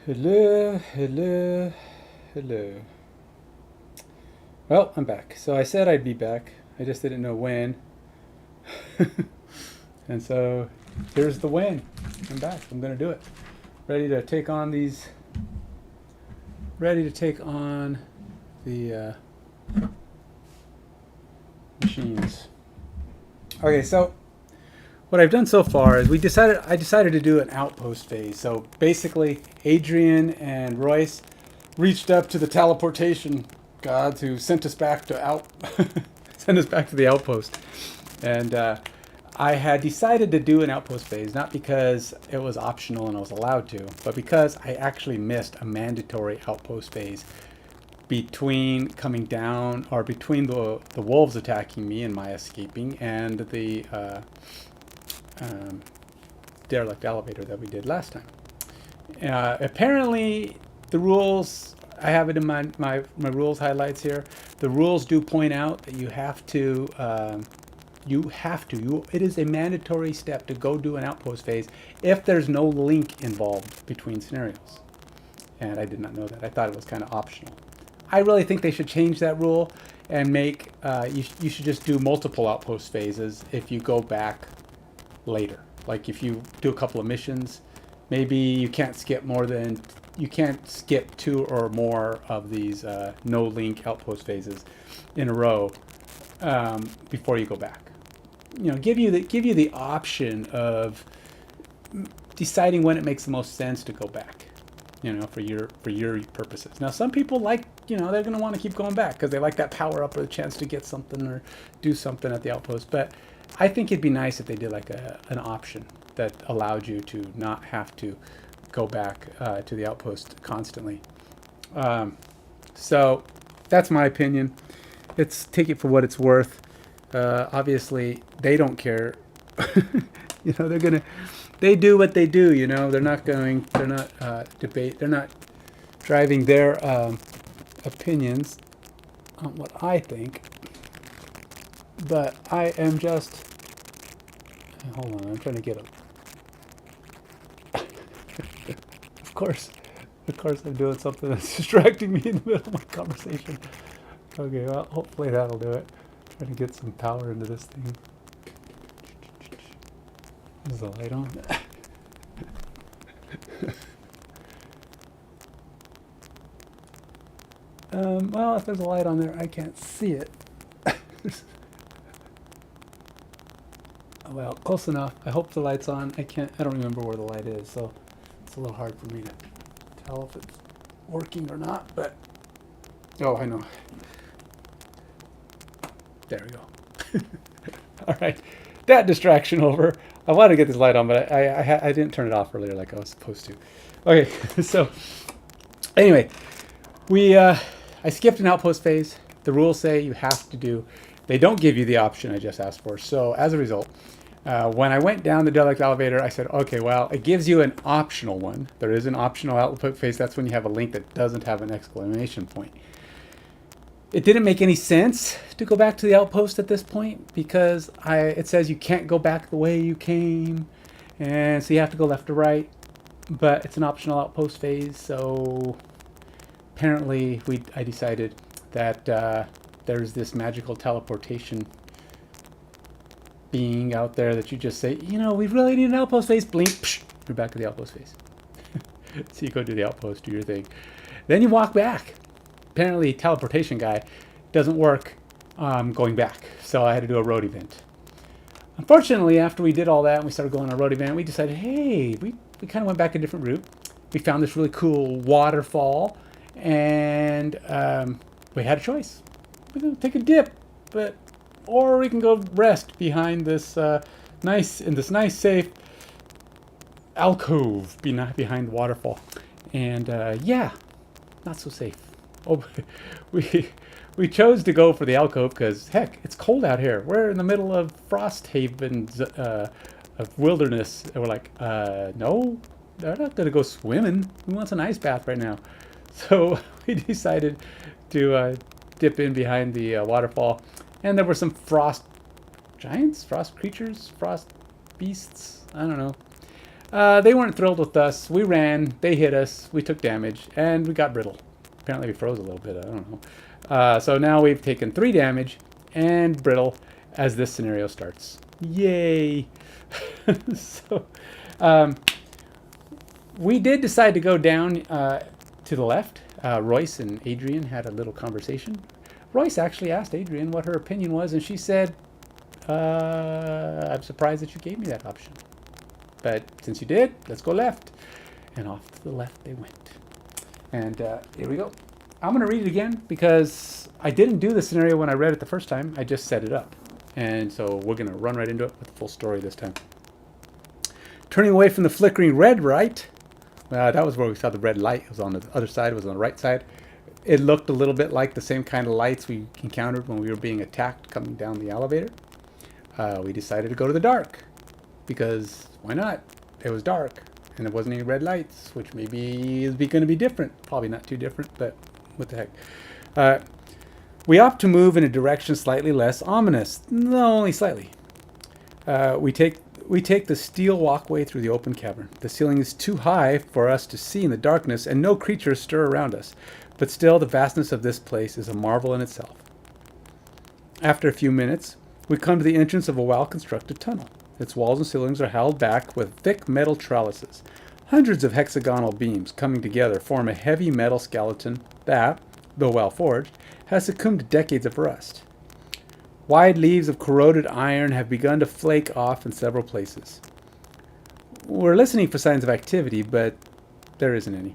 Hello, hello, hello. Well, I'm back. So I said I'd be back. I just didn't know when. And so here's the when. I'm back. I'm going to do it. Ready to take on these. Ready to take on the machines. Okay, so what I've done so far is I decided to do an outpost phase. So basically, Adrian and Royce reached up to the teleportation gods who sent us back to sent us back to the outpost, and I had decided to do an outpost phase not because it was optional and I was allowed to, but because I actually missed a mandatory outpost phase between coming down or between the wolves attacking me and my escaping and the derelict elevator that we did last time. Apparently, the rules, I have it in my rules highlights here. The rules do point out that you have to, it is a mandatory step to go do an outpost phase if there's no link involved between scenarios. And I did not know that. I thought it was kind of optional. I really think they should change that rule and make, you should just do multiple outpost phases if you go back later. Like if you do a couple of missions, maybe you can't skip two or more of these no link outpost phases in a row before you go back. You know, give you the option of deciding when it makes the most sense to go back. You know, for your purposes. Now, some people like, they're going to want to keep going back because they like that power up or the chance to get something or do something at the outpost. But I think it'd be nice if they did like an option that allowed you to not have to go back to the outpost constantly. So that's my opinion. Take it for what it's worth. Obviously, they don't care. They do what they do. They're not driving their opinions on what I think. But I am just. Hold on, I'm trying to get them. Of course, I'm doing something that's distracting me in the middle of my conversation. Okay, well, hopefully that'll do it. Trying to get some power into this thing. Is the light on? Well, if there's a light on there, I can't see it. Well, close enough. I hope the light's on. I don't remember where the light is, so it's a little hard for me to tell if it's working or not, but oh, I know. There we go. All right, that distraction over. I wanted to get this light on, but I didn't turn it off earlier like I was supposed to. Okay, so anyway, I skipped an outpost phase. The rules say you have to do. They don't give you the option I just asked for. So as a result, when I went down the derelict elevator, I said, okay, well, it gives you an optional one. There is an optional outpost phase. That's when you have a link that doesn't have an exclamation point. It didn't make any sense to go back to the outpost at this point because it says you can't go back the way you came, and so you have to go left or right. But it's an optional outpost phase, so apparently I decided that there's this magical teleportation being out there that you just say, we really need an outpost phase. Blink, psh, you're back to the outpost phase. So you go do the outpost, do your thing. Then you walk back. Apparently, teleportation guy doesn't work going back, so I had to do a road event. Unfortunately, after we did all that and we started going on a road event, we decided, hey, we kind of went back a different route. We found this really cool waterfall, and we had a choice. We can take a dip, or we can go rest behind this nice safe alcove behind the waterfall. And yeah, not so safe. Oh, we chose to go for the alcove because heck, it's cold out here. We're in the middle of Frosthaven of wilderness, and we're like, no, they're not gonna go swimming. We want an ice bath right now. So we decided to dip in behind the waterfall, and there were some frost giants, frost creatures, frost beasts. I don't know. They weren't thrilled with us. We ran, they hit us, we took damage, and we got brittle. Apparently we froze a little bit, I don't know. So now we've taken 3 damage and brittle as this scenario starts. Yay! So we did decide to go down to the left. Royce and Adrian had a little conversation. Royce actually asked Adrian what her opinion was, and she said, I'm surprised that you gave me that option. But since you did, let's go left. And off to the left they went. And here we go. I'm going to read it again because I didn't do the scenario when I read it the first time. I just set it up. And so we're going to run right into it with the full story this time. Turning away from the flickering red light. That was where we saw the red light. It was on the other side. It was on the right side. It looked a little bit like the same kind of lights we encountered when we were being attacked coming down the elevator. We decided to go to the dark because why not? It was dark and there wasn't any red lights, which maybe is going to be different. Probably not too different, but what the heck. We opt to move in a direction slightly less ominous. No, only slightly. We take the steel walkway through the open cavern. The ceiling is too high for us to see in the darkness, and no creatures stir around us. But still, the vastness of this place is a marvel in itself. After a few minutes, we come to the entrance of a well-constructed tunnel. Its walls and ceilings are held back with thick metal trellises. Hundreds of hexagonal beams coming together form a heavy metal skeleton that, though well forged, has succumbed to decades of rust. Wide leaves of corroded iron have begun to flake off in several places. We're listening for signs of activity, but there isn't any.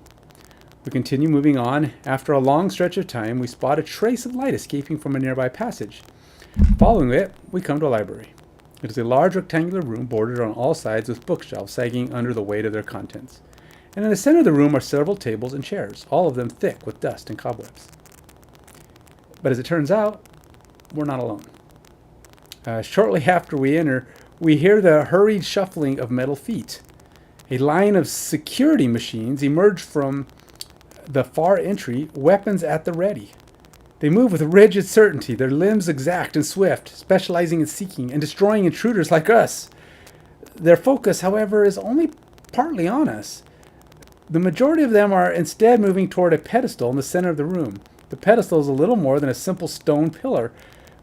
We continue moving on. After a long stretch of time, we spot a trace of light escaping from a nearby passage. Following it, we come to a library. It is a large rectangular room bordered on all sides with bookshelves sagging under the weight of their contents. And in the center of the room are several tables and chairs, all of them thick with dust and cobwebs. But as it turns out, we're not alone. Shortly after we enter, we hear the hurried shuffling of metal feet. A line of security machines emerge from the far entry, weapons at the ready. They move with rigid certainty, their limbs exact and swift, specializing in seeking and destroying intruders like us. Their focus, however, is only partly on us. The majority of them are instead moving toward a pedestal in the center of the room. The pedestal is a little more than a simple stone pillar,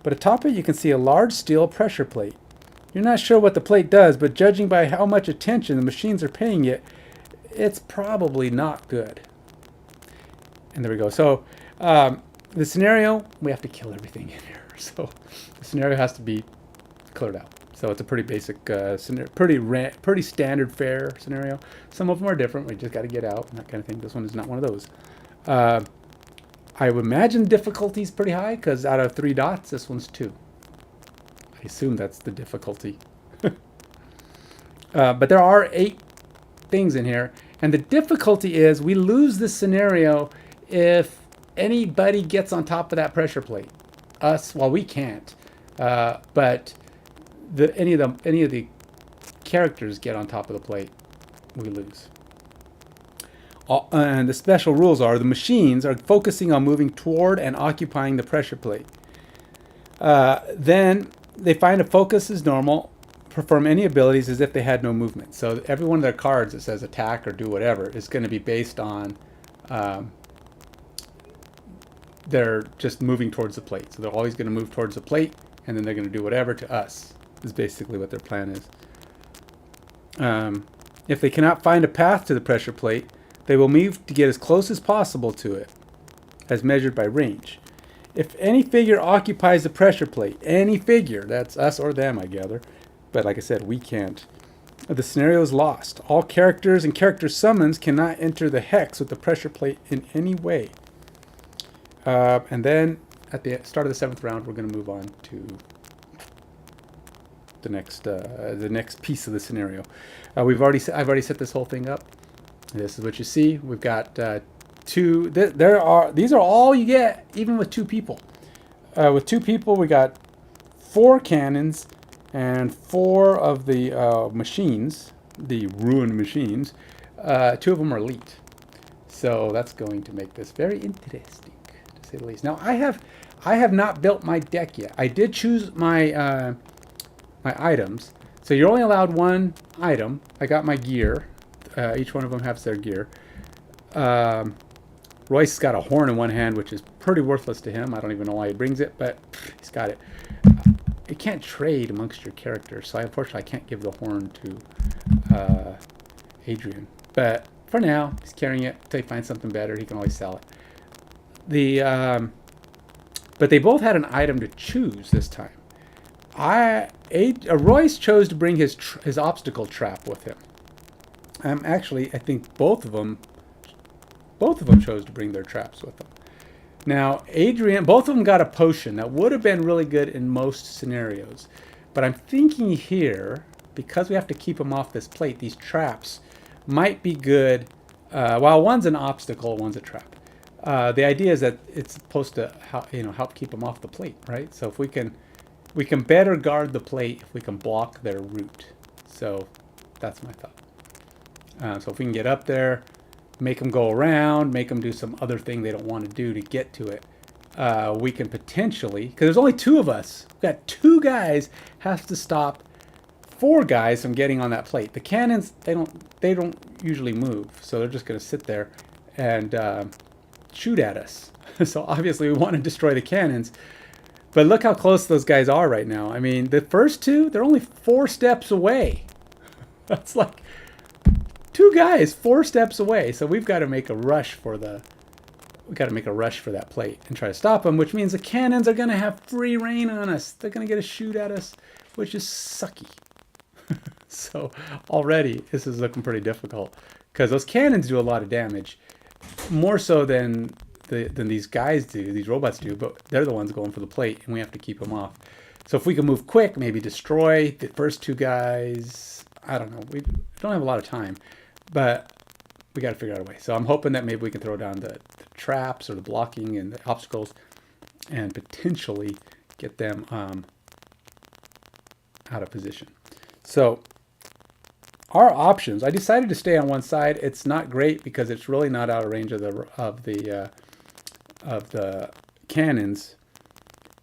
but atop it you can see a large steel pressure plate. You're not sure what the plate does, but judging by how much attention the machines are paying it, it's probably not good. And there we go. So, the scenario, we have to kill everything in here. So, the scenario has to be cleared out. So, it's a pretty basic, pretty standard fare scenario. Some of them are different. We just got to get out and that kind of thing. This one is not one of those. I would imagine difficulty is pretty high because out of 3 dots, this one's 2. I assume that's the difficulty. But there are 8 things in here. And the difficulty is we lose this scenario if anybody gets on top of that pressure plate. Us, well, we can't. But any of the characters get on top of the plate, we lose. And the special rules are the machines are focusing on moving toward and occupying the pressure plate. Then they find a focus is normal, perform any abilities as if they had no movement. So every one of their cards that says attack or do whatever is going to be based on they're just moving towards the plate. So they're always going to move towards the plate, and then they're going to do whatever to us, is basically what their plan is. If they cannot find a path to the pressure plate, they will move to get as close as possible to it, as measured by range. If any figure occupies the pressure plate, any figure, that's us or them, I gather, but like I said, we can't, the scenario is lost. All characters and character summons cannot enter the hex with the pressure plate in any way. And then at the start of the 7th round, we're going to move on to the next piece of the scenario. I've already set this whole thing up. This is what you see. We've got 2. These are all you get, even with 2 people. With 2 people, we got 4 cannons and 4 of the machines, the ruined machines. 2 of them are elite, so that's going to make this very interesting, to say the least. Now, I have not built my deck yet. I did choose my my items. So you're only allowed one item. I got my gear. Each one of them has their gear. Royce got a horn in one hand, which is pretty worthless to him. I don't even know why he brings it, but he's got it. You can't trade amongst your characters, so unfortunately I can't give the horn to Adrian. But for now, he's carrying it. Until he finds something better, he can always sell it. But they both had an item to choose this time. Royce chose to bring his obstacle trap with him. Actually, I think both of them chose to bring their traps with them. Now, Adrian, both of them got a potion that would have been really good in most scenarios. But I'm thinking here, because we have to keep them off this plate, these traps might be good. While one's an obstacle, one's a trap. The idea is that it's supposed to help keep them off the plate, right? So if we can better guard the plate if we can block their route. So that's my thought. So if we can get up there, make them go around, make them do some other thing they don't want to do to get to it, we can potentially, because there's only two of us, we've got two guys, have to stop four guys from getting on that plate. The cannons, they don't usually move, so they're just going to sit there and shoot at us. So obviously we want to destroy the cannons, but look how close those guys are right now. I mean, the first two, they're only 4 steps away. That's like two guys 4 steps away. So we've got to make a rush for that plate and try to stop them, which means the cannons are going to have free reign on us. They're going to get a shoot at us, which is sucky. So already this is looking pretty difficult because those cannons do a lot of damage, more so than these guys do, these robots do, but they're the ones going for the plate and we have to keep them off. So if we can move quick, maybe destroy the first two guys. I don't know. We don't have a lot of time, but we got to figure out a way. So I'm hoping that maybe we can throw down the traps or the blocking and the obstacles and potentially get them out of position. So our options, I decided to stay on one side. It's not great because it's really not out of range of the cannons.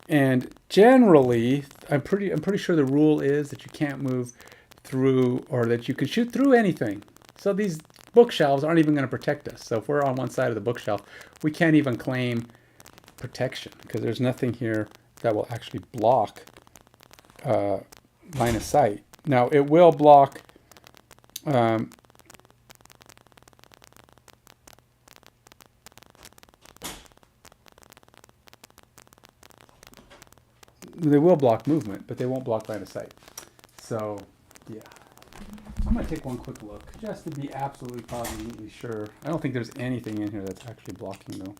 And generally, I'm pretty sure the rule is that you can't move through, or that you can shoot through anything. So these bookshelves aren't even going to protect us. So if we're on one side of the bookshelf, we can't even claim protection because there's nothing here that will actually block line of sight. Now it will block they will block movement, but they won't block line of sight. So yeah, I'm going to take one quick look just to be absolutely positively sure. I don't think there's anything in here that's actually blocking though.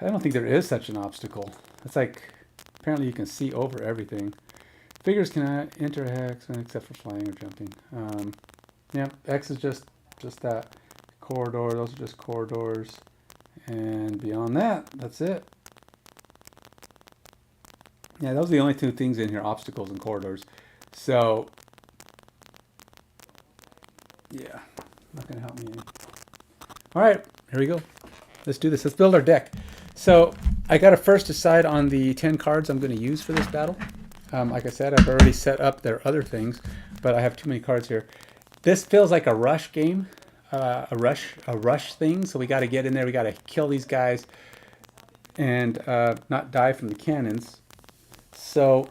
I don't think there is such an obstacle. It's like, apparently you can see over everything. Figures cannot enter hex except for flying or jumping. Yeah, X is just that corridor. Those are just corridors. And beyond that, that's it. Yeah, those are the only two things in here, obstacles and corridors. So, yeah, not going to help me any. All right, here we go. Let's do this. Let's build our deck. So I got to first decide on the 10 cards I'm going to use for this battle. Like I said, I've already set up their other things, but I have too many cards here. This feels like a rush game, a rush thing. So we got to get in there. We got to kill these guys and not die from the cannons. So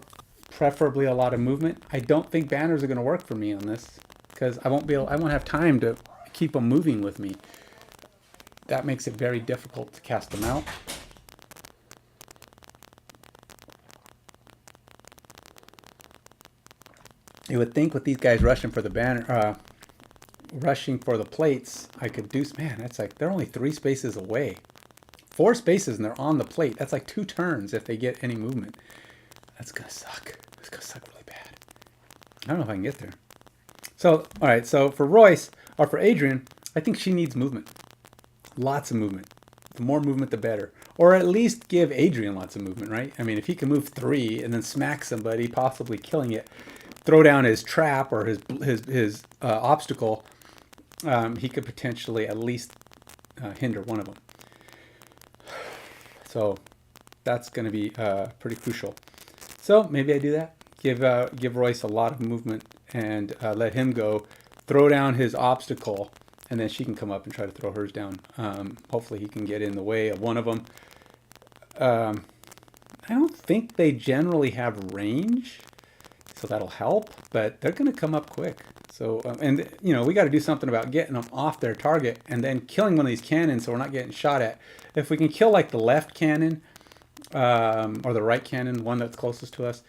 preferably a lot of movement. I don't think banners are going to work for me on this because I won't have time to keep them moving with me. That makes it very difficult to cast them out. You would think with these guys rushing for the banner, rushing for the plates, I could do. Man, that's like they're only 3 spaces away, 4 spaces, and they're on the plate. That's like 2 turns if they get any movement. That's gonna suck. It's gonna suck really bad. I don't know if I can get there. So, all right. So for Royce or for Adrian, I think she needs movement. Lots of movement. The more movement, the better. Or at least give Adrian lots of movement, right? I mean, if he can move 3 and then smack somebody, possibly killing it, throw down his trap or his obstacle, he could potentially at least hinder one of them. So that's going to be pretty crucial. So maybe I do that. give Royce a lot of movement and let him go, throw down his obstacle, and then she can come up and try to throw hers down. Hopefully he can get in the way of one of them. I don't think they generally have range, so that'll help, but they're going to come up quick. So, and you know, we got to do something about getting them off their target and then killing one of these cannons so we're not getting shot at. If we can kill like the left cannon or the right cannon, one that's closest to us,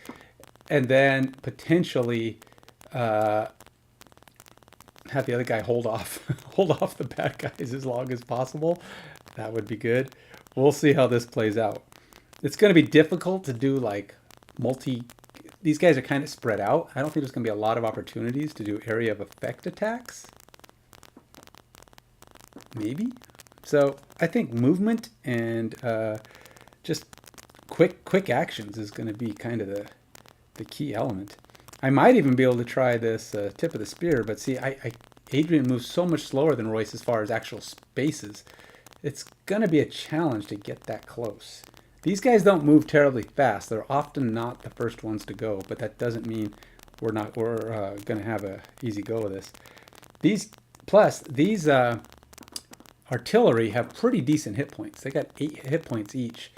and then potentially have the other guy hold off the bad guys as long as possible, that would be good. We'll see how this plays out. It's going to be difficult to do like these guys are kind of spread out. I don't think there's going to be a lot of opportunities to do area of effect attacks. Maybe. So I think movement and just quick actions is going to be kind of the key element. I might even be able to try this tip of the spear, but see, Adrian moves so much slower than Royce as far as actual spaces. It's going to be a challenge to get that close. These guys don't move terribly fast. They're often not the first ones to go, but that doesn't mean we're going to have a easy go of this. These artillery have pretty decent hit points. They got 8 hit points each,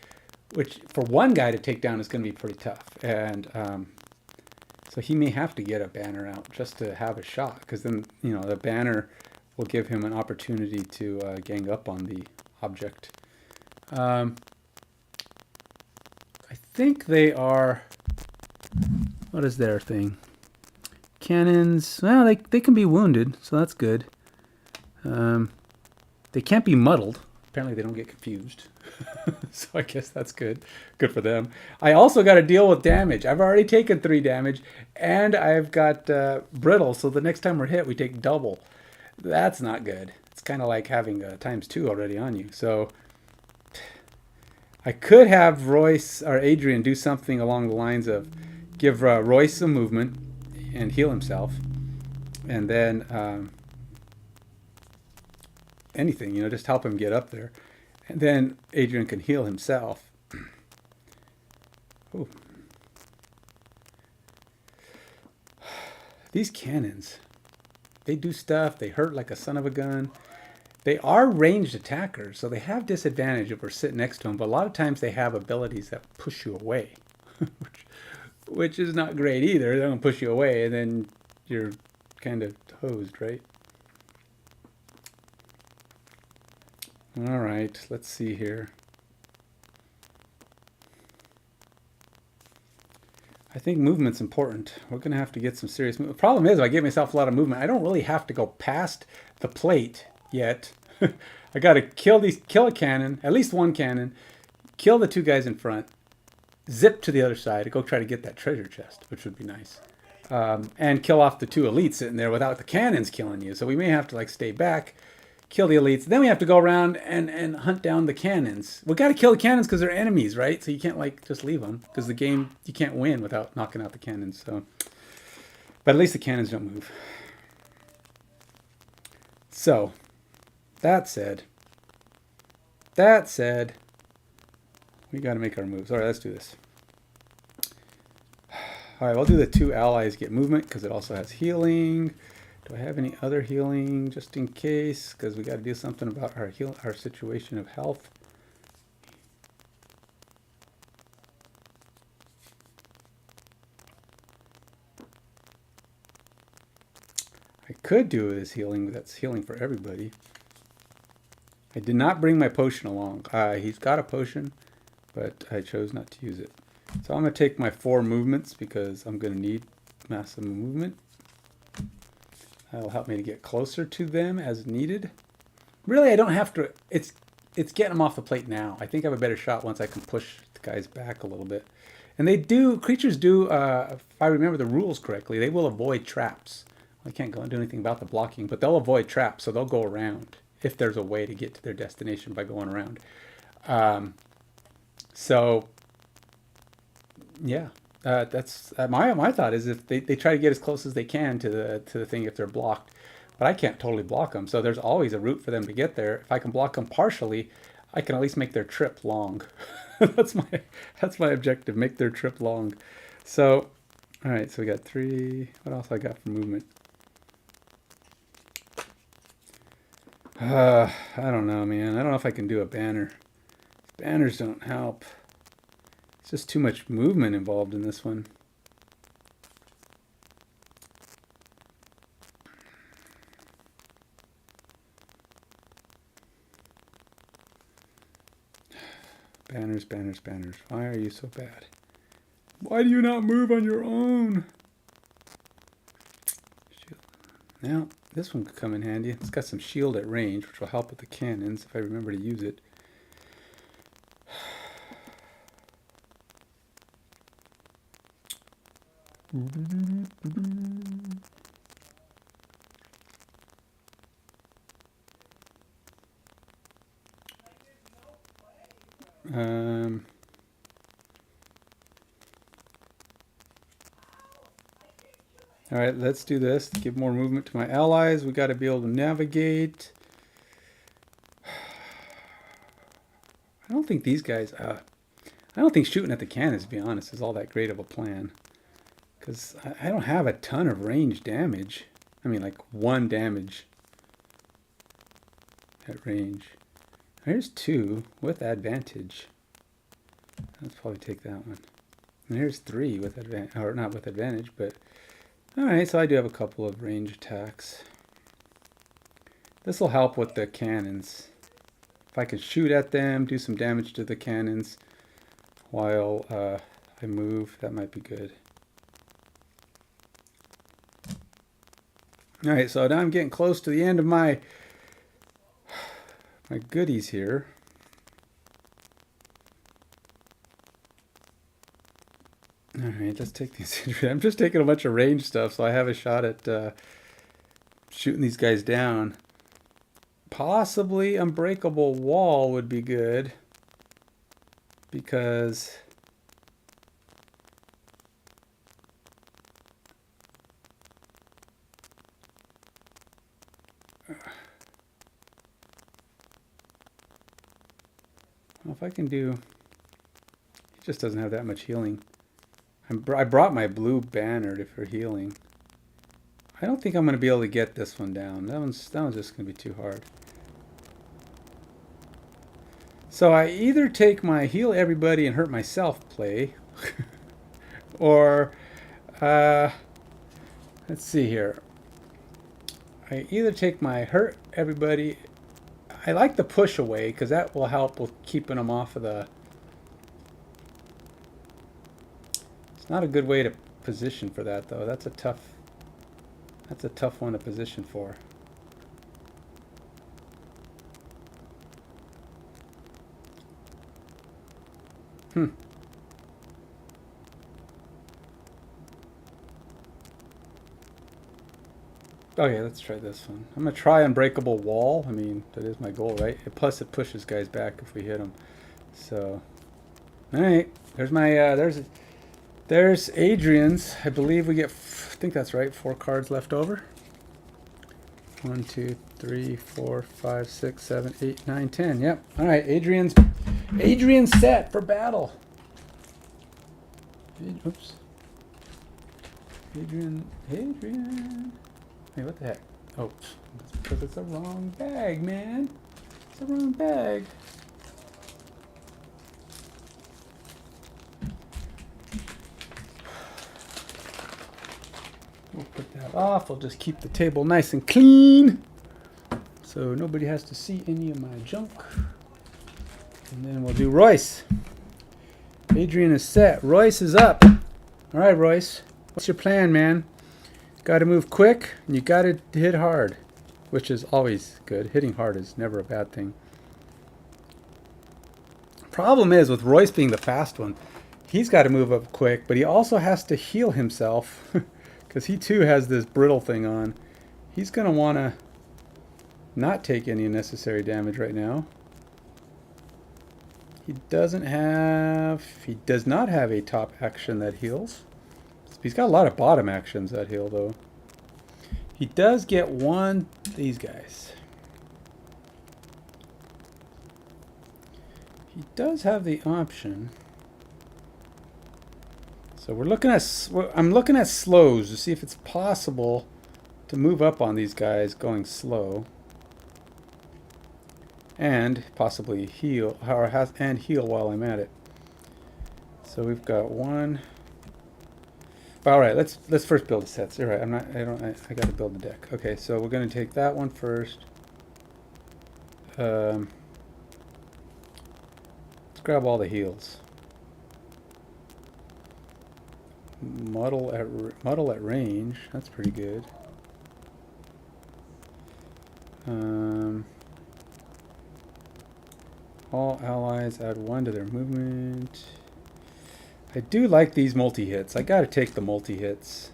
which for one guy to take down is going to be pretty tough. And so he may have to get a banner out just to have a shot, because then, you know, the banner will give him an opportunity to gang up on the object. I think they are, what is their thing? Cannons, well, they can be wounded, so that's good. They can't be muddled. Apparently they don't get confused. So I guess that's good. Good for them. I also got to deal with damage. I've already taken 3 damage, and I've got brittle, so the next time we're hit, we take double. That's not good. It's kind of like having ×2 already on you. So I could have Royce or Adrian do something along the lines of give Royce some movement and heal himself, and then anything, you know, just help him get up there, and then Adrian can heal himself. Ooh. These cannons, they do stuff. They hurt like a son of a gun. They are ranged attackers, so they have disadvantage if we're sitting next to them, but a lot of times they have abilities that push you away, which is not great either. They're going to push you away, and then you're kind of hosed, right? All right, let's see here. I think movement's important. We're going to have to get some serious movement. The problem is, if I give myself a lot of movement, I don't really have to go past the plate yet. I got to kill a cannon, at least one cannon, kill the 2 guys in front, zip to the other side, go try to get that treasure chest, which would be nice, and kill off the 2 elites sitting there without the cannons killing you. So we may have to like stay back, kill the elites, then we have to go around and hunt down the cannons. We got to kill the cannons because they're enemies, right? So you can't like just leave them, because the game, you can't win without knocking out the cannons. So, but at least the cannons don't move. So that said, we got to make our moves. All right, let's do this. All right, we'll do the 2 allies get movement because it also has healing. Do I have any other healing just in case? Because we got to do something about our situation of health. I could do this healing. That's healing for everybody. I did not bring my potion along. He's got a potion, but I chose not to use it. So I'm going to take my 4 movements because I'm going to need massive movement. That'll help me to get closer to them as needed. Really, I don't have to. It's getting them off the plate now. I think I have a better shot once I can push the guys back a little bit. And creatures do, if I remember the rules correctly, they will avoid traps. I can't go and do anything about the blocking, but they'll avoid traps, so they'll go around if there's a way to get to their destination by going around. So, yeah, that's my thought is if they try to get as close as they can to the thing if they're blocked, but I can't totally block them. So there's always a route for them to get there. If I can block them partially, I can at least make their trip long. That's my objective, make their trip long. So All right, so we got 3. What else I got for movement? I don't know, man. I don't know if I can do a banner. Banners don't help. It's just too much movement involved in this one. Banners, banners, banners. Why are you so bad? Why do you not move on your own? Shield. Now, this one could come in handy. It's got some shield at range, which will help with the cannons if I remember to use it. All right, let's do this. Give more movement to my allies. We got to be able to navigate. I don't think these guys, I don't think shooting at the cannons, to be honest, is all that great of a plan. Because I don't have a ton of range damage. I mean, like 1 damage at range. Here's 2 with advantage. Let's probably take that one. And here's 3 with advantage, or not with advantage, but all right. So I do have a couple of range attacks. This will help with the cannons. If I can shoot at them, do some damage to the cannons while I move, that might be good. All right, so now I'm getting close to the end of my goodies here. All right, let's take these. I'm just taking a bunch of range stuff, so I have a shot at shooting these guys down. Possibly unbreakable wall would be good, because well, if I can do, he just doesn't have that much healing. I brought my blue banner for healing. I don't think I'm going to be able to get this one down. That one's just going to be too hard. So I either take my heal everybody and hurt myself play, or let's see here. I either take my hurt everybody. I like the push away because that will help with keeping them off of the. It's not a good way to position for that though. That's a tough one to position for. Okay, let's try this one. I'm gonna try unbreakable wall. I mean, that is my goal, right? Plus, it pushes guys back if we hit them. So, all right. There's my there's Adrian's. I believe we get. I think that's right. 4 cards left over. 1, 2, 3, 4, 5, 6, 7, 8, 9, 10. Yep. All right. Adrian's set for battle. Oops. Adrian. Hey, what the heck? Oh, that's because it's the wrong bag, man. It's the wrong bag. We'll put that off. We'll just keep the table nice and clean, so nobody has to see any of my junk. And then we'll do Royce. Adrian is set. Royce is up. All right, Royce. What's your plan, man? Got to move quick, and you got to hit hard, which is always good. Hitting hard is never a bad thing. Problem is, with Royce being the fast one, he's got to move up quick, but he also has to heal himself, because he too has this brittle thing on. He's going to want to not take any unnecessary damage right now. He does not have a top action that heals. He's got a lot of bottom actions that heal, though. He does get one these guys. He does have the option. So we're looking at, I'm looking at slows to see if it's possible to move up on these guys going slow. And possibly heal, and heal while I'm at it. So we've got one. All right, let's first build the sets. All right, I got to build the deck. Okay, so we're going to take that one first. Let's grab all the heals. Muddle at range. That's pretty good. All allies add 1 to their movement. I do like these multi-hits. I gotta take the multi-hits.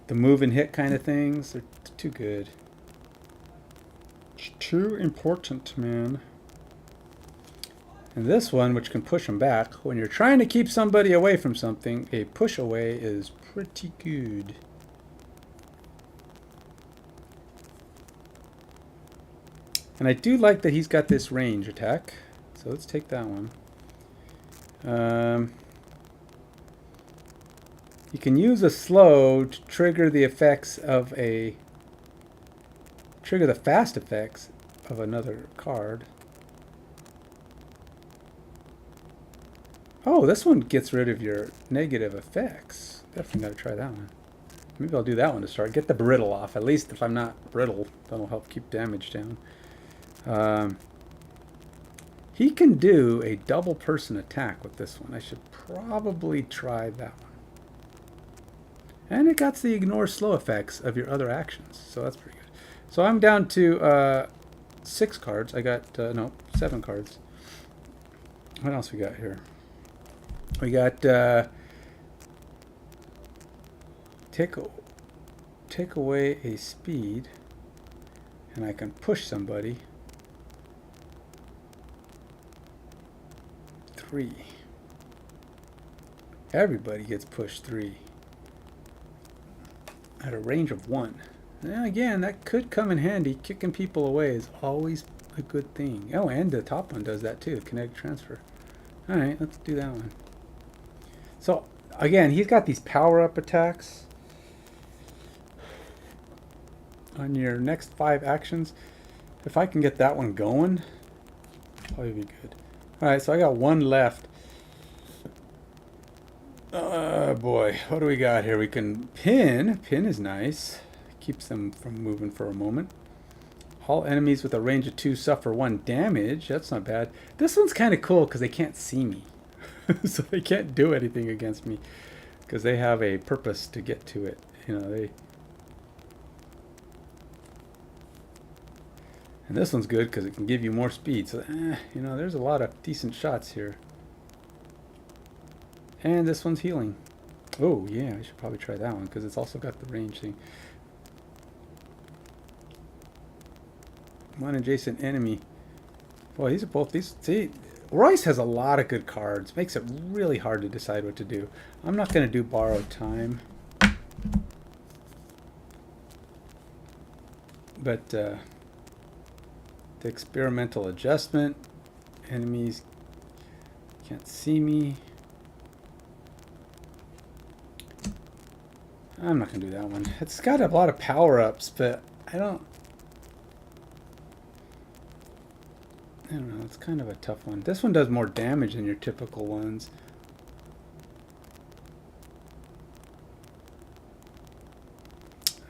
The move and hit kind of things, they're too good. It's too important, man. And this one, which can push them back, when you're trying to keep somebody away from something, a push away is pretty good. And I do like that he's got this range attack. So let's take that one. You can use a slow to trigger the effects of the fast effects of another card. Oh, this one gets rid of your negative effects. Definitely got to try that one. Maybe I'll do that one to start. Get the brittle off. At least if I'm not brittle, that'll help keep damage down. He can do a double person attack with this one. I should probably try that one. And it got the ignore slow effects of your other actions. So that's pretty good. So I'm down to 6 cards. I got, no, 7 cards. What else we got here? We got take away a speed. And I can push somebody. 3. Everybody gets pushed 3 at a range of 1. And again, that could come in handy. Kicking people away is always a good thing. Oh, and the top one does that too, kinetic transfer. All right, let's do that one. So again, he's got these power-up attacks on your next 5 actions. If I can get that one going, probably be good. All right, so I got 1 left. Oh boy, what do we got here? We can pin. Pin is nice. Keeps them from moving for a moment. All enemies with a range of 2 suffer 1 damage. That's not bad. This one's kind of cool because they can't see me. So they can't do anything against me because they have a purpose to get to it. You know, they... And this one's good because it can give you more speed. So, you know, there's a lot of decent shots here. And this one's healing. Oh, yeah, I should probably try that one because it's also got the range thing. 1 adjacent enemy. Boy, these are both these. See, Royce has a lot of good cards. Makes it really hard to decide what to do. I'm not going to do borrowed time. But the experimental adjustment. Enemies can't see me. I'm not going to do that one. It's got a lot of power-ups, but I don't know. It's kind of a tough one. This one does more damage than your typical ones.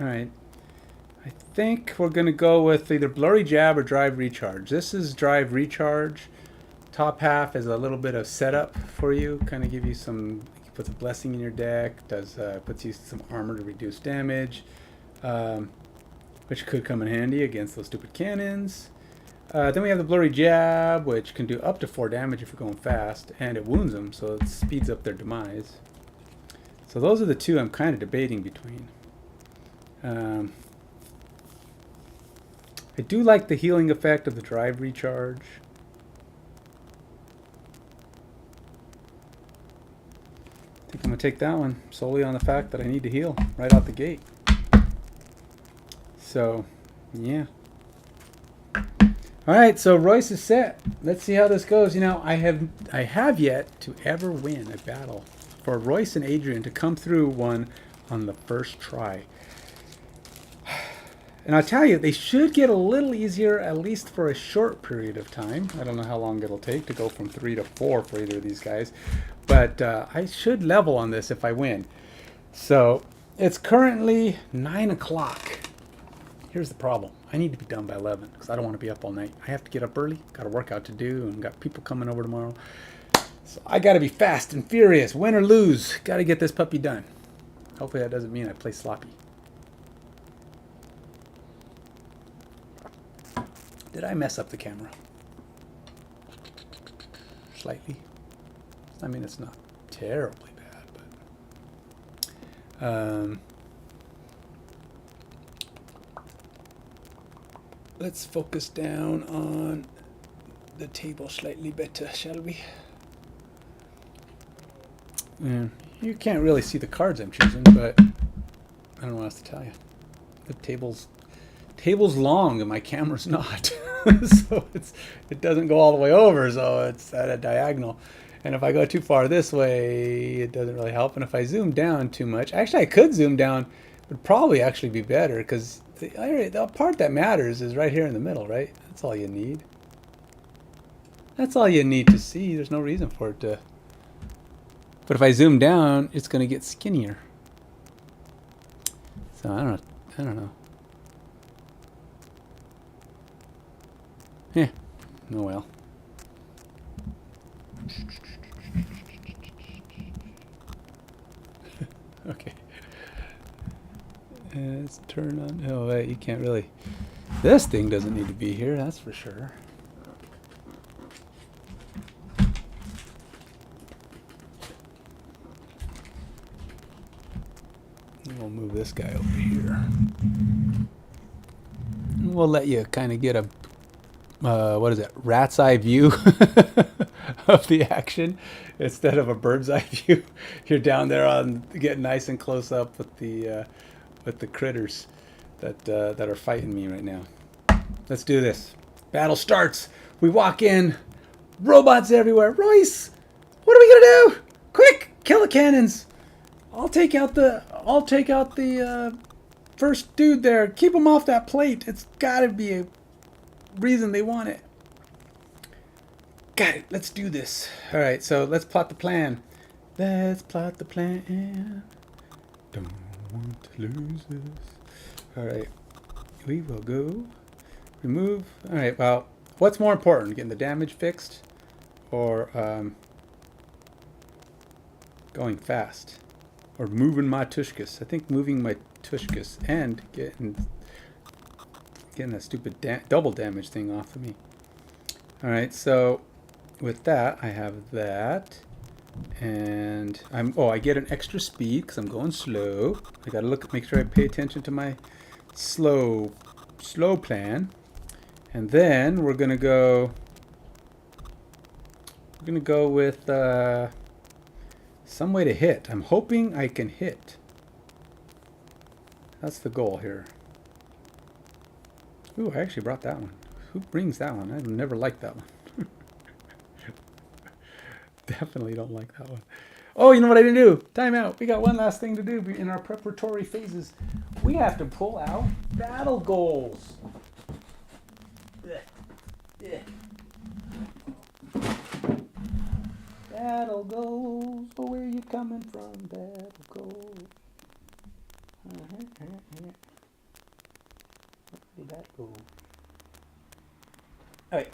Alright. I think we're going to go with either Blurry Jab or Drive Recharge. This is Drive Recharge. Top half is a little bit of setup for you. Kind of give you some... Puts a blessing in your deck. Does puts you some armor to reduce damage. Which could come in handy against those stupid cannons. Then we have the Blurry Jab, which can do up to 4 damage if you're going fast, and it wounds them, so it speeds up their demise. So those are the 2 I'm kind of debating between. I do like the healing effect of the Drive Recharge. I think I'm going to take that one solely on the fact that I need to heal right out the gate. So, yeah. All right, so Royce is set. Let's see how this goes. You know, I have yet to ever win a battle for Royce and Adrian to come through one on the first try. And I'll tell you, they should get a little easier, at least for a short period of time. I don't know how long it'll take to go from 3 to 4 for either of these guys. But I should level on this if I win. So it's currently 9 o'clock. Here's the problem. I need to be done by 11 because I don't want to be up all night. I have to get up early. Got a workout to do and got people coming over tomorrow. So I got to be fast and furious. Win or lose. Got to get this puppy done. Hopefully that doesn't mean I play sloppy. Did I mess up the camera? Slightly. I mean, it's not terribly bad, but let's focus down on the table slightly better, shall we? Yeah, you can't really see the cards I'm choosing, but I don't know what else to tell you. The table's long and my camera's not. So it doesn't go all the way over, so it's at a diagonal. And if I go too far this way, it doesn't really help. And if I zoom down too much, actually I could zoom down, it would probably actually be better because the part that matters is right here in the middle, right? That's all you need. That's all you need to see. There's no reason for it to. But if I zoom down, it's going to get skinnier. So I don't know. Yeah. Oh well. Okay. Let's turn on. Oh wait, you can't really. This thing doesn't need to be here. That's for sure. We'll move this guy over here. We'll let you kind of get a what is it, rat's eye view of the action instead of a bird's eye view. You're down there on getting nice and close up with the critters that are fighting me right now. Let's do this. Battle starts. We walk in. Robots everywhere. Royce, what are we gonna do? Quick, kill the cannons. I'll take out the first dude there. Keep him off that plate. It's gotta be a reason they want it. Got it. Let's do this. All right, so let's plot the plan. Let's plot the plan. Don't want to lose this. All right, we will go remove. All right, well, what's more important, getting the damage fixed or going fast or moving my tushkas? I think moving my tushkas and getting that stupid double damage thing off of me. All right, so with that, I have that, and I get an extra speed because I'm going slow. I gotta make sure I pay attention to my slow plan, and then we're gonna go with some way to hit. I'm hoping I can hit. That's the goal here. Ooh, I actually brought that one. Who brings that one? I've never liked that one. Definitely don't like that one. Oh, you know what I didn't do? Time out. We got one last thing to do in our preparatory phases. We have to pull out battle goals. Battle goals. Oh, where are you coming from? Battle goals. Where did that go? All right.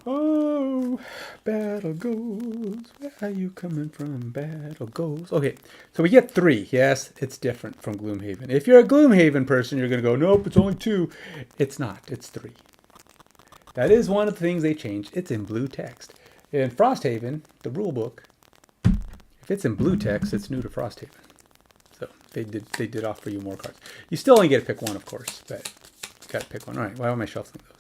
Oh, battle goals. Where are you coming from? Battle goals. Okay, so we get 3. Yes, it's different from Gloomhaven. If you're a Gloomhaven person, you're going to go, nope, it's only 2. It's not. It's 3. That is one of the things they changed. It's in blue text. In Frosthaven, the rule book, if it's in blue text, it's new to Frosthaven. So they did offer you more cards. You still only get to pick one, of course, but you got to pick one. All right, why am I shuffling those?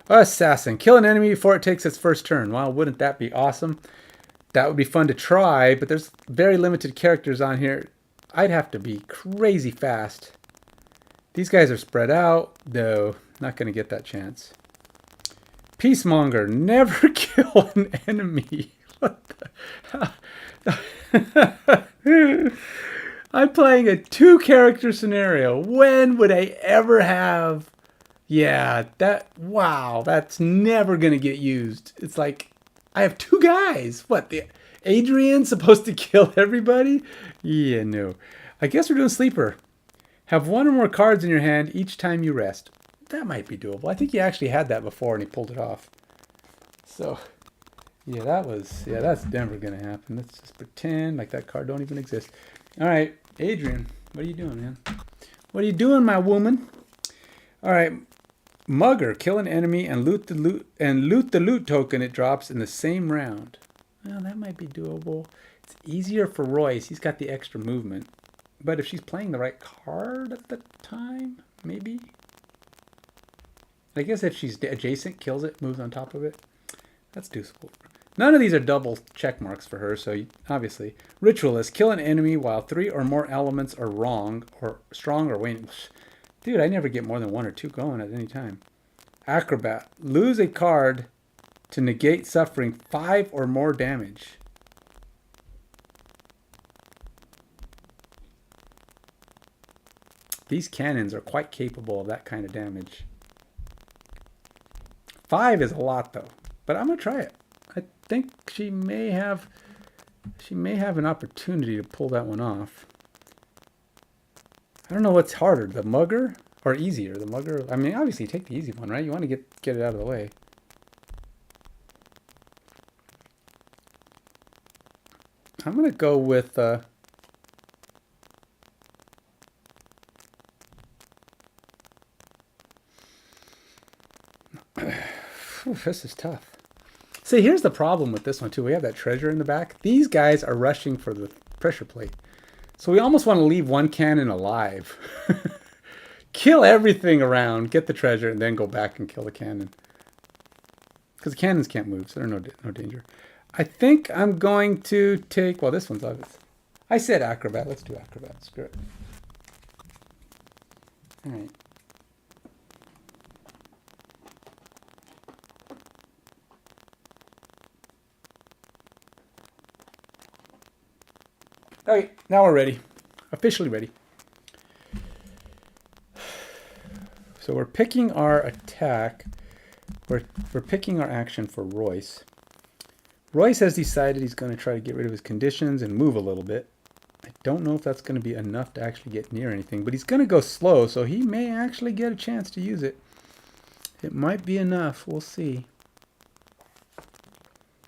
Assassin. Kill an enemy before it takes its first turn. Well, wouldn't that be awesome? That would be fun to try, but there's very limited characters on here. I'd have to be crazy fast. These guys are spread out. No, not going to get that chance. Peacemonger. Never kill an enemy. I'm playing a 2-character scenario. When would I ever have? Yeah, wow, that's never gonna get used. It's like I have 2 guys. What, the Adrian's supposed to kill everybody? Yeah, no. I guess we're doing sleeper. Have 1 or more cards in your hand each time you rest. That might be doable. I think he actually had that before and he pulled it off. So, yeah, that's never going to happen. Let's just pretend like that card don't even exist. All right, Adrian, what are you doing, man? What are you doing, my woman? All right, Mugger, kill an enemy and loot the loot token it drops in the same round. Well, that might be doable. It's easier for Royce. He's got the extra movement. But if she's playing the right card at the time, maybe. I guess if she's adjacent, kills it, moves on top of it. That's doable. None of these are double check marks for her, so obviously. Ritualist, kill an enemy while 3 or more elements are wrong, or strong, or waning. Dude, I never get more than 1 or 2 going at any time. Acrobat, lose a card to negate suffering 5 or more damage. These cannons are quite capable of that kind of damage. 5 is a lot though, but I'm gonna try it. I think she may have an opportunity to pull that one off. I don't know what's harder, the Mugger or easier. The Mugger, I mean, obviously take the easy one, right? You want to get it out of the way. I'm gonna go with this is tough. See, here's the problem with this one too. We have that treasure in the back. These guys are rushing for the pressure plate. So we almost want to leave 1 cannon alive. Kill everything around, get the treasure, and then go back and kill the cannon. Because the cannons can't move, so they're no danger. I think I'm going to take, well, this one's obvious. I said acrobat. Let's do acrobat. Screw it. All right. All right, now we're ready. Officially ready. So we're picking our attack. We're picking our action for Royce. Royce has decided he's going to try to get rid of his conditions and move a little bit. I don't know if that's going to be enough to actually get near anything, but he's going to go slow, so he may actually get a chance to use it. It might be enough. We'll see.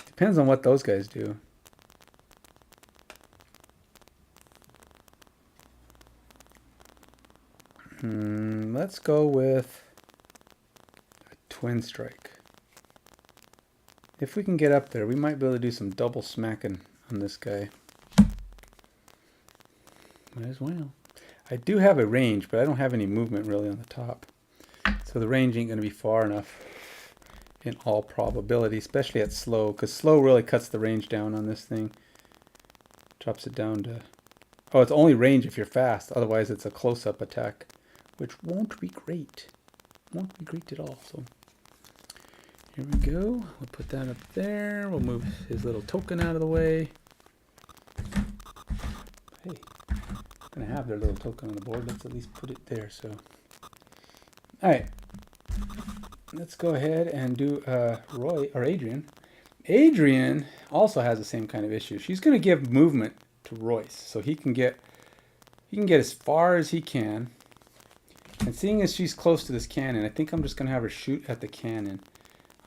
Depends on what those guys do. Let's go with a twin strike. If we can get up there, we might be able to do some double smacking on this guy. Might as well. I do have a range, but I don't have any movement really on the top. So the range ain't going to be far enough in all probability, especially at slow, because slow really cuts the range down on this thing. Drops it down to... Oh, it's only range if you're fast. Otherwise, it's a close-up attack, which won't be great. Won't be great at all. So here we go. We'll put that up there. We'll move his little token out of the way. Hey, I'm going to have their little token on the board. Let's at least put it there. So, all right. Let's go ahead and do Roy or Adrian. Adrian also has the same kind of issue. She's going to give movement to Royce, so he can get as far as he can. And seeing as she's close to this cannon, I think I'm just going to have her shoot at the cannon.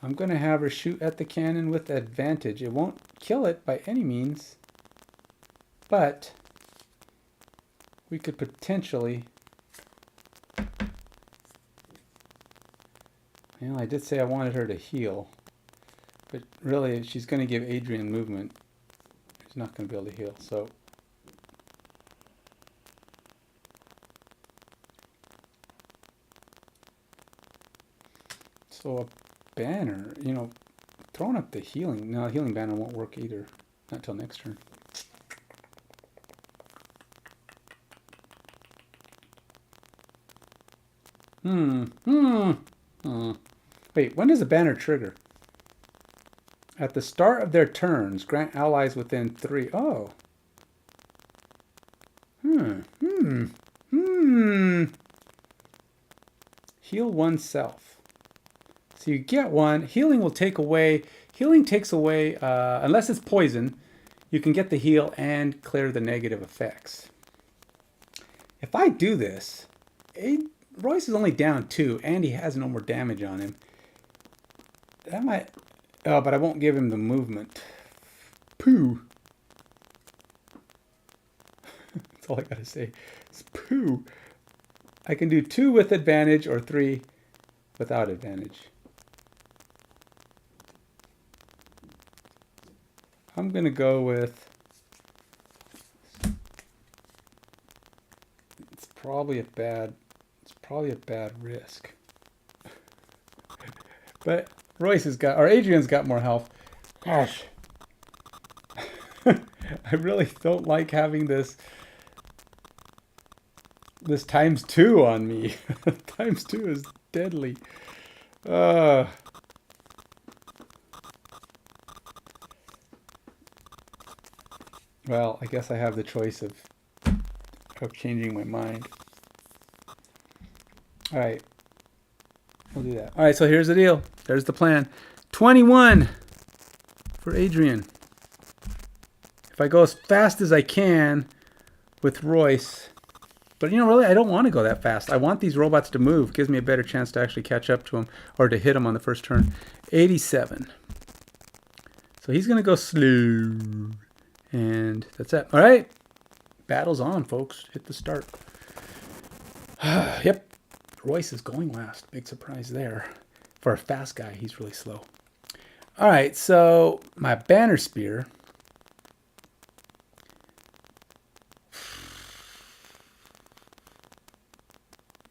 I'm going to have her shoot at the cannon with advantage. It won't kill it by any means, but we could potentially... Well, I did say I wanted her to heal, but really she's going to give Adrian movement. She's not going to be able to heal, so... So a banner, you know, throwing up the healing. No, healing banner won't work either. Not till next turn. Wait, when does the banner trigger? At the start of their turns, grant allies within 3. Oh. Heal oneself. So you get one. Healing will take away. Healing takes away, unless it's poison, you can get the heal and clear the negative effects. If I do this, Royce is only down 2, and he has no more damage on him. That might... Oh, but I won't give him the movement. Poo. That's all I gotta say. It's poo. I can do 2 with advantage or 3 without advantage. I'm gonna go with... It's probably a bad risk. But Royce has got, or Adrian's got more health. Gosh. I really don't like having this ×2 on me. ×2 is deadly. Well, I guess I have the choice of changing my mind. All right. We'll do that. All right, so here's the deal. There's the plan. 21 for Adrian. If I go as fast as I can with Royce, but you know, really, I don't want to go that fast. I want these robots to move. It gives me a better chance to actually catch up to him or to hit him on the first turn. 87. So he's going to go slow. And that's it. All right. Battle's on, folks. Hit the start. Yep. Royce is going last. Big surprise there. For a fast guy, he's really slow. All right, so my banner spear.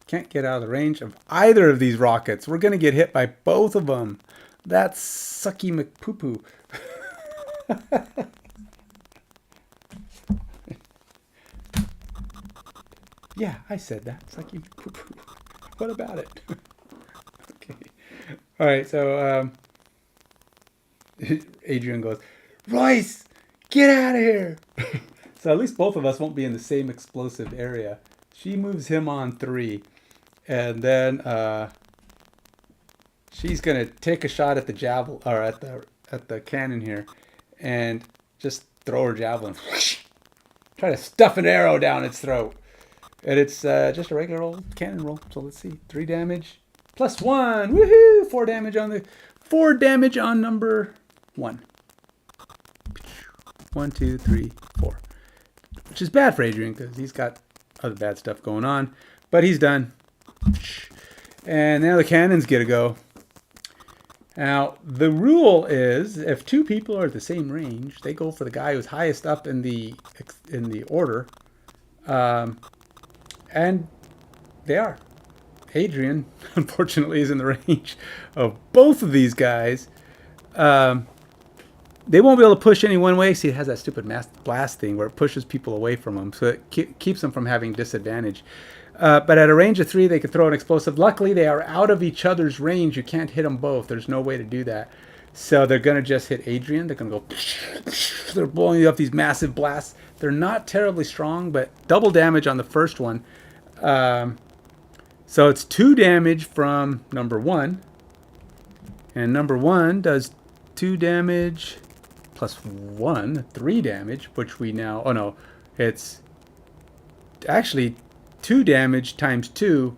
Can't get out of the range of either of these rockets. We're going to get hit by both of them. That's sucky McPoo-poo. Yeah, I said that. Sucky McPoo-poo. What about it? Okay. All right, so Adrian goes, Royce, get out of here. So at least both of us won't be in the same explosive area. She moves him on 3. And then she's going to take a shot at the javelin, or at the cannon here, and just throw her javelin. Try to stuff an arrow down its throat. And it's just a regular old cannon roll. So let's see. 3 damage. +1. Woohoo! 4 damage on number 1. 1, 2, 3, 4. Which is bad for Adrian because he's got other bad stuff going on. But he's done. And now the cannons get to go. Now, the rule is if 2 people are at the same range, they go for the guy who's highest up in the order. And they are. Adrian, unfortunately, is in the range of both of these guys. They won't be able to push any one way. See, it has that stupid mass blast thing where it pushes people away from them. So it keeps them from having disadvantage. But at a range of 3, they could throw an explosive. Luckily, they are out of each other's range. You can't hit them both. There's no way to do that. So they're going to just hit Adrian. They're going to go... They're blowing up these massive blasts. They're not terribly strong, but double damage on the first one. So it's 2 damage from number 1. And number 1 does 2 damage +1, 3 damage, which we now... Oh, no. It's actually 2 damage times 2,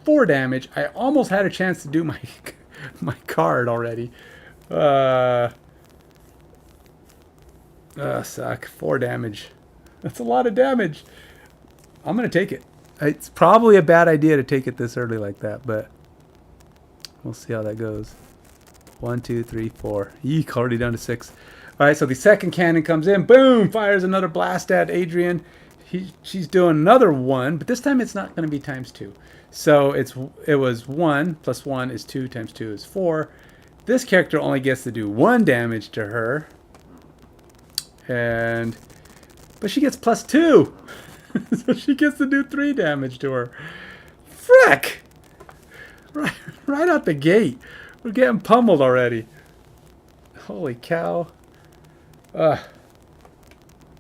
4 damage. I almost had a chance to do my card already. Suck. 4 damage. That's a lot of damage. I'm going to take it. It's probably a bad idea to take it this early like that, but we'll see how that goes. 1, 2, 3, 4. Eek, already down to 6. All right, so the second cannon comes in. Boom! Fires another blast at Adrian. She's doing another 1, but this time it's not going to be ×2. So it was 1 + 1 is 2 × 2 is 4. This character only gets to do 1 damage to her. But she gets +2. So she gets to do 3 damage to her. Frick! Right out the gate. We're getting pummeled already. Holy cow. Ugh.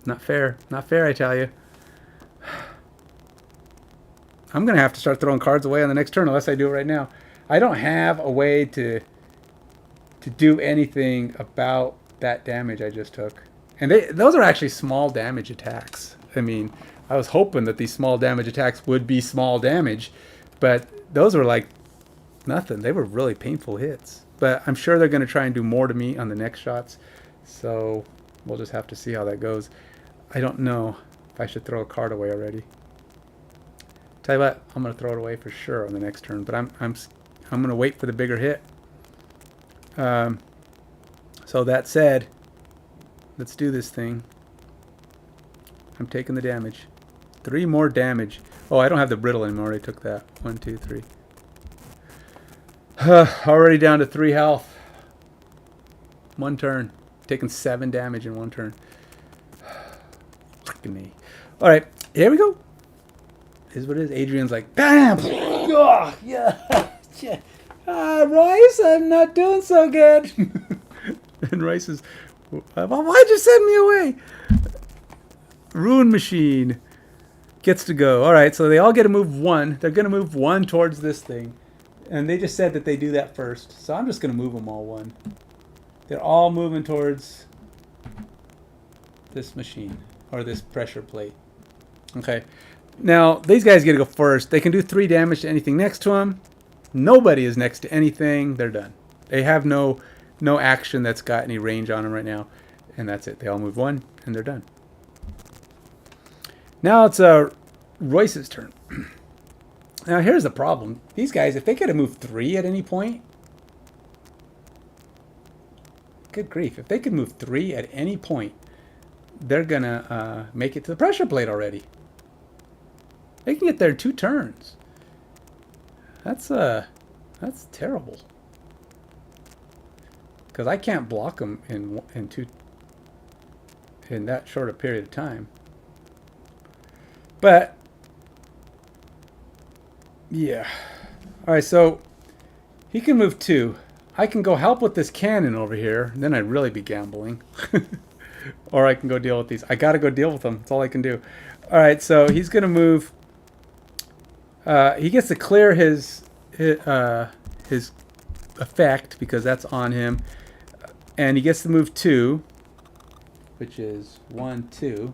Not fair. Not fair, I tell you. I'm going to have to start throwing cards away on the next turn unless I do it right now. I don't have a way to do anything about that damage I just took. And those are actually small damage attacks. I mean, I was hoping that these small damage attacks would be small damage, but those were like nothing. They were really painful hits. But I'm sure they're going to try and do more to me on the next shots. So we'll just have to see how that goes. I don't know if I should throw a card away already. Tell you what, I'm going to throw it away for sure on the next turn. But I'm going to wait for the bigger hit. So that said, let's do this thing. I'm taking the damage. 3 more damage. Oh, I don't have the brittle anymore. I took that. 1, 2, 3. Already down to 3 health. 1 turn. Taking 7 damage in 1 turn. Look at me. Alright, here we go. Is what it is. Adrian's like, bam! Oh, yeah. Yeah. Royce, I'm not doing so good. And Royce is, why'd you send me away? Rune Machine gets to go. All right, so they all get to move 1. They're going to move 1 towards this thing. And they just said that they do that first. So I'm just going to move them all 1. They're all moving towards this machine or this pressure plate. Okay. Now, these guys get to go first. They can do 3 damage to anything next to them. Nobody is next to anything. They're done. They have no action that's got any range on them right now. And that's it. They all move 1, and they're done. Now it's Royce's turn. Now here's the problem. These guys, if they could have moved 3 at any point, good grief, if they could move 3 at any point, they're gonna make it to the pressure plate already. They can get there in 2 turns. That's terrible. Because I can't block them in that short a period of time. But yeah. All right, so he can move 2. I can go help with this cannon over here. Then I'd really be gambling. Or I can go deal with these. I got to go deal with them. That's all I can do. All right, so he's going to move. He gets to clear his effect because that's on him. And he gets to move 2, which is 1, 2.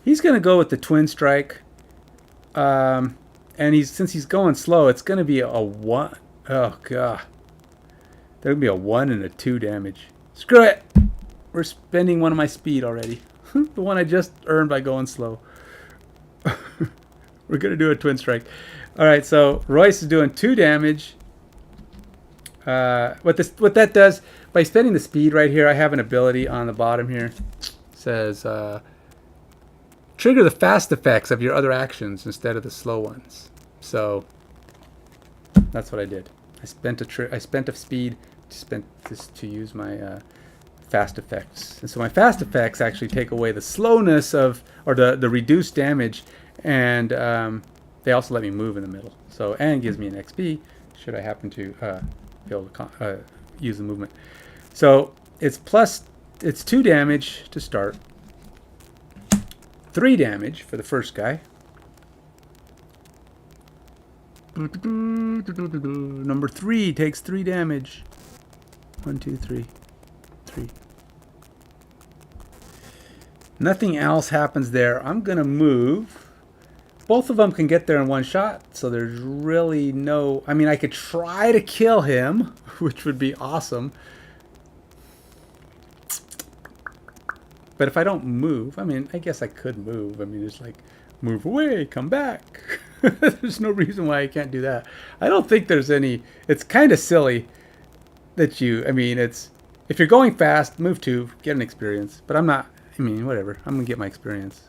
He's going to go with the twin strike. And since he's going slow, it's going to be a 1. Oh, God. There'll be a 1 and a 2 damage. Screw it. We're spending 1 of my speed already. The one I just earned by going slow. We're going to do a twin strike. All right, so Royce is doing 2 damage. What that does, by spending the speed right here, I have an ability on the bottom here. It says, trigger the fast effects of your other actions instead of the slow ones. So that's what I did. I spent a speed to use my fast effects, and so my fast effects actually take away the slowness of, or the reduced damage, and they also let me move in the middle. So, and gives me an XP should I happen to be able to use the movement. So it's 2 damage to start, 3 damage for the first guy. Number 3 takes 3 damage. 1, 2, 3. 3. Nothing else happens there. I'm going to move. Both of them can get there in 1 shot, so there's really no... I mean, I could try to kill him, which would be awesome. But if I don't move, I mean, I guess I could move. I mean, it's like, move away, come back. There's no reason why I can't do that. I don't think there's any... It's kind of silly that you... I mean, it's... If you're going fast, move 2, get an experience. But I'm not... I mean, whatever. I'm going to get my experience.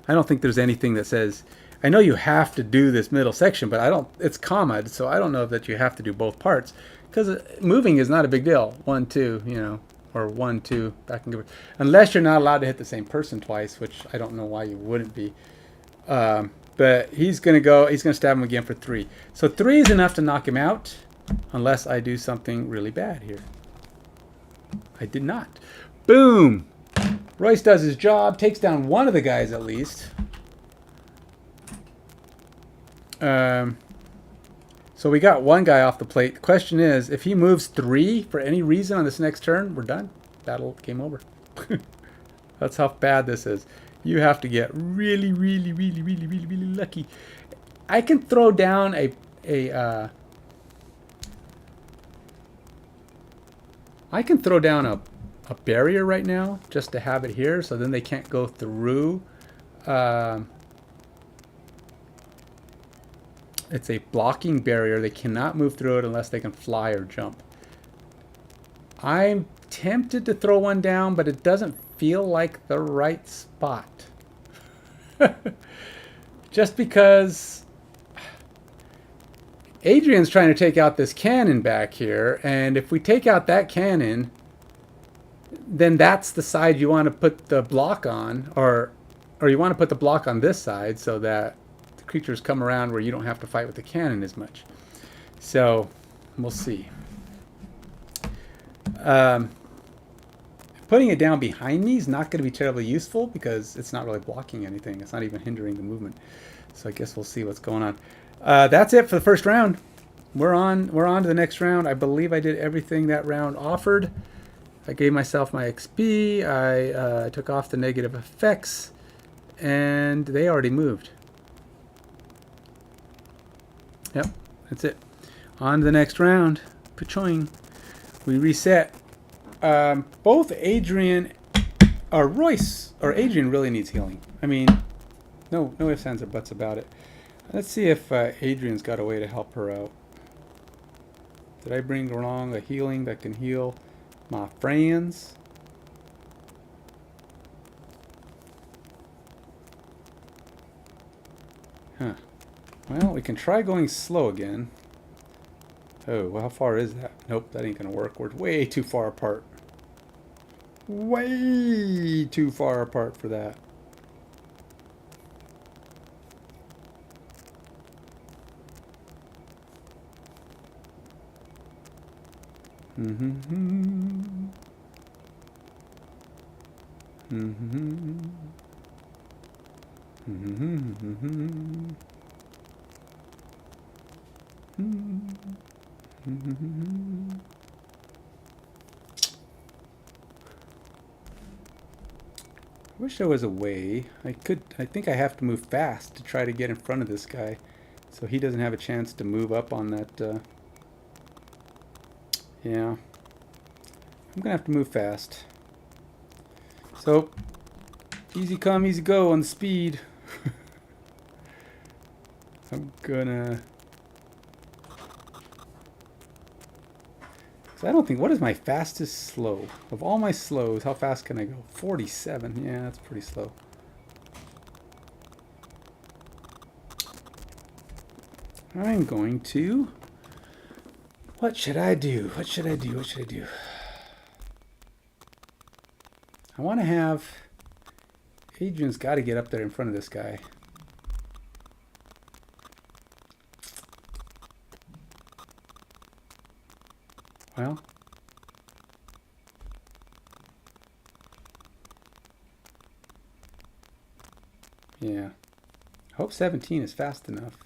I don't think there's anything that says... I know you have to do this middle section, but I don't. It's comma, so I don't know that you have to do both parts because moving is not a big deal. 1, 2, you know, or 1, 2 back and forth, unless you're not allowed to hit the same person twice, which I don't know why you wouldn't be. But he's gonna go. He's gonna stab him again for 3. So 3 is enough to knock him out, unless I do something really bad here. I did not. Boom! Royce does his job, takes down one of the guys at least. So we got one guy off the plate. The question is, if he moves 3 for any reason on this next turn, we're done. Battle game over. That's how bad this is. You have to get really, really, really, really, really, really lucky. I can throw down a barrier right now just to have it here, so then they can't go through. It's a blocking barrier. They cannot move through it unless they can fly or jump. I'm tempted to throw one down, but it doesn't feel like the right spot. Just because Adrian's trying to take out this cannon back here, and if we take out that cannon, then that's the side you want to put the block on, or you want to put the block on this side so that the creatures come around where you don't have to fight with the cannon as much. So we'll see. Putting it down behind me is not going to be terribly useful because it's not really blocking anything. It's not even hindering the movement. So I guess we'll see what's going on. That's it for the first round. We're on to the next round. I believe I did everything that round offered. I gave myself my XP. I took off the negative effects, and they already moved. Yep, that's it. On to the next round. Pachoing. We reset. Both Adrian or Royce or Adrian really needs healing. I mean, no ifs, ands, or buts about it. Let's see if Adrian's got a way to help her out. Did I bring along a healing that can heal my friends? Huh. Well, we can try going slow again. Oh, well, how far is that? Nope, that ain't gonna work. We're way too far apart. Way too far apart for that. I wish there was a way. I think I have to move fast to try to get in front of this guy so he doesn't have a chance to move up on that. Yeah. I'm gonna have to move fast. So, easy come, easy go on the speed. I'm gonna... So I don't think... What is my fastest slow? Of all my slows, how fast can I go? 47. Yeah, that's pretty slow. I'm going to... What should I do? What should I do? What should I do? I want to have... Adrian's got to get up there in front of this guy. Well... Yeah. I hope 17 is fast enough.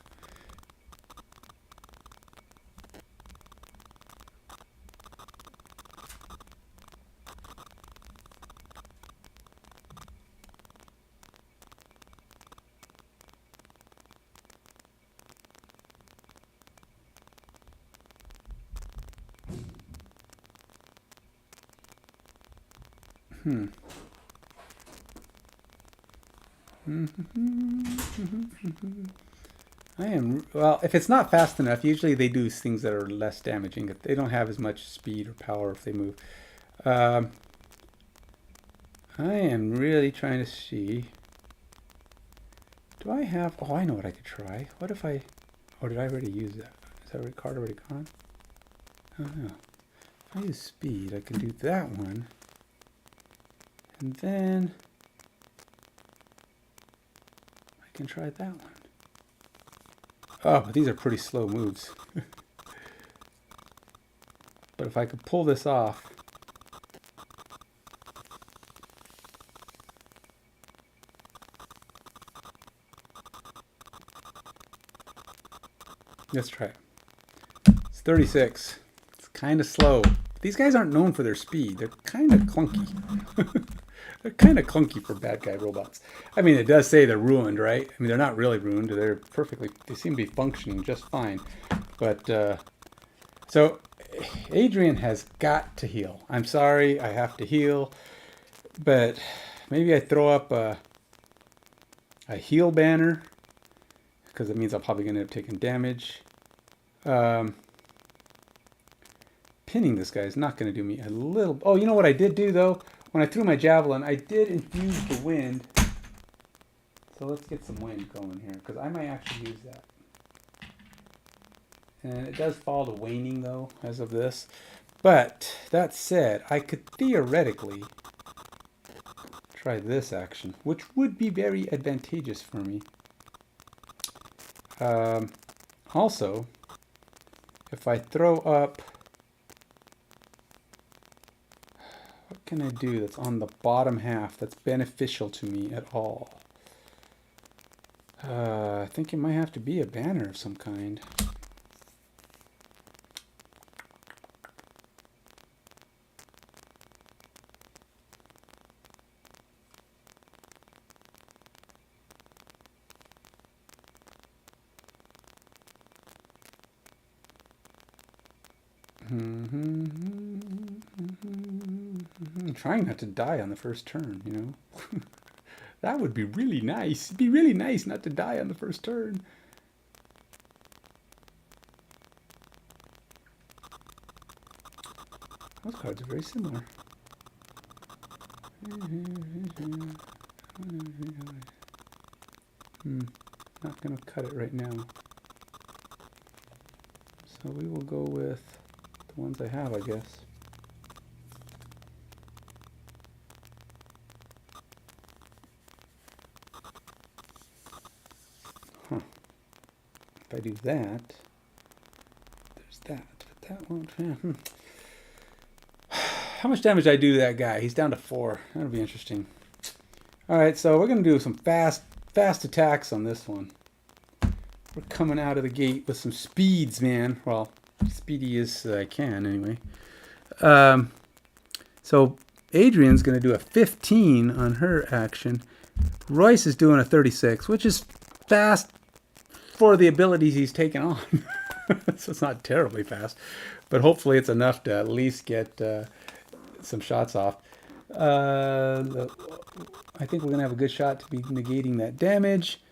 I am, well, if it's not fast enough, usually they do things that are less damaging. They don't have as much speed or power if they move. I am really trying to see Do I have... Oh, I know what I could try. What if I... Or did I already use that? Is that card already gone? I don't know. If I use speed, I can do that one. And then... I can try that one. Oh, but these are pretty slow moves. But if I could pull this off... Let's try it. It's 36. It's kind of slow. These guys aren't known for their speed. They're kind of clunky. They're kind of clunky for bad guy robots. I mean, it does say they're ruined, right? I mean, they're not really ruined. They're perfectly... They seem to be functioning just fine. But, so, Adrian has got to heal. I'm sorry, I have to heal. But maybe I throw up a heal banner. Because it means I'm probably going to end up taking damage. Pinning this guy is not going to do me a little... Oh, you know what I did do, though? When I threw my javelin, I did infuse the wind. So let's get some wind going here, because I might actually use that. And it does fall to waning, though, as of this. But, that said, I could theoretically try this action, which would be very advantageous for me. Also, if I throw up, what can I do that's on the bottom half that's beneficial to me at all? I think it might have to be a banner of some kind. I'm trying not to die on the first turn, you know. That would be really nice. It'd be really nice not to die on the first turn. Those cards are very similar. Not going to cut it right now. So we will go with the ones I have, I guess. If I do that, there's that, but that won't... How much damage did I do to that guy? He's down to 4. That'll be interesting. Alright, so we're going to do some fast attacks on this one. We're coming out of the gate with some speeds, man. Well, speedy as I can, anyway. So Adrian's going to do a 15 on her action. Royce is doing a 36, which is fast for the abilities he's taken on. So it's not terribly fast, but hopefully it's enough to at least get some shots off. I think we're going to have a good shot to be negating that damage.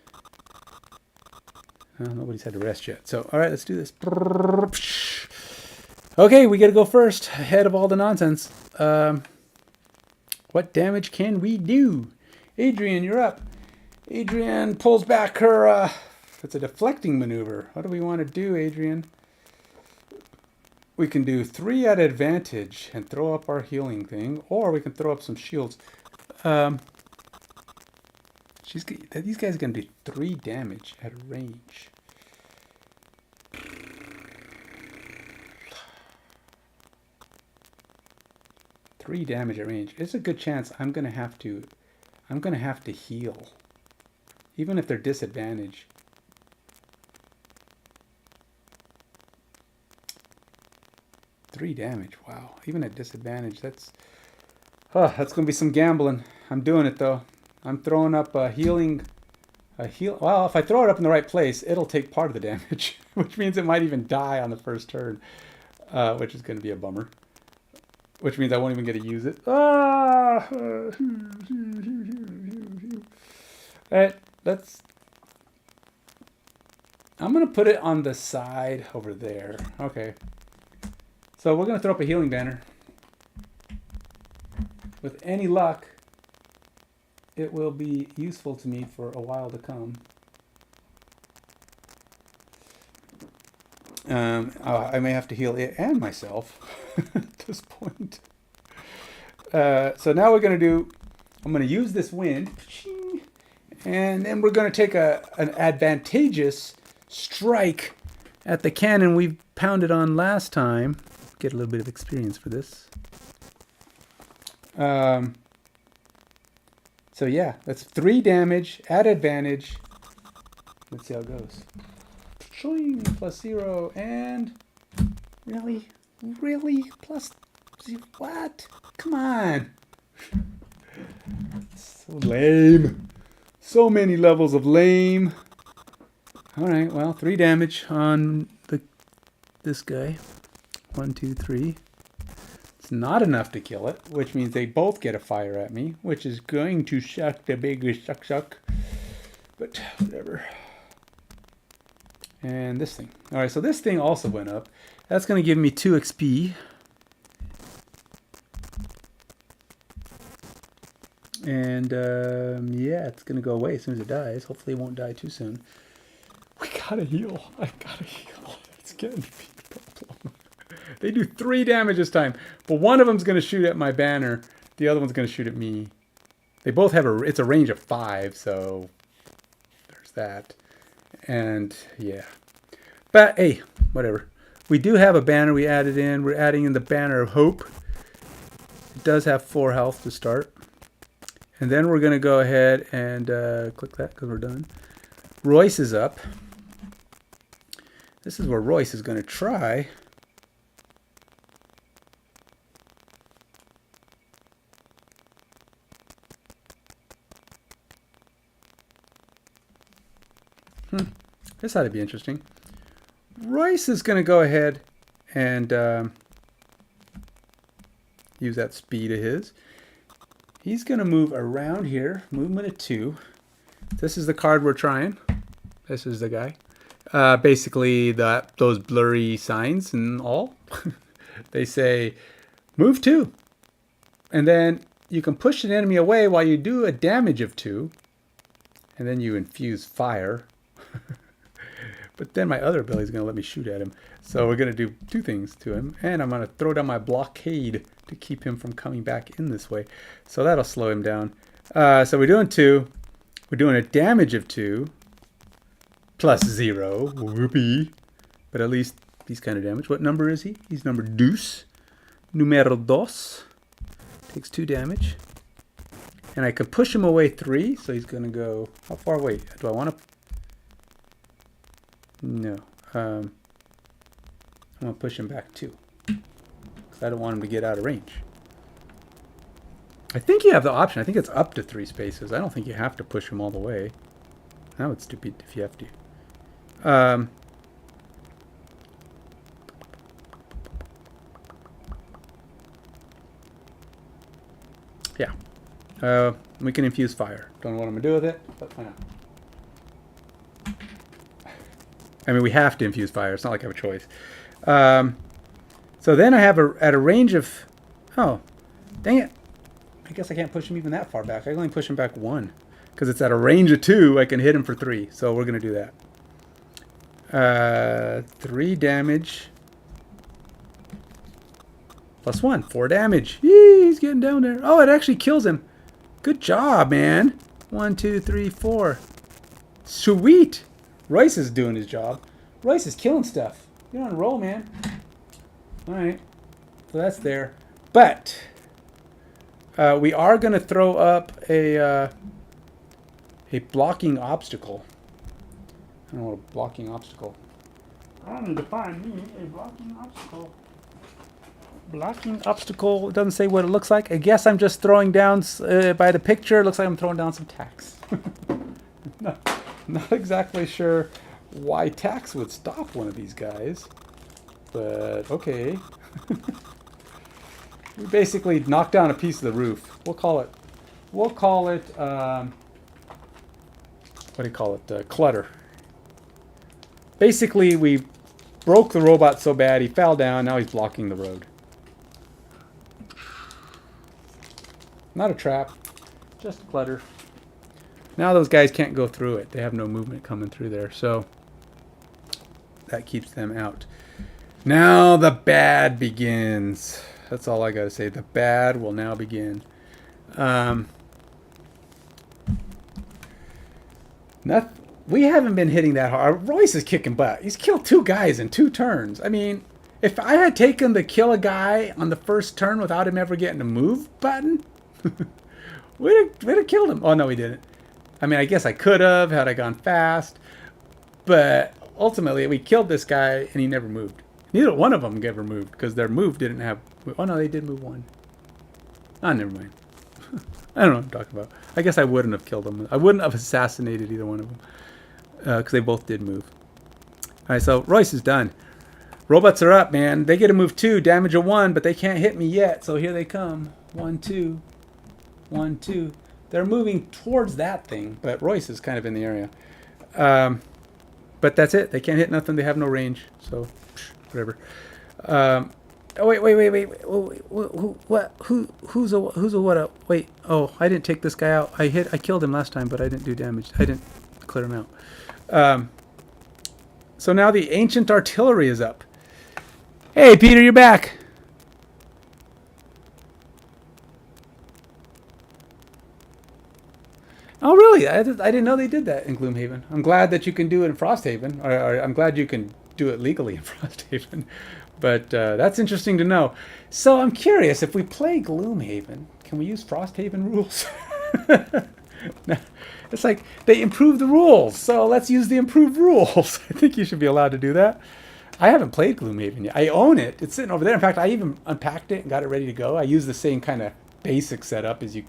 Nobody's had to rest yet. So, all right, let's do this. Okay, we got to go first, ahead of all the nonsense. What damage can we do? Adrian, you're up. Adrian pulls back her... it's a deflecting maneuver. What do we want to do, Adrian? We can do 3 at advantage and throw up our healing thing, or we can throw up some shields. These guys are going to do 3 damage at range. Three damage at range. It's a good chance I'm going to have to heal, even if they're disadvantaged. Three damage. Wow. Even at disadvantage, that's going to be some gambling. I'm doing it though. I'm throwing up a healing. Well, if I throw it up in the right place, it'll take part of the damage, which means it might even die on the first turn, which is going to be a bummer. Which means I won't even get to use it. All right, I'm going to put it on the side over there. Okay. So we're going to throw up a healing banner. With any luck, it will be useful to me for a while to come. I may have to heal it and myself at this point. So now we're going to do, I'm going to use this wind, and then we're going to take an advantageous strike at the cannon we pounded on last time. Get a little bit of experience for this. So yeah, that's 3 damage at advantage. Let's see how it goes. Plus 0 and really plus 0. What? Come on. So lame. So many levels of lame. All right, well, 3 damage on this guy. 1, 2, 3. It's not enough to kill it, which means they both get a fire at me, which is going to suck the biggest suck. But whatever. And this thing. All right, so this thing also went up. That's going to give me 2 XP. And yeah, it's going to go away as soon as it dies. Hopefully it won't die too soon. We got to heal. I got to heal. It's getting to be a problem. They do 3 damage this time. But one of them's going to shoot at my banner. The other one's going to shoot at me. They both have it's a range of 5, so there's that. And yeah, but hey, whatever. We do have a banner we added in. We're adding in the Banner of Hope. It does have 4 health to start. And then we're going to go ahead and click that because we're done. Royce is up. This is where Royce is going to try. This ought to be interesting. Royce is going to go ahead and use that speed of his. He's going to move around here. Movement of 2. This is the card we're trying. This is the guy. Basically, those blurry signs and all. They say, move 2. And then you can push an enemy away while you do a damage of 2. And then you infuse fire. But then my other ability is going to let me shoot at him. So we're going to do 2 things to him. And I'm going to throw down my blockade to keep him from coming back in this way. So that'll slow him down. So we're doing 2. We're doing a damage of 2. Plus 0. Whoopee. But at least he's kind of damaged. What number is he? He's number deuce. Numero dos. Takes 2 damage. And I can push him away 3. So he's going to go... How far away? Do I want to... No. I'm going to push him back 2. Because I don't want him to get out of range. I think you have the option. I think it's up to 3 spaces. I don't think you have to push him all the way. That would stupid if you have to. Yeah. We can infuse fire. Don't know what I'm going to do with it, but why not? I mean, we have to infuse fire. It's not like I have a choice. So then I have at a range of... Oh, dang it. I guess I can't push him even that far back. I can only push him back 1. Because it's at a range of 2, I can hit him for 3. So we're going to do that. 3 damage. Plus 1. 4 damage. Yee, he's getting down there. Oh, it actually kills him. Good job, man. 1, 2, 3, 4. Sweet. Royce is doing his job. Royce is killing stuff. You're on a roll, man. Alright. So that's there. But we are going to throw up a blocking obstacle. I don't know what a blocking obstacle. I need to find me a blocking obstacle. Blocking obstacle. It doesn't say what it looks like. I guess I'm just throwing down, by the picture, it looks like I'm throwing down some tax. No. Not exactly sure why tax would stop one of these guys, but okay. We basically knocked down a piece of the roof. We'll call it, what do you call it? Clutter. Basically, we broke the robot so bad he fell down. Now he's blocking the road. Not a trap, just clutter. Now those guys can't go through it. They have no movement coming through there, so that keeps them out. Now the bad begins. That's all I gotta say. The bad will now begin. We haven't been hitting that hard. Royce is kicking butt. He's killed 2 guys in 2 turns. I mean, if I had taken the kill a guy on the first turn without him ever getting a move button, we'd have killed him. Oh, no, we didn't. I mean, I guess I could have had I gone fast. But ultimately, we killed this guy and he never moved. Neither one of them ever moved because their move didn't have... Oh, no, they did move 1. Oh, never mind. I don't know what I'm talking about. I guess I wouldn't have killed them. I wouldn't have assassinated either one of them. Because they both did move. Alright, so Royce is done. Robots are up, man. They get to move 2, damage of 1, but they can't hit me yet. So here they come. 1, 2. 1, 2. They're moving towards that thing, but Royce is kind of in the area. But that's it. They can't hit nothing. They have no range. So, whatever. Oh, wait. Who's a what? Wait. Oh, I didn't take this guy out. I killed him last time, but I didn't do damage. I didn't clear him out. So now the ancient artillery is up. Hey, Peter, you're back. Oh, really? I didn't know they did that in Gloomhaven. I'm glad that you can do it in Frosthaven. Or I'm glad you can do it legally in Frosthaven. But that's interesting to know. So I'm curious, if we play Gloomhaven, can we use Frosthaven rules? It's like they improved the rules, so let's use the improved rules. I think you should be allowed to do that. I haven't played Gloomhaven yet. I own it. It's sitting over there. In fact, I even unpacked it and got it ready to go. I use the same kind of basic setup as you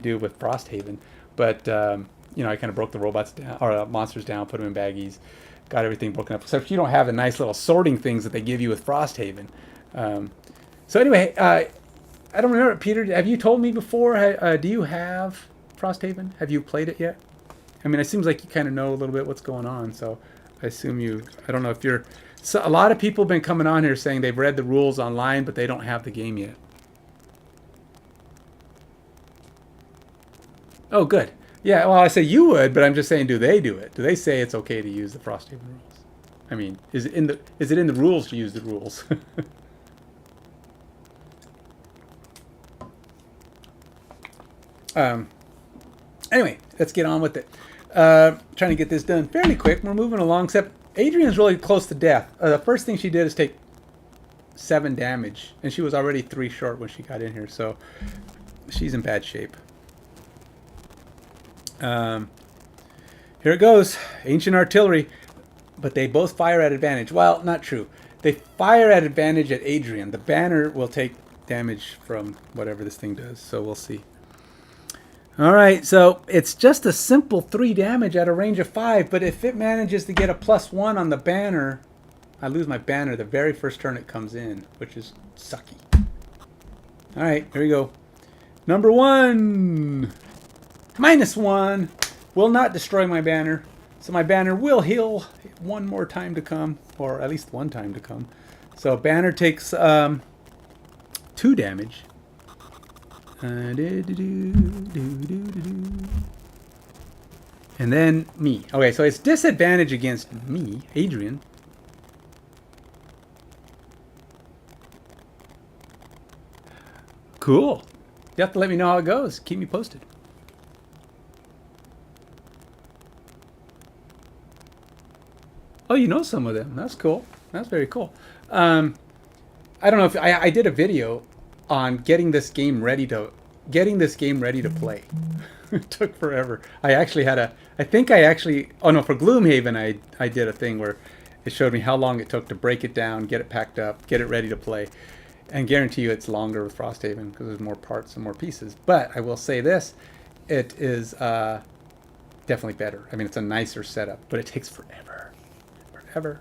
do with Frosthaven. But, you know, I kind of broke the robots down, or monsters down, put them in baggies, got everything broken up. Except you don't have the nice little sorting things that they give you with Frosthaven. So anyway, I don't remember, Peter, have you told me before, do you have Frosthaven? Have you played it yet? I mean, it seems like you kind of know a little bit what's going on, so I assume you, I don't know if you're, so a lot of people have been coming on here saying they've read the rules online, but they don't have the game yet. Oh, good. Yeah, well, I say you would, but I'm just saying, do they do it? Do they say it's okay to use the Frosthaven rules? I mean, is it in the rules to use the rules? Anyway, let's get on with it. Trying to get this done fairly quick. We're moving along, except Adrian's really close to death. The first thing she did is take 7 damage, and she was already 3 short when she got in here, so she's in bad shape. Here it goes. Ancient artillery, but they both fire at advantage. Well, not true. They fire at advantage at Adrian. The banner will take damage from whatever this thing does, so we'll see. Alright, so it's just a simple 3 damage at a range of 5, but if it manages to get a +1 on the banner, I lose my banner the very first turn it comes in, which is sucky. Alright, here we go. Number 1! -1 will not destroy my banner, so my banner will heal 1 more time to come, or at least 1 time to come. So banner takes 2 damage. And then me. Okay, so it's disadvantage against me, Adrian. Cool. You have to let me know how it goes. Keep me posted. Oh, you know some of them. That's cool. That's very cool. I don't know if I did a video on getting this game ready to play. It took forever. I actually had a oh no, for Gloomhaven I did a thing where it showed me how long it took to break it down, get it packed up, get it ready to play. And guarantee you it's longer with Frosthaven because there's more parts and more pieces. But I will say this, it is definitely better. I mean, it's a nicer setup, but it takes forever. Forever.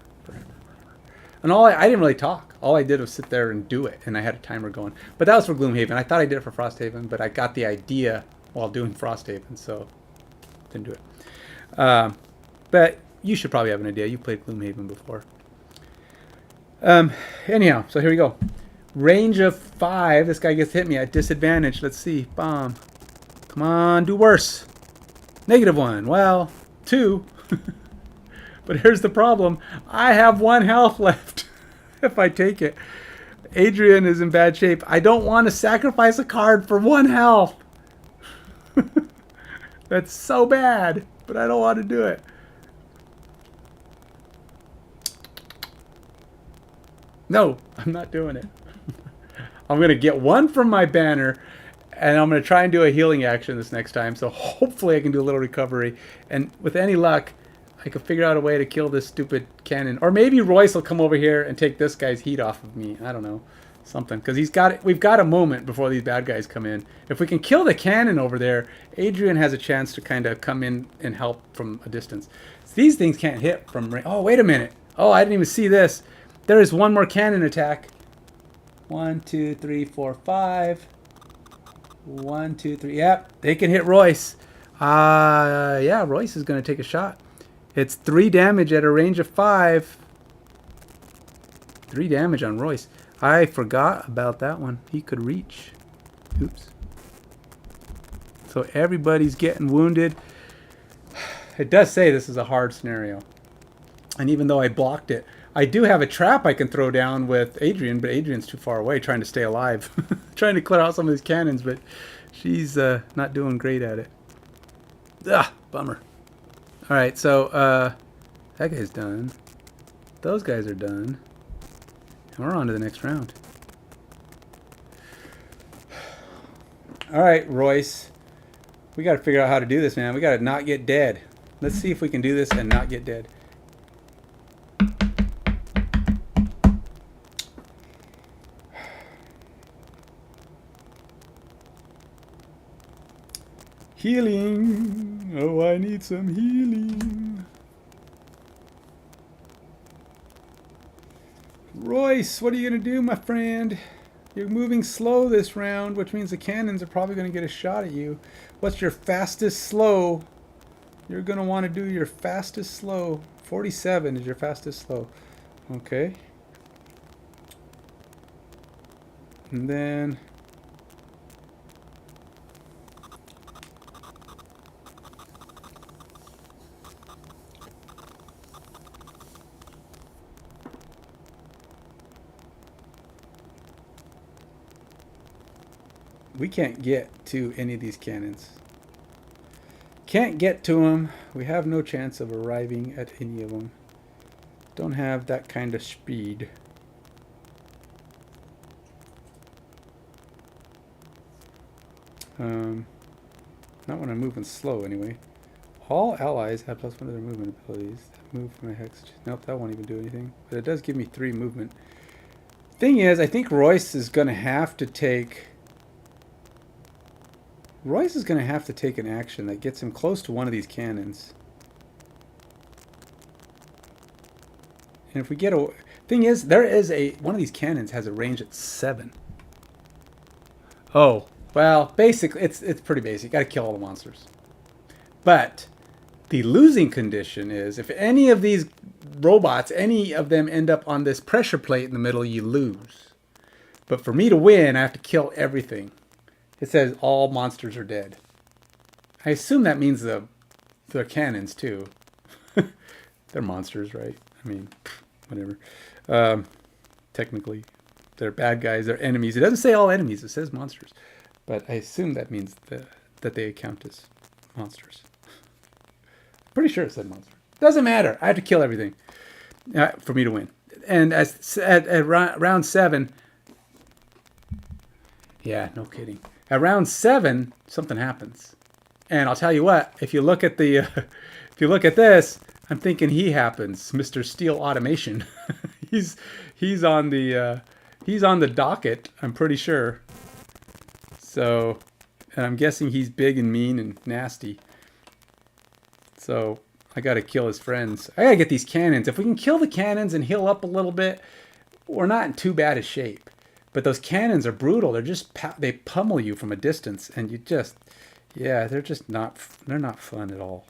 And I didn't really talk. All I did was sit there and do it, and I had a timer going. But that was for Gloomhaven. I thought I did it for Frosthaven, but I got the idea while doing Frosthaven, so didn't do it. But you should probably have an idea. You played Gloomhaven before. Anyhow, so here we go. Range of 5. This guy gets hit me at disadvantage. Let's see. Bomb. Come on, do worse. -1. Well, 2. But here's the problem. I have 1 health left. if I take it. Adrian is in bad shape. I don't want to sacrifice a card for 1 health. That's so bad, but I don't want to do it. No, I'm not doing it. I'm going to get 1 from my banner, and I'm going to try and do a healing action this next time, so hopefully I can do a little recovery. And with any luck, I can figure out a way to kill this stupid cannon. Or maybe Royce will come over here and take this guy's heat off of me. I don't know. Something. Because we've got a moment before these bad guys come in. If we can kill the cannon over there, Adrian has a chance to kind of come in and help from a distance. So these things can't hit from... Oh, wait a minute. Oh, I didn't even see this. There is 1 more cannon attack. 1, 2, 3, 4, 5. 1, 2, 3. Yep, they can hit Royce. Yeah, Royce is going to take a shot. It's 3 damage at a range of 5. 3 damage on Royce. I forgot about that one. He could reach. Oops. So everybody's getting wounded. It does say this is a hard scenario. And even though I blocked it, I do have a trap I can throw down with Adrian, but Adrian's too far away trying to stay alive. Trying to clear out some of these cannons, but she's not doing great at it. Ah, bummer. Alright, so that guy's done. Those guys are done. And we're on to the next round. Alright, Royce. We got to figure out how to do this, man. We got to not get dead. Let's see if we can do this and not get dead. Healing. Oh, I need some healing. Royce, what are you going to do, my friend? You're moving slow this round, which means the cannons are probably going to get a shot at you. What's your fastest slow? You're going to want to do your fastest slow. 47 is your fastest slow. Okay. And then... we can't get to any of these cannons. Can't get to them. We have no chance of arriving at any of them. Don't have that kind of speed. Not when I'm moving slow anyway. All allies have +1 of their movement abilities. Move from a hex. Nope, that won't even do anything. But it does give me 3 movement. Thing is, I think Royce is going to have to take... Royce is going to have to take an action that gets him close to one of these cannons. And if we get a... Thing is, there is a... One of these cannons has a range at 7. Oh, well, basically, it's pretty basic. Got to kill all the monsters. But the losing condition is if any of these robots, any of them end up on this pressure plate in the middle, you lose. But for me to win, I have to kill everything. It says all monsters are dead. I assume that means they're cannons too. They're monsters, right? I mean, whatever. Technically, they're bad guys. They're enemies. It doesn't say all enemies. It says monsters. But I assume that means that they count as monsters. Pretty sure it said monster. Doesn't matter. I have to kill everything for me to win. And at round 7... Yeah, no kidding. At round 7, something happens, and I'll tell you what. If you look at the, if you look at this, I'm thinking he happens, Mr. Steel Automation. he's on the docket. I'm pretty sure. So, and I'm guessing he's big and mean and nasty. So I got to kill his friends. I got to get these cannons. If we can kill the cannons and heal up a little bit, we're not in too bad a shape. But those cannons are brutal. They're just they pummel you from a distance, and you just, yeah, they're not fun at all.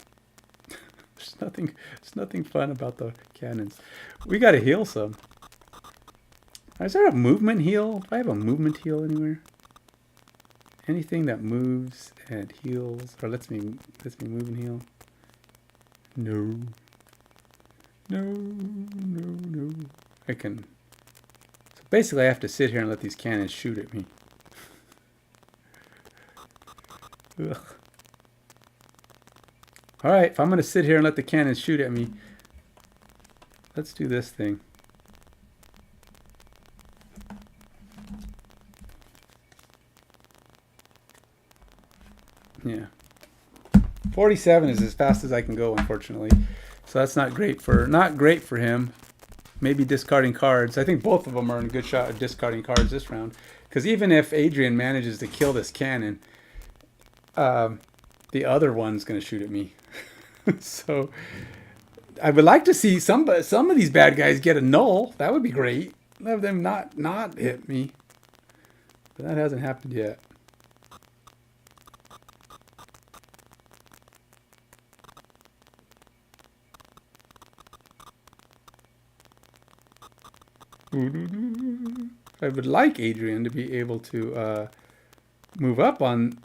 There's nothing fun about the cannons. We got to heal some. Is there a movement heal? Do I have a movement heal anywhere? Anything that moves and heals or lets me move and heal? No. I can Basically, I have to sit here and let these cannons shoot at me. Ugh. All right, if I'm going to sit here and let the cannons shoot at me, let's do this thing. Yeah. 47 is as fast as I can go, unfortunately. So that's not great for him. Maybe discarding cards. I think both of them are in a good shot at discarding cards this round. Because even if Adrian manages to kill this cannon, the other one's going to shoot at me. So I would like to see some of these bad guys get a null. That would be great. Have them not hit me. But that hasn't happened yet. I would like Adrian to be able to move up on.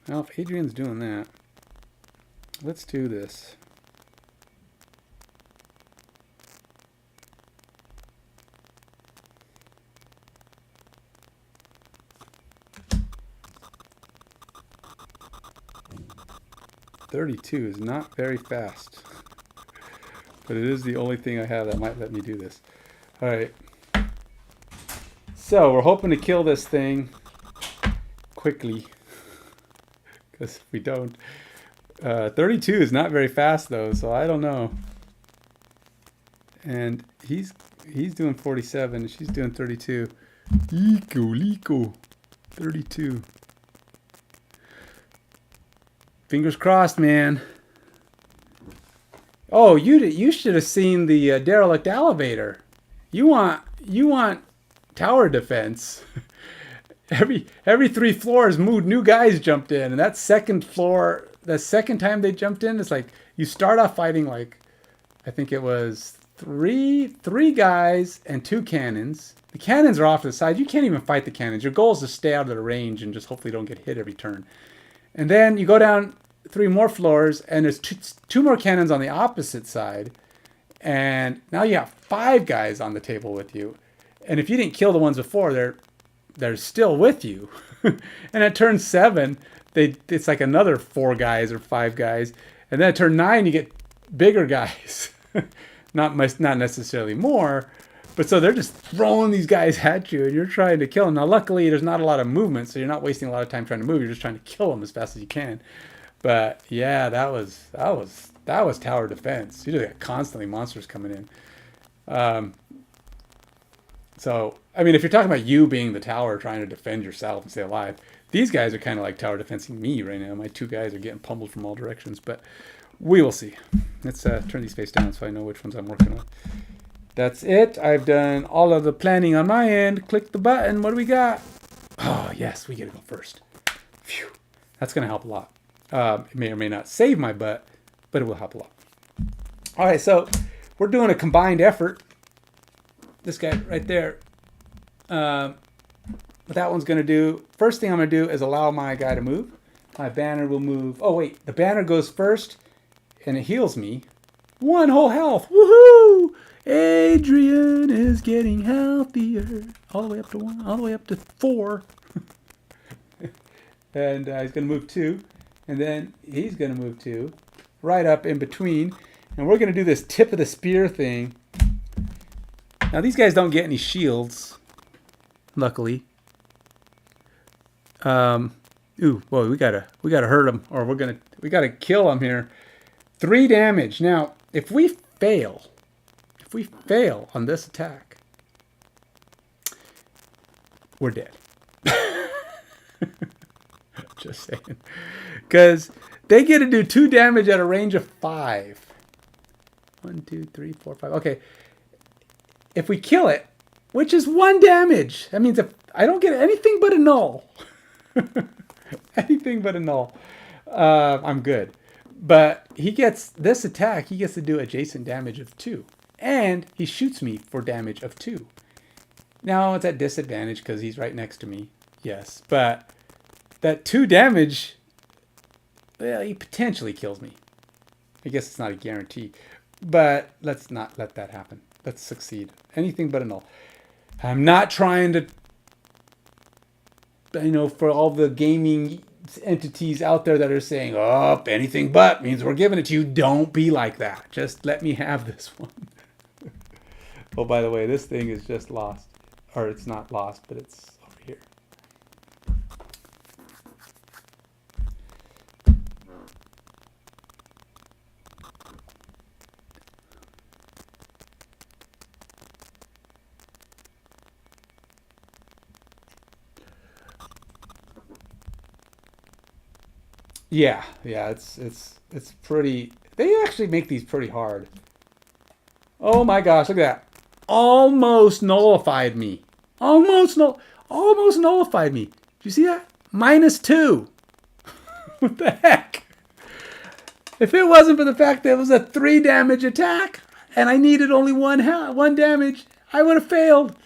Now, if Adrian's doing that, let's do this. .32 is not very fast, but it is the only thing I have that might let me do this. All right. So we're hoping to kill this thing quickly, because if we don't, 32 is not very fast though, so I don't know. And he's doing 47, she's doing 32. Lico, 32. Fingers crossed, man. Oh, you should have seen the derelict elevator. You want tower defense. Every 3 floors, new guys jumped in, and that second floor, the second time they jumped in, it's like you start off fighting like, I think it was three guys and 2 cannons. The cannons are off to the side. You can't even fight the cannons. Your goal is to stay out of the range and just hopefully don't get hit every turn. And then you go down 3 more floors, and there's two more cannons on the opposite side. And now you have 5 guys on the table with you. And if you didn't kill the ones before, they're still with you. And at turn 7, it's like another 4 guys or 5 guys. And then at turn 9, you get bigger guys. Not necessarily more. But so they're just throwing these guys at you, and you're trying to kill them. Now, luckily, there's not a lot of movement, so you're not wasting a lot of time trying to move. You're just trying to kill them as fast as you can. But yeah, that was tower defense. You just got constantly monsters coming in. So I mean, if you're talking about you being the tower trying to defend yourself and stay alive, these guys are kind of like tower defensing me right now. My 2 guys are getting pummeled from all directions, but we will see. Let's turn these face down so I know which ones I'm working with. That's it. I've done all of the planning on my end. Click the button. What do we got? Oh, yes, we get to go first. Phew. That's going to help a lot. It may or may not save my butt, but it will help a lot. All right, so we're doing a combined effort. This guy right there. What that one's going to do, first thing I'm going to do is allow my guy to move. My banner will move. Oh, wait. The banner goes first, and it heals me. 1 whole health. Woohoo! Adrian is getting healthier. All the way up to 1, all the way up to 4. And he's going to move 2. And then he's going to move 2. Right up in between. And we're going to do this tip of the spear thing. Now, these guys don't get any shields. Luckily. Ooh, whoa, we gotta hurt them, or we gotta kill them here. 3 damage. Now, if we fail on this attack, we're dead. Just saying, because they get to do 2 damage at a range of 5. 1, 2, 3, 4, 5. Okay, if we kill it, which is 1 damage, that means if I don't get anything but a null. Anything but a null, I'm good. But he gets this attack, he gets to do adjacent damage of 2. And he shoots me for damage of 2. Now it's at disadvantage because he's right next to me. Yes, but that 2 damage, Well, he potentially kills me. I guess it's not a guarantee. But let's not let that happen. Let's succeed. Anything but a null. I'm not trying to, for all the gaming entities out there that are saying, oh, anything but means we're giving it to you. Don't be like that. Just let me have this one. Oh, by the way, this thing is just lost. Or it's not lost, but it's over here. Yeah, it's pretty. They actually make these pretty hard. Oh my gosh, look at that. Almost nullified me. Almost nullified me. Do you see that? -2. What the heck? If it wasn't for the fact that it was a 3 damage attack and I needed only one damage, I would have failed.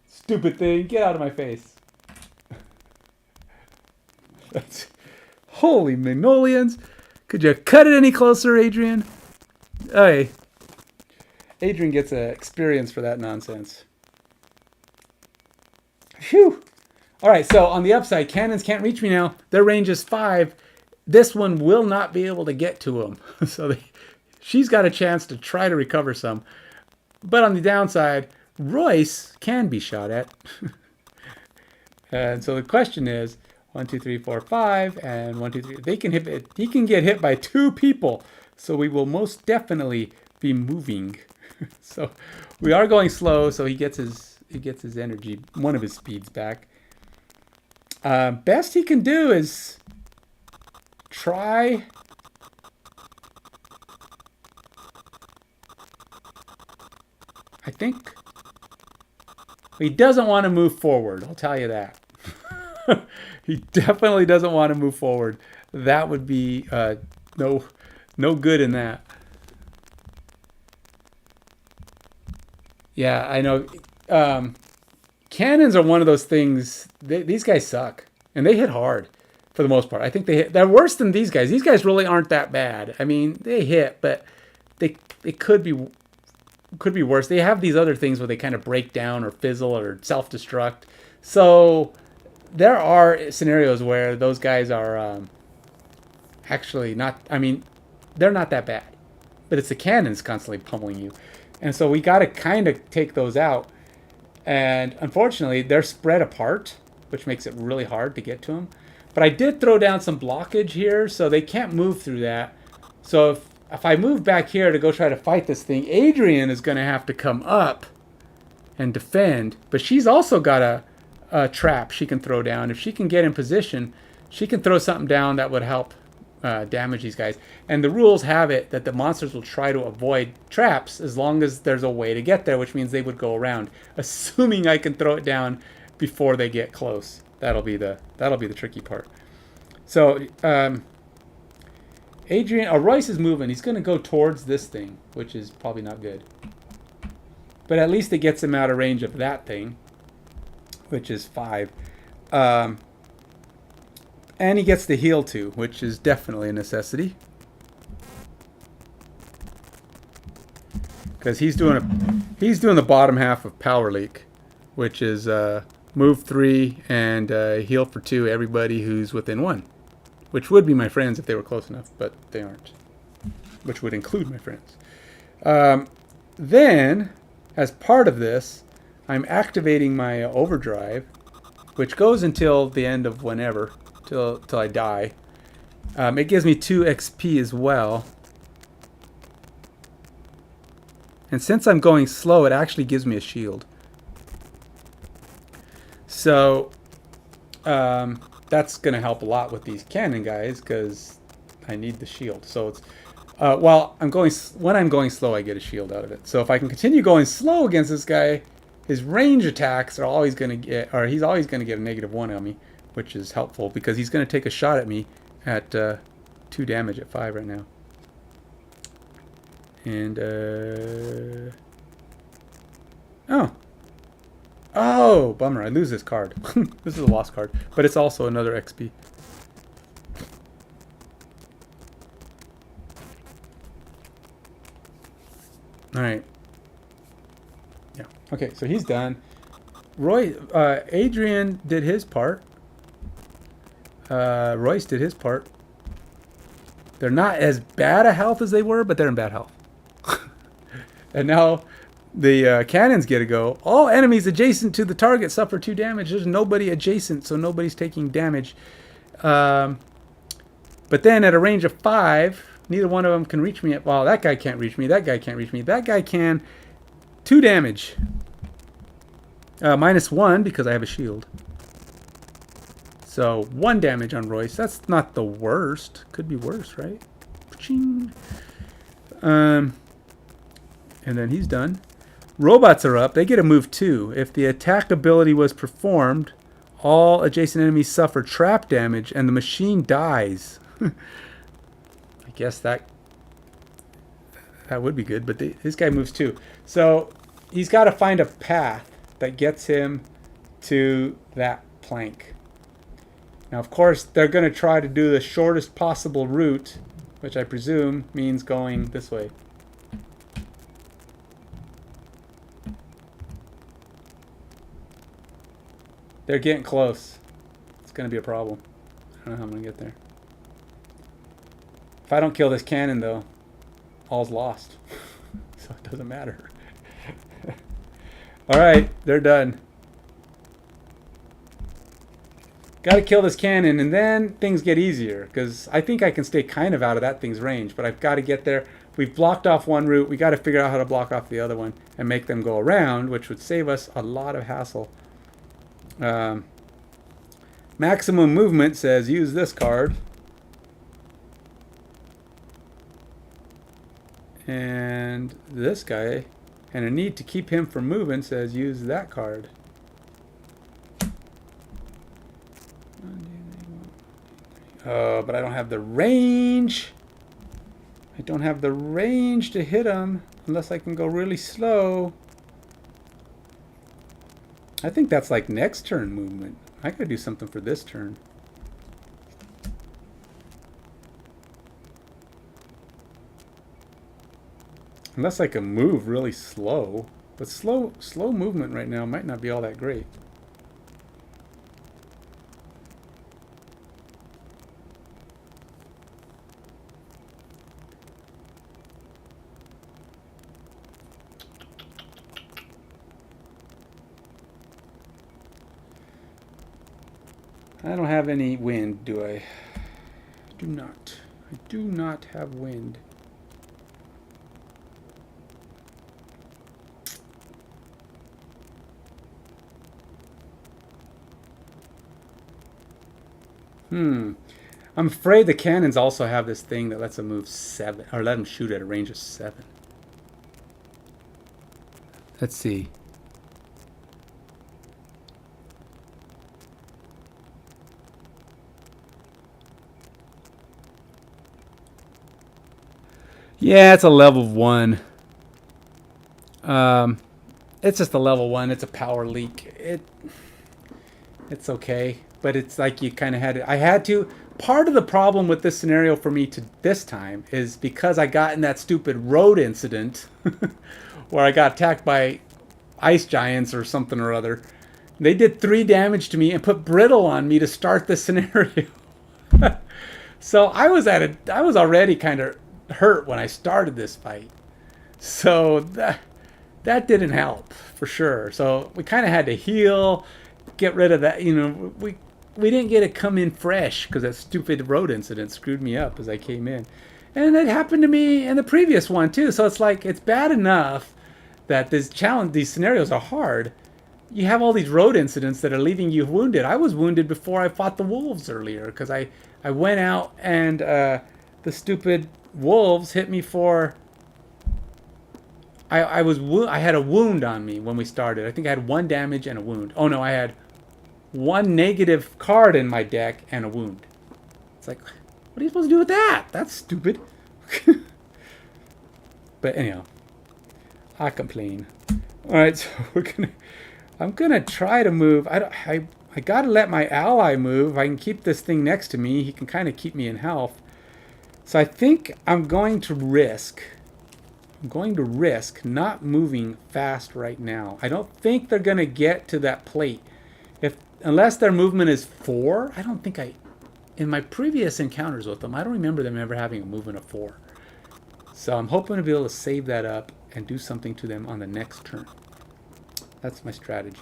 Stupid thing, get out of my face. Holy Magnolians. Could you cut it any closer, Adrian? Hey. Adrian gets an experience for that nonsense. Phew. All right, so on the upside, cannons can't reach me now. Their range is 5. This one will not be able to get to him. So she's got a chance to try to recover some. But on the downside, Royce can be shot at. And so the question is, 1, 2, 3, 4, 5, and 1, 2, 3. They can hit. He can get hit by 2 people. So we will most definitely be moving. So we are going slow. So he gets his energy, one of his speeds back. Best he can do is try. I think he doesn't want to move forward. I'll tell you that. He definitely doesn't want to move forward. That would be no good in that. Yeah, I know. Cannons are one of those things. These guys suck, and they hit hard for the most part. I think they're worse than these guys. These guys really aren't that bad. I mean, they hit, but they could be worse. They have these other things where they kind of break down or fizzle or self-destruct. So there are scenarios where those guys are actually not. I mean, they're not that bad, but it's the cannons constantly pummeling you, and so we got to kind of take those out. And unfortunately, they're spread apart, which makes it really hard to get to them. But I did throw down some blockage here, so they can't move through that. So if I move back here to go try to fight this thing, Adrian is going to have to come up and defend. But she's also got a trap she can throw down. If she can get in position, she can throw something down that would help damage these guys. And the rules have it that the monsters will try to avoid traps as long as there's a way to get there, which means they would go around, assuming I can throw it down before they get close. That'll be the tricky part. So Royce is moving. He's going to go towards this thing, which is probably not good. But at least it gets him out of range of that thing, which is 5. And he gets the heal too, which is definitely a necessity. Because he's doing the bottom half of Power Leak, which is move 3 and heal for 2 everybody who's within 1. Which would be my friends if they were close enough, but they aren't. Which would include my friends. Then, as part of this, I'm activating my overdrive, which goes until the end of whenever, till I die. It gives me 2 XP as well. And since I'm going slow, it actually gives me a shield. So, that's going to help a lot with these cannon guys, because I need the shield. So it's when I'm going slow, I get a shield out of it. So if I can continue going slow against this guy, his range attacks are always going to get, or he's always going to get a -1 on me, which is helpful because he's going to take a shot at me at 2 damage at 5 right now. And oh, bummer! I lose this card. This is a lost card, but it's also another XP. All right. Yeah. Okay, so he's done. Adrian did his part. Royce did his part. They're not as bad a health as they were, but they're in bad health. And now the cannons get to go. All enemies adjacent to the target suffer 2 damage. There's nobody adjacent, so nobody's taking damage. But then at a range of 5, neither one of them can reach me. Well, that guy can't reach me. That guy can't reach me. That guy can. 2 damage. -1 because I have a shield. So 1 damage on Royce. That's not the worst. Could be worse, right? And then he's done. Robots are up. They get a move too. If the attack ability was performed, all adjacent enemies suffer trap damage and the machine dies. I guess that would be good, but this guy moves too. So he's got to find a path that gets him to that plank. Now, of course, they're going to try to do the shortest possible route, which I presume means going this way. They're getting close. It's going to be a problem. I don't know how I'm going to get there. If I don't kill this cannon, though, all's lost. So it doesn't matter. All right, they're done. Got to kill this cannon, and then things get easier, because I think I can stay kind of out of that thing's range, but I've got to get there. We've blocked off one route. We got to figure out how to block off the other one and make them go around, which would save us a lot of hassle. Maximum movement says use this card. And this guy, and a need to keep him from moving, says use that card. But I don't have the range. I don't have the range to hit him unless I can go really slow. I think that's like next turn movement. I gotta do something for this turn. Unless I can move really slow. But slow movement right now might not be all that great. I don't have any wind, do I? Do not. I do not have wind. I'm afraid the cannons also have this thing that lets them move 7, or let them shoot at a range of 7. Let's see. Yeah, it's a level 1. It's just a level 1. It's a power leak. It's okay, but it's like you kind of had to. I had to. Part of the problem with this scenario for me to this time is because I got in that stupid road incident where I got attacked by ice giants or something or other. They did 3 damage to me and put brittle on me to start the scenario. So I was already kind of hurt when I started this fight. So that didn't help for sure. So we kind of had to heal, get rid of that. You know, we didn't get to come in fresh because that stupid road incident screwed me up as I came in. And it happened to me in the previous one too. So it's like, it's bad enough that these scenarios are hard. You have all these road incidents that are leaving you wounded. I was wounded before I fought the wolves earlier because I went out and the stupid wolves hit me for... I had a wound on me when we started. I think I had 1 damage and a wound. Oh no, I had 1 negative card in my deck and a wound. It's like, what are you supposed to do with that? That's stupid. But anyhow, I complain. All right, so I'm gonna try to move. I gotta let my ally move. I can keep this thing next to me. He can kind of keep me in health. So I think I'm going to risk I'm going to risk not moving fast right now. I don't think they're going to get to that plate. Unless their movement is 4, I don't think in my previous encounters with them, I don't remember them ever having a movement of 4. So I'm hoping to be able to save that up and do something to them on the next turn. That's my strategy.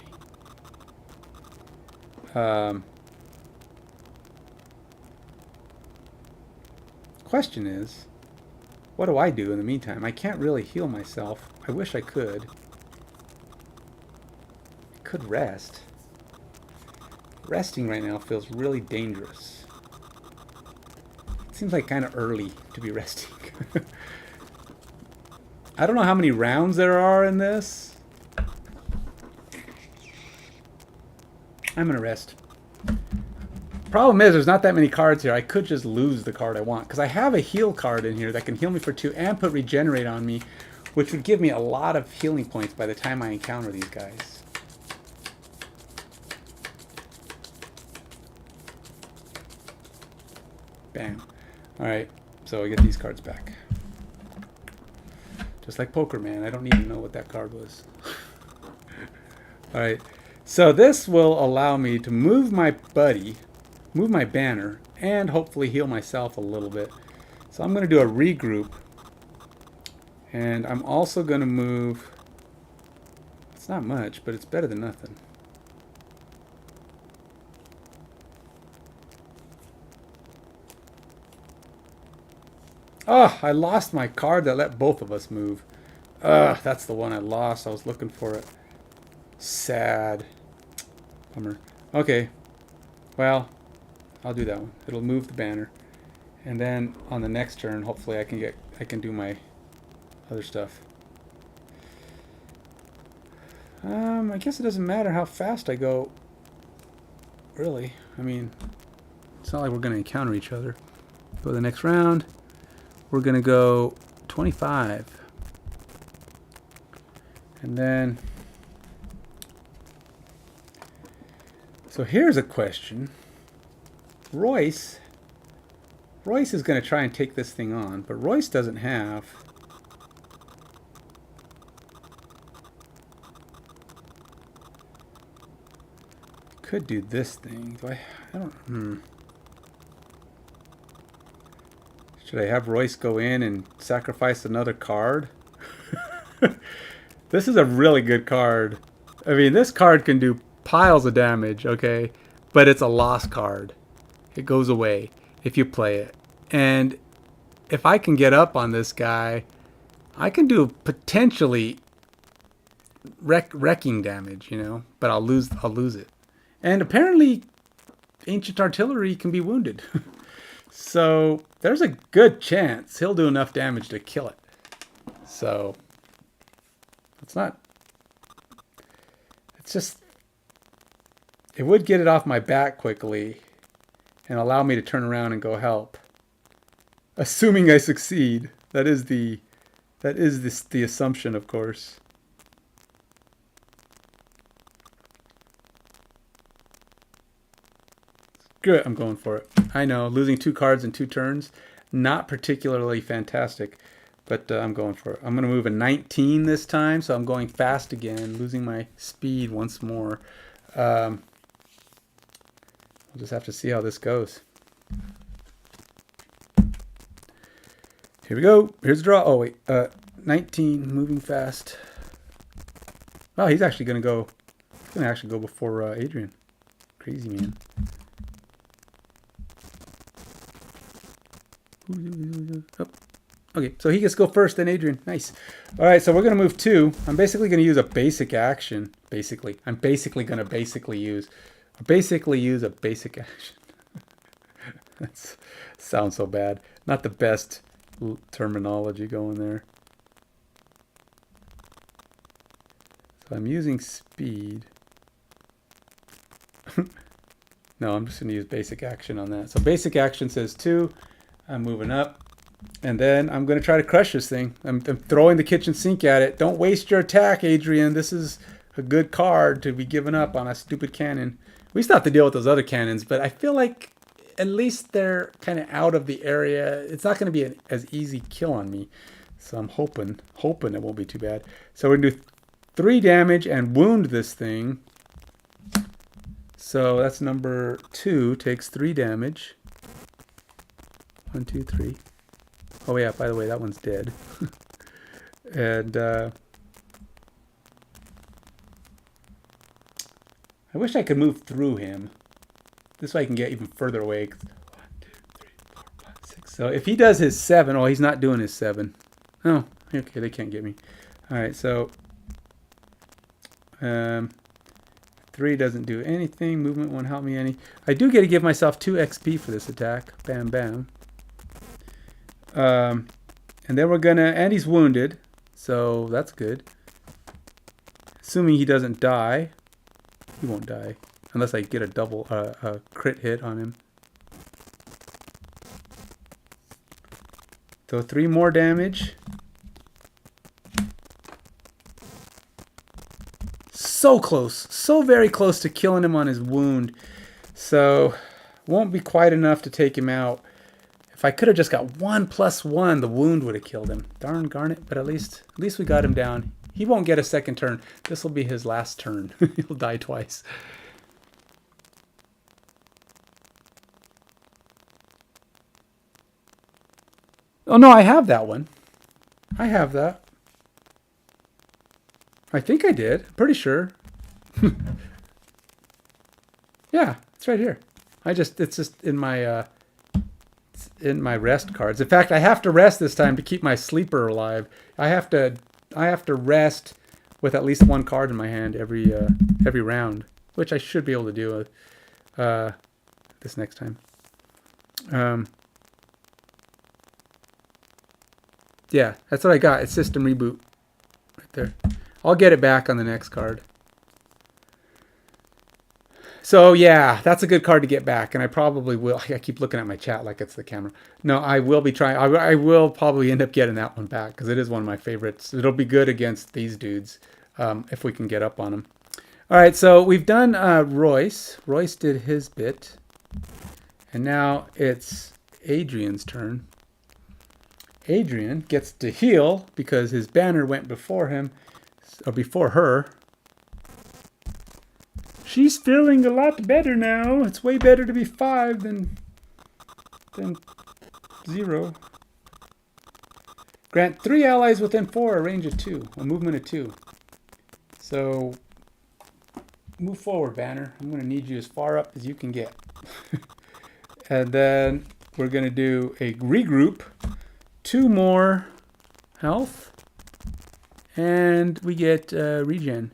Question is, what do I do in the meantime? I can't really heal myself. I wish I could. I could rest. Resting right now feels really dangerous. It seems like kind of early to be resting. I don't know how many rounds there are in this. I'm gonna rest. Problem is, there's not that many cards here. I could just lose the card I want, because I have a heal card in here that can heal me for 2 and put regenerate on me, which would give me a lot of healing points by the time I encounter these guys. Bam. Alright, so I get these cards back. Just like Poker Man, I don't even know what that card was. Alright, so this will allow me to move my buddy, move my banner, and hopefully heal myself a little bit. So I'm going to do a regroup. And I'm also going to move... It's not much, but it's better than nothing. Oh, I lost my card that let both of us move. That's the one I lost. I was looking for it. Sad. Bummer. Okay. Well, I'll do that one. It'll move the banner. And then on the next turn, hopefully I can do my other stuff. I guess it doesn't matter how fast I go. Really. I mean, it's not like we're going to encounter each other. Go to the next round. We're going to go 25. And then... So here's a question. Royce is going to try and take this thing on, but Royce doesn't have... Could do this thing. Do I don't... Should I have Royce go in and sacrifice another card? This is a really good card. I mean, this card can do piles of damage, okay? But it's a lost card. It goes away if you play it. And if I can get up on this guy, I can do potentially wrecking damage, you know? But I'll lose it. And apparently, Ancient Artillery can be wounded. So there's a good chance he'll do enough damage to kill it. So it's not... It's just... It would get it off my back quickly and allow me to turn around and go help. Assuming I succeed. That is the assumption, of course. Good, I'm going for it. I know, losing 2 cards in 2 turns, not particularly fantastic, but I'm going for it. I'm going to move a 19 this time, so I'm going fast again, losing my speed once more. We'll just have to see how this goes. Here we go. Here's the draw. Oh, wait. 19, moving fast. Oh, he's actually going to go. He's going to actually go before Adrian. Crazy man. Oh. Okay, so he gets to go first, then Adrian. Nice. All right, so we're going to move 2. I'm basically going to use a basic action. Basically. I'm basically going to use a basic action. That sounds so bad. Not the best terminology going there. So I'm using speed. No, I'm just going to use basic action on that. So basic action says 2. I'm moving up. And then I'm going to try to crush this thing. I'm throwing the kitchen sink at it. Don't waste your attack, Adrian. This is a good card to be given up on a stupid cannon. We still have to deal with those other cannons, but I feel like at least they're kind of out of the area. It's not going to be as easy kill on me. So I'm hoping it won't be too bad. So we're going to do 3 damage and wound this thing. So that's number 2, takes 3 damage. 1, 2, 3. Oh yeah, by the way, that one's dead. And I wish I could move through him. This way I can get even further away. 1, 2, 3, 4, 5, 6. So if he does his 7, oh, he's not doing his 7. Oh, okay, they can't get me. All right, so 3 doesn't do anything. Movement won't help me any. I do get to give myself 2 XP for this attack. Bam, bam. And then we're gonna, and he's wounded, so that's good. Assuming he doesn't die. He won't die unless I get a crit hit on him. So 3 more damage. So close, so very close to killing him on his wound. So won't be quite enough to take him out. If I could have just got 1 + 1, the wound would have killed him. Darn garnet, but at least we got him down. He won't get a second turn. This will be his last turn. He'll die twice. Oh no, I have that one. I have that. I think I did. Pretty sure. Yeah, it's right here. It's just in my rest cards. In fact, I have to rest this time to keep my sleeper alive. I have to rest with at least 1 card in my hand every round, which I should be able to do this next time. Yeah, that's what I got. It's system reboot right there. I'll get it back on the next card. So yeah, that's a good card to get back, and I probably will. I keep looking at my chat like it's the camera. No, I will be trying. I will probably end up getting that one back because it is one of my favorites. It'll be good against these dudes if we can get up on them. All right, so we've done Royce. Royce did his bit, and now it's Adrian's turn. Adrian gets to heal because his banner went before him, or before her. She's feeling a lot better now. It's way better to be 5 than 0. Grant 3 allies within 4 a range of 2, a movement of 2. So move forward, banner. I'm going to need you as far up as you can get. And then we're going to do a regroup. 2 more health. And we get regen.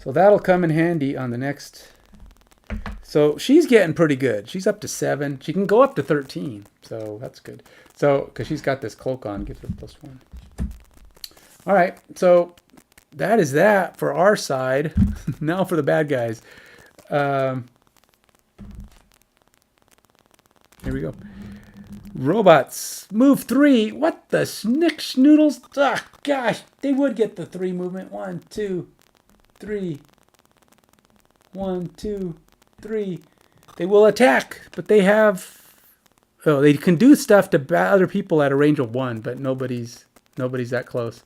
So that'll come in handy on the next. So she's getting pretty good. She's up to 7. She can go up to 13. So that's good. So, because she's got this cloak on, gives her +1. All right. So that is that for our side. Now for the bad guys. Here we go. Robots. Move 3. What the snick schnoodles? Ah, gosh. They would get the 3 movement. 1, 2, 3. 1, 2, 3. They will attack, but they have. Oh, they can do stuff to other people at a range of 1, but nobody's that close.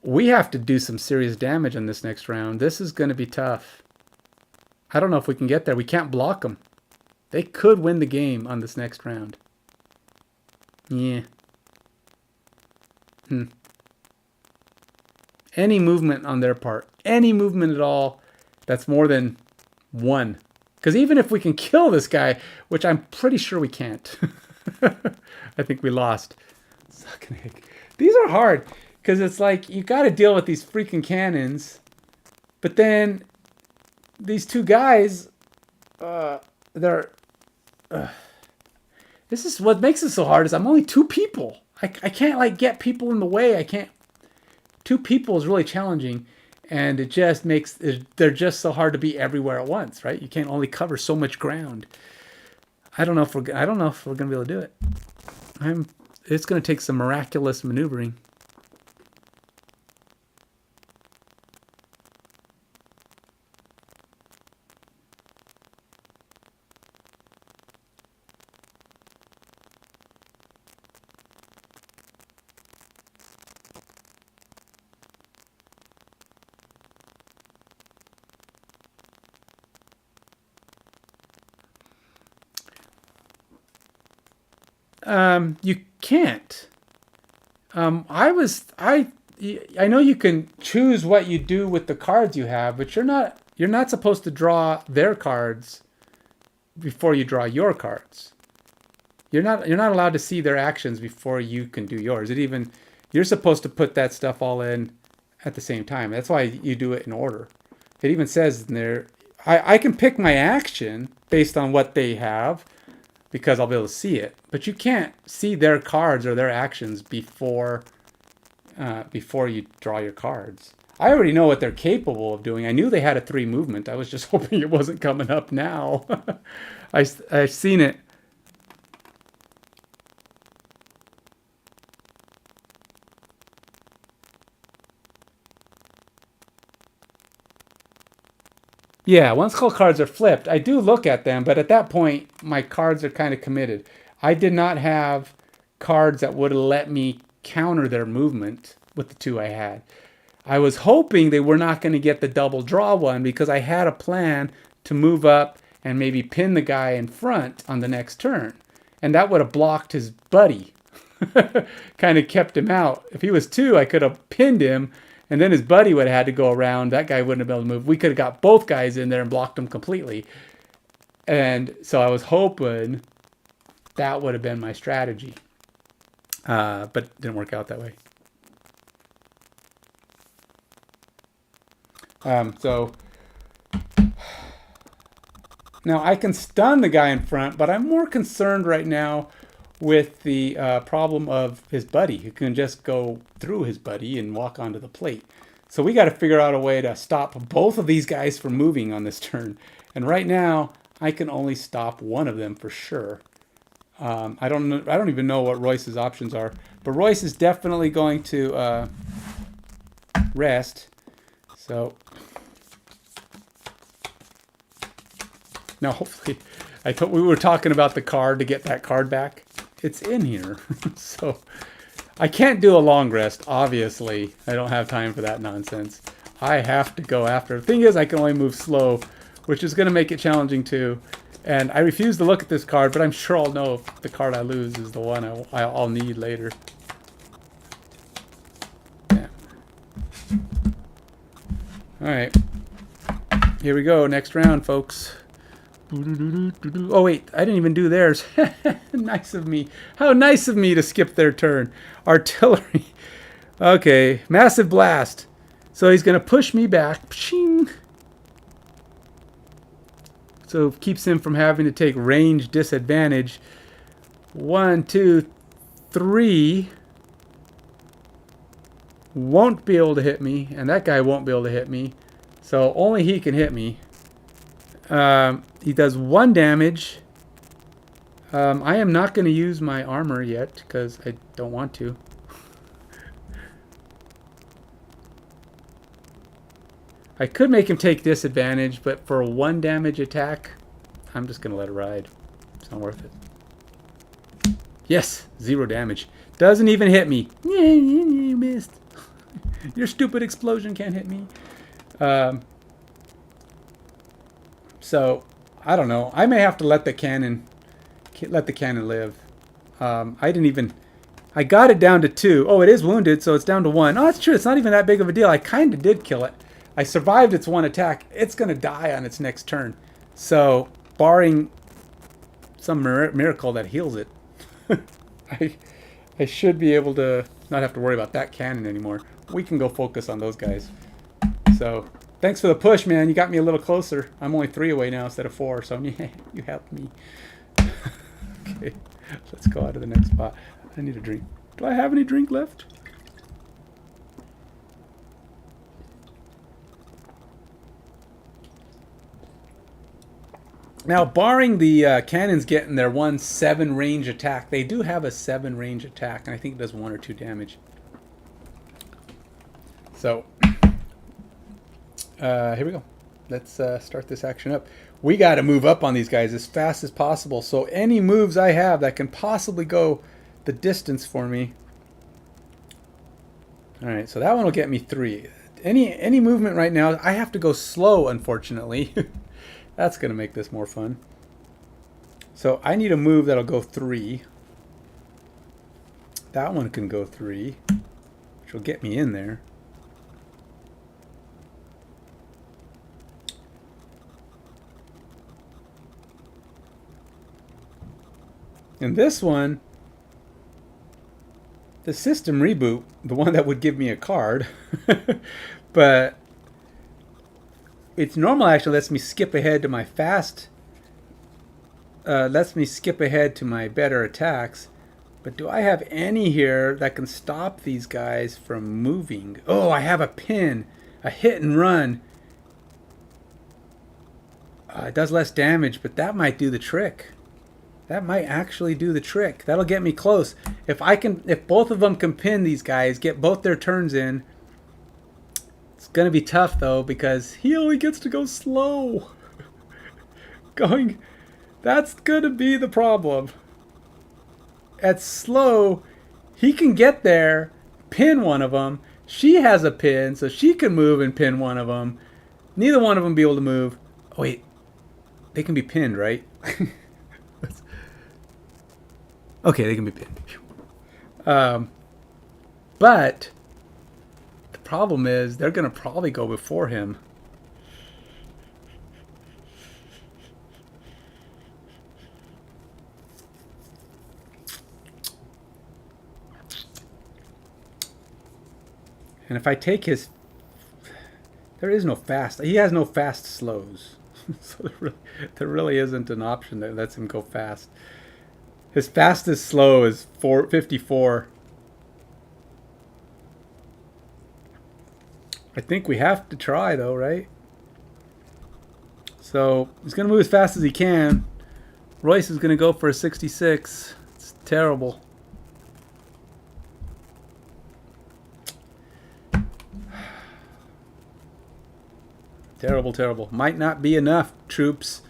We have to do some serious damage in this next round. This is going to be tough. I don't know if we can get there. We can't block them. They could win the game on this next round. Yeah. Any movement on their part, any movement at all, that's more than 1. Because even if we can kill this guy, which I'm pretty sure we can't. I think we lost. Sucking egg. These are hard. Because it's like, you got to deal with these freaking cannons. But then, these 2 guys, they're... this is what makes it so hard, is I'm only 2 people. I can't, like, get people in the way. I can't... 2 people is really challenging. And it just makes... They're just so hard to be everywhere at once, right? You can't only cover so much ground. I don't know if we're going to be able to do it. It's going to take some miraculous maneuvering. You can't. I know you can choose what you do with the cards you have, but you're not supposed to draw their cards before you draw your cards. You're not allowed to see their actions before you can do yours. You're supposed to put that stuff all in at the same time. That's why you do it in order. It even says in there, I can pick my action based on what they have because I'll be able to see it, but you can't see their cards or their actions before you draw your cards. I already know what they're capable of doing. I knew they had a 3 movement. I was just hoping it wasn't coming up now. I've seen it. Yeah, once call cards are flipped, I do look at them, but at that point, my cards are kind of committed. I did not have cards that would have let me counter their movement with the 2 I had. I was hoping they were not going to get the double draw one because I had a plan to move up and maybe pin the guy in front on the next turn. And that would have blocked his buddy. Kind of kept him out. If he was 2, I could have pinned him, and then his buddy would have had to go around. That guy wouldn't have been able to move. We could have got both guys in there and blocked them completely. And so I was hoping that would have been my strategy. But it didn't work out that way. So now I can stun the guy in front, but I'm more concerned right now with the problem of his buddy, who can just go through his buddy and walk onto the plate. So we got to figure out a way to stop both of these guys from moving on this turn. And right now, I can only stop one of them for sure. I don't even know what Royce's options are, but Royce is definitely going to rest. So now, hopefully, we were talking about the card to get that card back. It's in here. So I can't do a long rest, obviously. I don't have time for that nonsense. I have to go after. The thing is, I can only move slow, which is going to make it challenging too. And I refuse to look at this card, but I'm sure I'll know if the card I lose is the one I'll need later. Yeah. All right. Here we go. Next round, folks. Oh wait, I didn't even do theirs. Nice of me. How nice of me to skip their turn. Artillery. Okay, massive blast. So he's going to push me back. Pshing. So it keeps him from having to take range disadvantage. 1, 2, 3. Won't be able to hit me, and that guy won't be able to hit me. So only he can hit me. He does 1 damage. I am not going to use my armor yet because I don't want to. I could make him take disadvantage, but for a 1 damage attack, I'm just going to let it ride. It's not worth it. Yes, 0 damage. Doesn't even hit me. You missed. Your stupid explosion can't hit me. So I don't know. I may have to let the cannon live. I got it down to 2. Oh, it is wounded, so it's down to 1. Oh, that's true. It's not even that big of a deal. I kind of did kill it. I survived its 1 attack. It's going to die on its next turn. So, barring some miracle that heals it, I should be able to not have to worry about that cannon anymore. We can go focus on those guys. So, thanks for the push, man. You got me a little closer. I'm only 3 away now instead of 4, so yeah, you helped me. Okay, let's go out to the next spot. I need a drink. Do I have any drink left? Now, barring the cannons getting their 1 7 range attack, they do have a 7 range attack, and I think it does 1 or 2 damage. So, here we go. Let's start this action up. We got to move up on these guys as fast as possible. So any moves I have that can possibly go the distance for me. All right, so that one will get me 3. Any movement right now, I have to go slow, unfortunately. That's going to make this more fun. So I need a move that'll go 3. That one can go 3, which will get me in there. And this one, the system reboot, the one that would give me a card, but its normal action lets me skip ahead to my fast, lets me skip ahead to my better attacks. But do I have any here that can stop these guys from moving? Oh, I have a pin, a hit and run. It does less damage, but that might do the trick. That might actually do the trick. That'll get me close. If both of them can pin these guys, get both their turns in. It's gonna be tough though, because he only gets to go slow. That's gonna be the problem. At slow, he can get there, pin one of them. She has a pin, so she can move and pin one of them. Neither one of them be able to move. Oh wait, they can be pinned, right? Okay, they can be pinned. But the problem is they're going to probably go before him. And if I take his... There is no fast. He has no fast slows. So there really isn't an option that lets him go fast. His fastest slow is 54. I think we have to try though, right? So he's going to move as fast as he can. Royce is going to go for a 66. It's terrible. Terrible, terrible. Might not be enough, troops.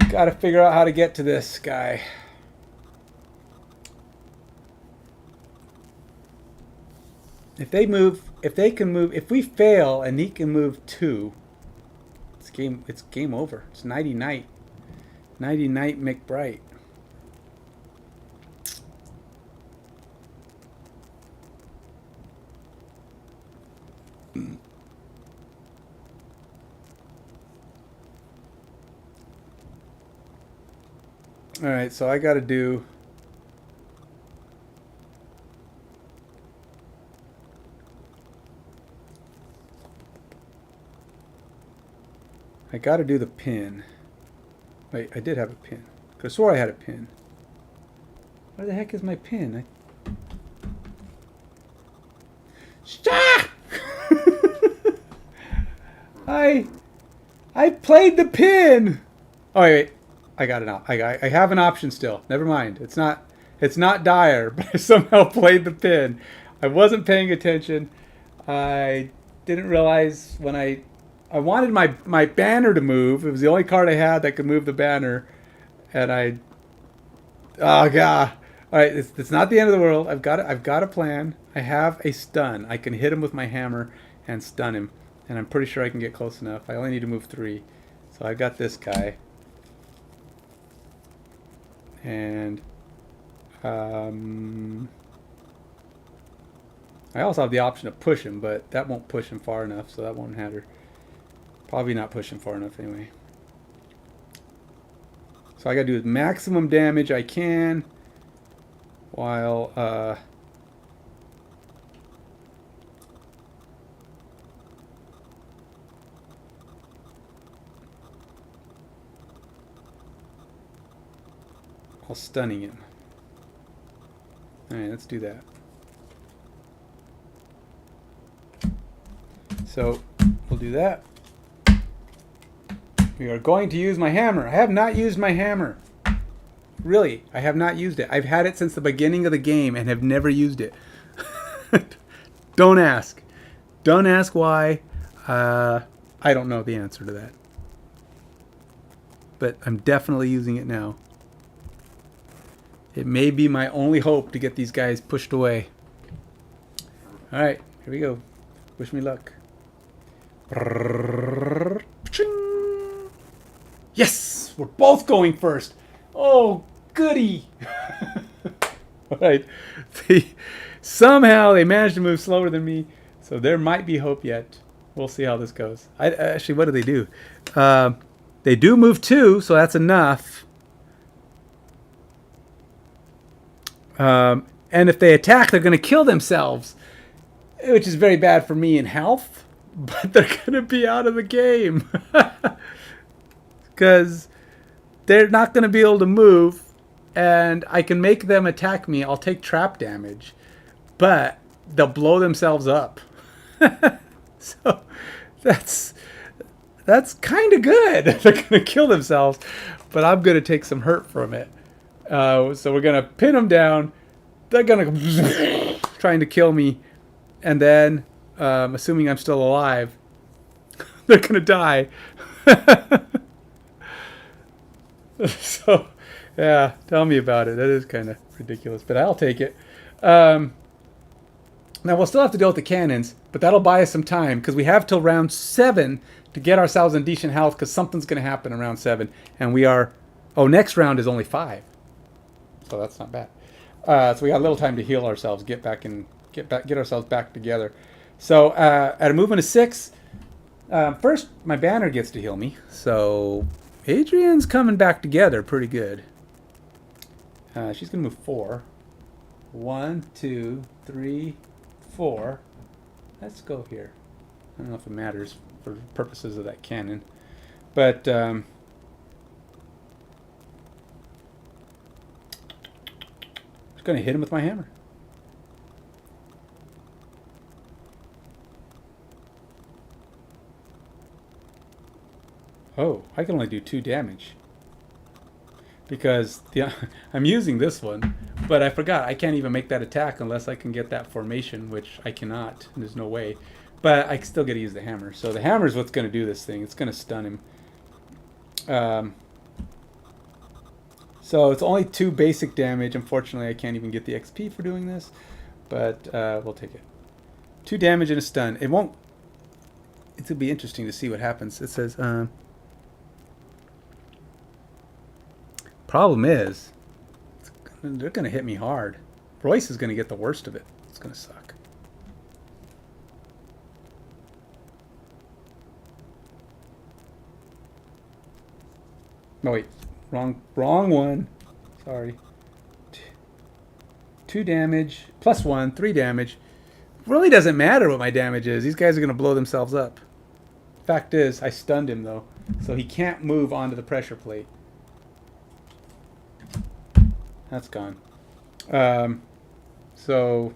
Got to figure out how to get to this guy. If they can move, if we fail and he can move 2, it's game over. It's nighty night. Nighty night McBride. All right, so I got to do... I got to do the pin. Wait, I did have a pin. I could have swore I had a pin. Where the heck is my pin? Stop! I played the pin. Oh wait. I got it out. I have an option still. Never mind. It's not dire, but I somehow played the pin. I wasn't paying attention. I didn't realize when I wanted my banner to move. It was the only card I had that could move the banner, and oh god. All right, it's not the end of the world. I've got a plan. I have a stun. I can hit him with my hammer and stun him, and I'm pretty sure I can get close enough. I only need to move 3, so I got this guy. And I also have the option to push him, but that won't push him far enough, so that won't matter. Probably not push him far enough anyway. So I gotta do the maximum damage I can while stunning him. Alright, let's do that. So, we'll do that. We are going to use my hammer. I have not used my hammer. Really, I have not used it. I've had it since the beginning of the game and have never used it. Don't ask. Don't ask why. I don't know the answer to that. But I'm definitely using it now. It may be my only hope to get these guys pushed away. Alright, here we go. Wish me luck. Yes! We're both going first! Oh, goody! Right? Somehow they managed to move slower than me, so there might be hope yet. We'll see how this goes. Actually, what do they do? They do move 2, so that's enough. And if they attack, they're going to kill themselves, which is very bad for me in health. But they're going to be out of the game because they're not going to be able to move, and I can make them attack me. I'll take trap damage, but they'll blow themselves up. So that's kind of good. They're going to kill themselves, but I'm going to take some hurt from it. So we're going to pin them down. They're going to trying to kill me, and then assuming I'm still alive, they're going to die. So, yeah, tell me about it. That is kind of ridiculous, but I'll take it. Now, we'll still have to deal with the cannons, but that'll buy us some time, because we have till round 7 to get ourselves in decent health, because something's going to happen in round 7, and we are... Oh, next round is only 5. So that's not bad. So we got a little time to heal ourselves, get ourselves back together. So at a movement of 6, first my banner gets to heal me. So Adrian's coming back together pretty good. She's gonna move 4. 1, 2, 3, 4. Let's go here. I don't know if it matters for purposes of that cannon, but just gonna hit him with my hammer. Oh, I can only do 2 damage because I'm using this one, but I forgot I can't even make that attack unless I can get that formation, which I cannot. There's no way, but I still get to use the hammer. So the hammer is what's going to do this thing. It's going to stun him. So it's only 2 basic damage. Unfortunately, I can't even get the XP for doing this, but we'll take it. 2 damage and a stun. It won't... It'll be interesting to see what happens. It says... Problem is, they're going to hit me hard. Royce is going to get the worst of it. It's going to suck. No, wait. Wrong one. Sorry. 2 damage, plus 1, 3 damage. Really doesn't matter what my damage is. These guys are going to blow themselves up. Fact is, I stunned him, though, so he can't move onto the pressure plate. That's gone. So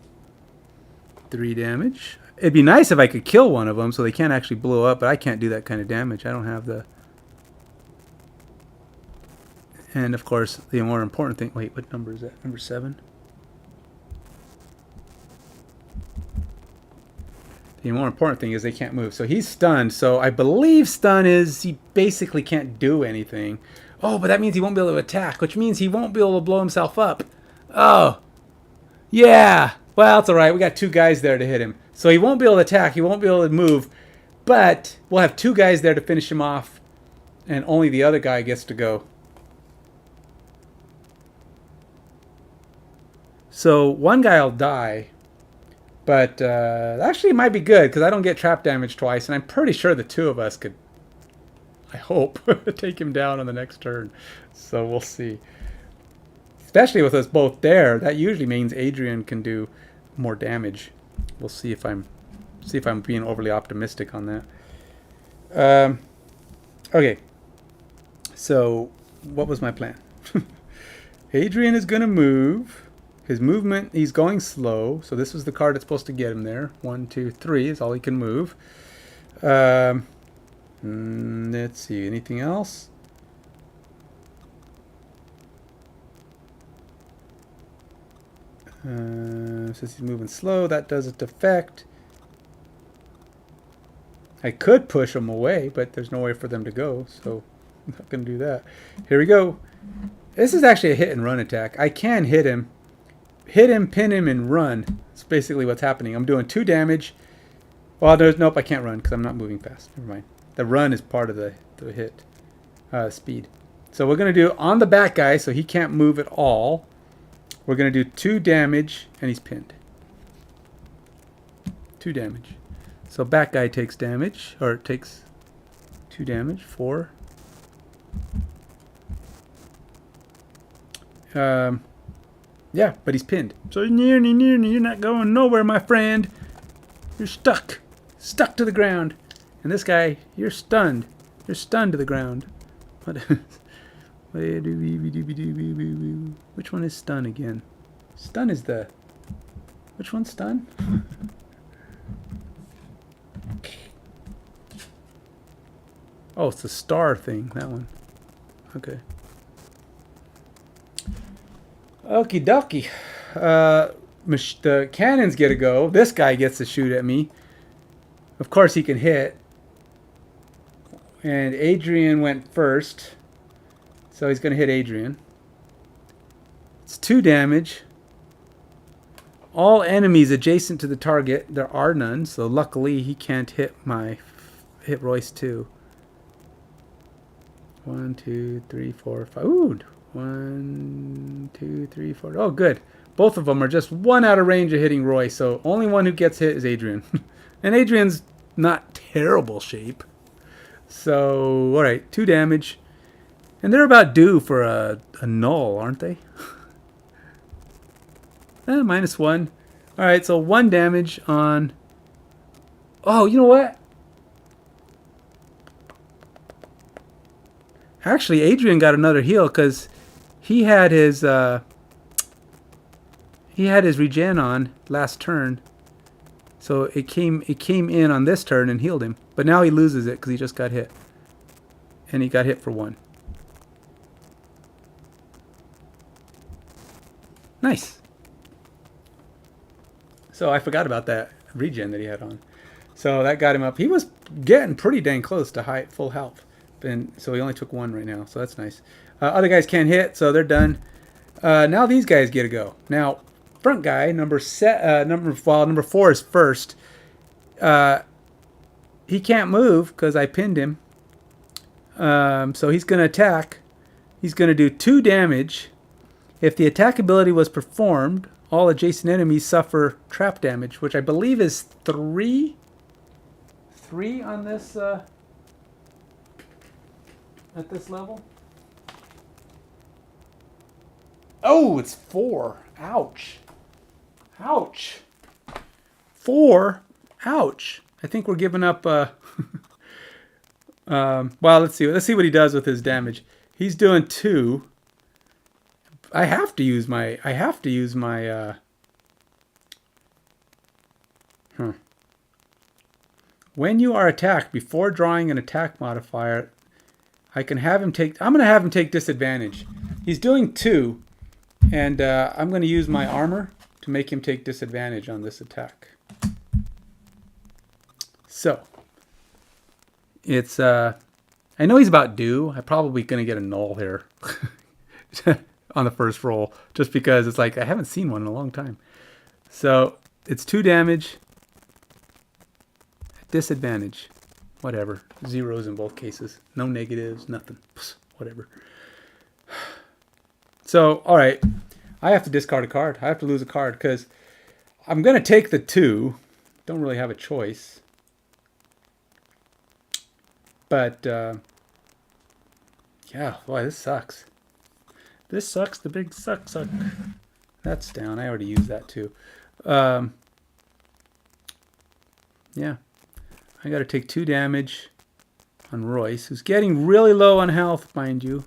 3 damage. It'd be nice if I could kill one of them so they can't actually blow up, but I can't do that kind of damage. I don't have the... And of course, the more important thing... Wait, what number is that? Number 7? The more important thing is they can't move. So he's stunned. So I believe stun is he basically can't do anything. Oh, but that means he won't be able to attack, which means he won't be able to blow himself up. Oh. Yeah. Well, it's all right. We got 2 guys there to hit him. So he won't be able to attack. He won't be able to move. But we'll have 2 guys there to finish him off. And only the other guy gets to go. So one guy will die. But actually it might be good because I don't get trap damage twice. And I'm pretty sure the 2 of us could... I hope take him down on the next turn. So we'll see. Especially with us both there, that usually means Adrian can do more damage. We'll see if I'm being overly optimistic on that. Okay. So what was my plan? Adrian is gonna move. His movement, he's going slow. So this was the card that's supposed to get him there. 1, 2, 3 is all he can move. Let's see, anything else? Since he's moving slow, that doesn't affect. I could push them away, but there's no way for them to go, so I'm not going to do that. Here we go. This is actually a hit and run attack. I can hit him, pin him, and run. That's basically what's happening. I'm doing 2 damage. Well, nope, I can't run because I'm not moving fast. Never mind. The run is part of the hit speed. So we're going to do on the back guy so he can't move at all. We're going to do 2 damage, and he's pinned. 2 damage. So back guy takes damage, or takes 2 damage, 4. Yeah, but he's pinned. So you're not going nowhere, my friend. You're stuck. Stuck to the ground. And this guy, you're stunned. You're stunned to the ground. What? Which one is stun again? Stun is the... Which one's stun? Oh, it's the star thing, that one. Okay. Okie dokie. The cannons get a go. This guy gets to shoot at me. Of course he can hit. And Adrian went first. So he's going to hit Adrian. It's 2 damage. All enemies adjacent to the target. There are none. So luckily he can't hit Royce too. 1, 2, 3, 4, 5. Ooh. 1, 2, 3, 4. Oh, good. Both of them are just 1 out of range of hitting Royce. So only one who gets hit is Adrian. And Adrian's not terrible shape. So, alright. 2 damage. And they're about due for a null, aren't they? -1. Alright, so 1 damage on... Oh, you know what? Actually, Adrian got another heal because he had his regen on last turn. So it came in on this turn and healed him. But now he loses it because he just got hit. And he got hit for 1. Nice. So I forgot about that regen that he had on. So that got him up. He was getting pretty dang close to full health. And so he only took 1 right now. So that's nice. Other guys can't hit, so they're done. Now these guys get a go. Now, front guy, number 4 is first. He can't move because I pinned him. So he's going to attack. He's going to do 2 damage. If the attack ability was performed, all adjacent enemies suffer trap damage, which I believe is 3. 3 on this at this level. Oh, it's 4. Ouch. Ouch. 4. Ouch. I think we're giving up. Well, let's see. Let's see what he does with his damage. He's doing 2. I have to use my. When you are attacked before drawing an attack modifier, I can have him take. I'm going to have him take disadvantage. He's doing 2, and I'm going to use my armor to make him take disadvantage on this attack. So it's. I know he's about due. I'm probably going to get a null here. On the first roll, just because it's like I haven't seen one in a long time. So it's 2 damage, disadvantage, whatever, 0s in both cases, no negatives, nothing, whatever. So all right, I have to discard a card. I have to lose a card because I'm gonna take the 2. Don't really have a choice, but yeah, boy, this sucks. This sucks, the big suck. That's down. I already used that too. Yeah. I got to take 2 damage on Royce, who's getting really low on health, mind you.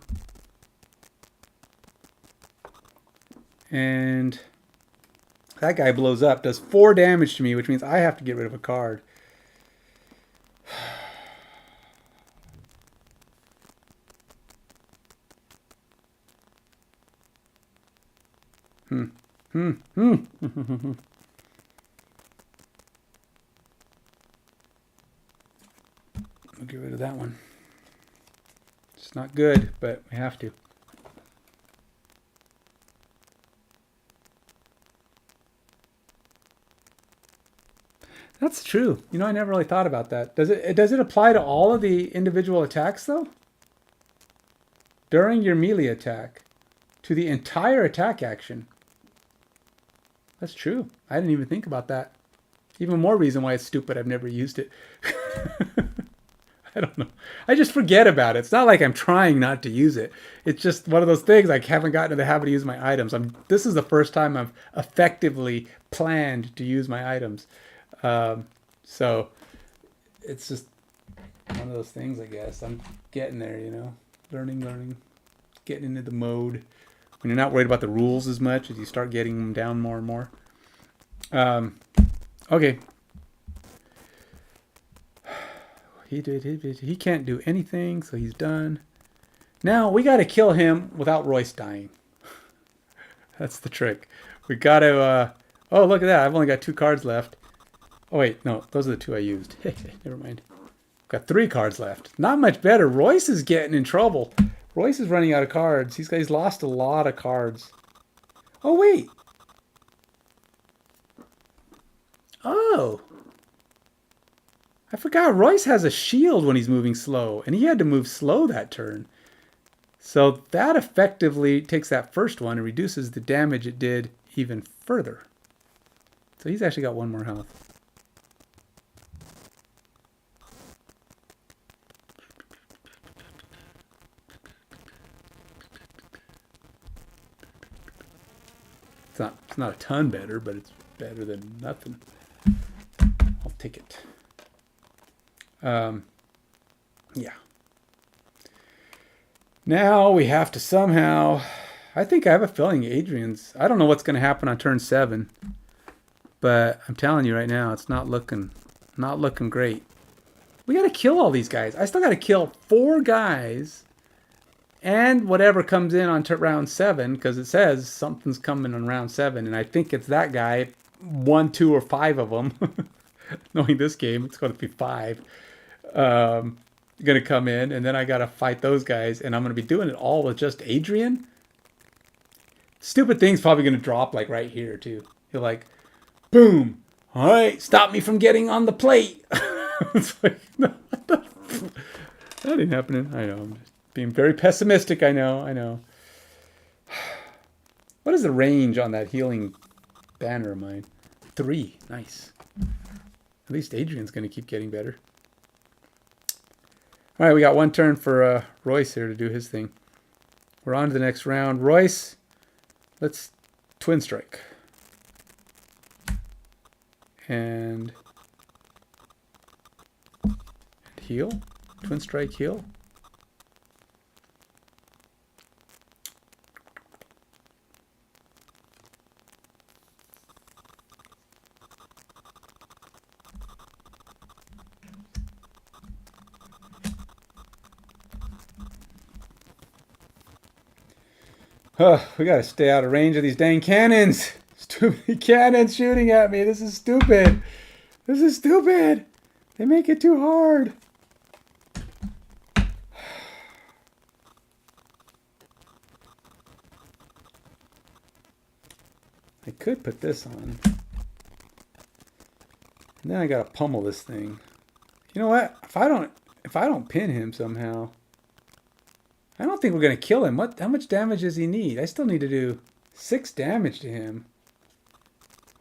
And that guy blows up, does 4 damage to me, which means I have to get rid of a card. I'll get rid of that one. It's not good, but we have to. That's true. You know, I never really thought about that. Does it apply to all of the individual attacks though? During your melee attack, to the entire attack action. That's true. I didn't even think about that. Even more reason why it's stupid. I've never used it. I don't know. I just forget about it. It's not like I'm trying not to use it. It's just one of those things. I haven't gotten to the habit of using my items. This is the first time I've effectively planned to use my items. So it's just one of those things, I guess. I'm getting there, you know. Learning, getting into the mode. When you're not worried about the rules as much as you start getting them down more and more. Okay. He can't do anything, so he's done. Now we got to kill him without Royce dying. That's the trick. We got to. Oh, look at that! I've only got 2 cards left. Oh wait, no, those are the 2 I used. Never mind. Got 3 cards left. Not much better. Royce is getting in trouble. Royce is running out of cards. He's lost a lot of cards. Oh wait. Oh. I forgot Royce has a shield when he's moving slow, and he had to move slow that turn. So that effectively takes that first one and reduces the damage it did even further. So he's actually got 1 more health. It's not a ton better, but it's better than nothing. I'll take it. Yeah. Now we have to somehow... I think I have a feeling Adrian's... I don't know what's going to happen on turn 7. But I'm telling you right now, it's not looking great. We got to kill all these guys. I still got to kill 4 guys. And whatever comes in on round 7. Because it says something's coming on round 7. And I think it's that guy. 1, 2, or 5 of them. Knowing this game, it's going to be 5. Going to come in, and then I got to fight those guys, and I'm going to be doing it all with just Adrian. Stupid thing's probably going to drop like right here too. You're like, boom! All right, stop me from getting on the plate. It's like, no, that ain't happening. I know. I'm just being very pessimistic. I know. What is the range on that healing banner of mine? 3. Nice. At least Adrian's going to keep getting better. All right, we got 1 turn for Royce here to do his thing. We're on to the next round. Royce, let's twin strike. And heal. Twin strike, heal. We gotta stay out of range of these dang cannons. Stupid cannons shooting at me. This is stupid. This is stupid. They make it too hard. I could put this on. And then I gotta pummel this thing. You know what? If I don't pin him somehow, I don't think we're going to kill him. How much damage does he need? I still need to do 6 damage to him.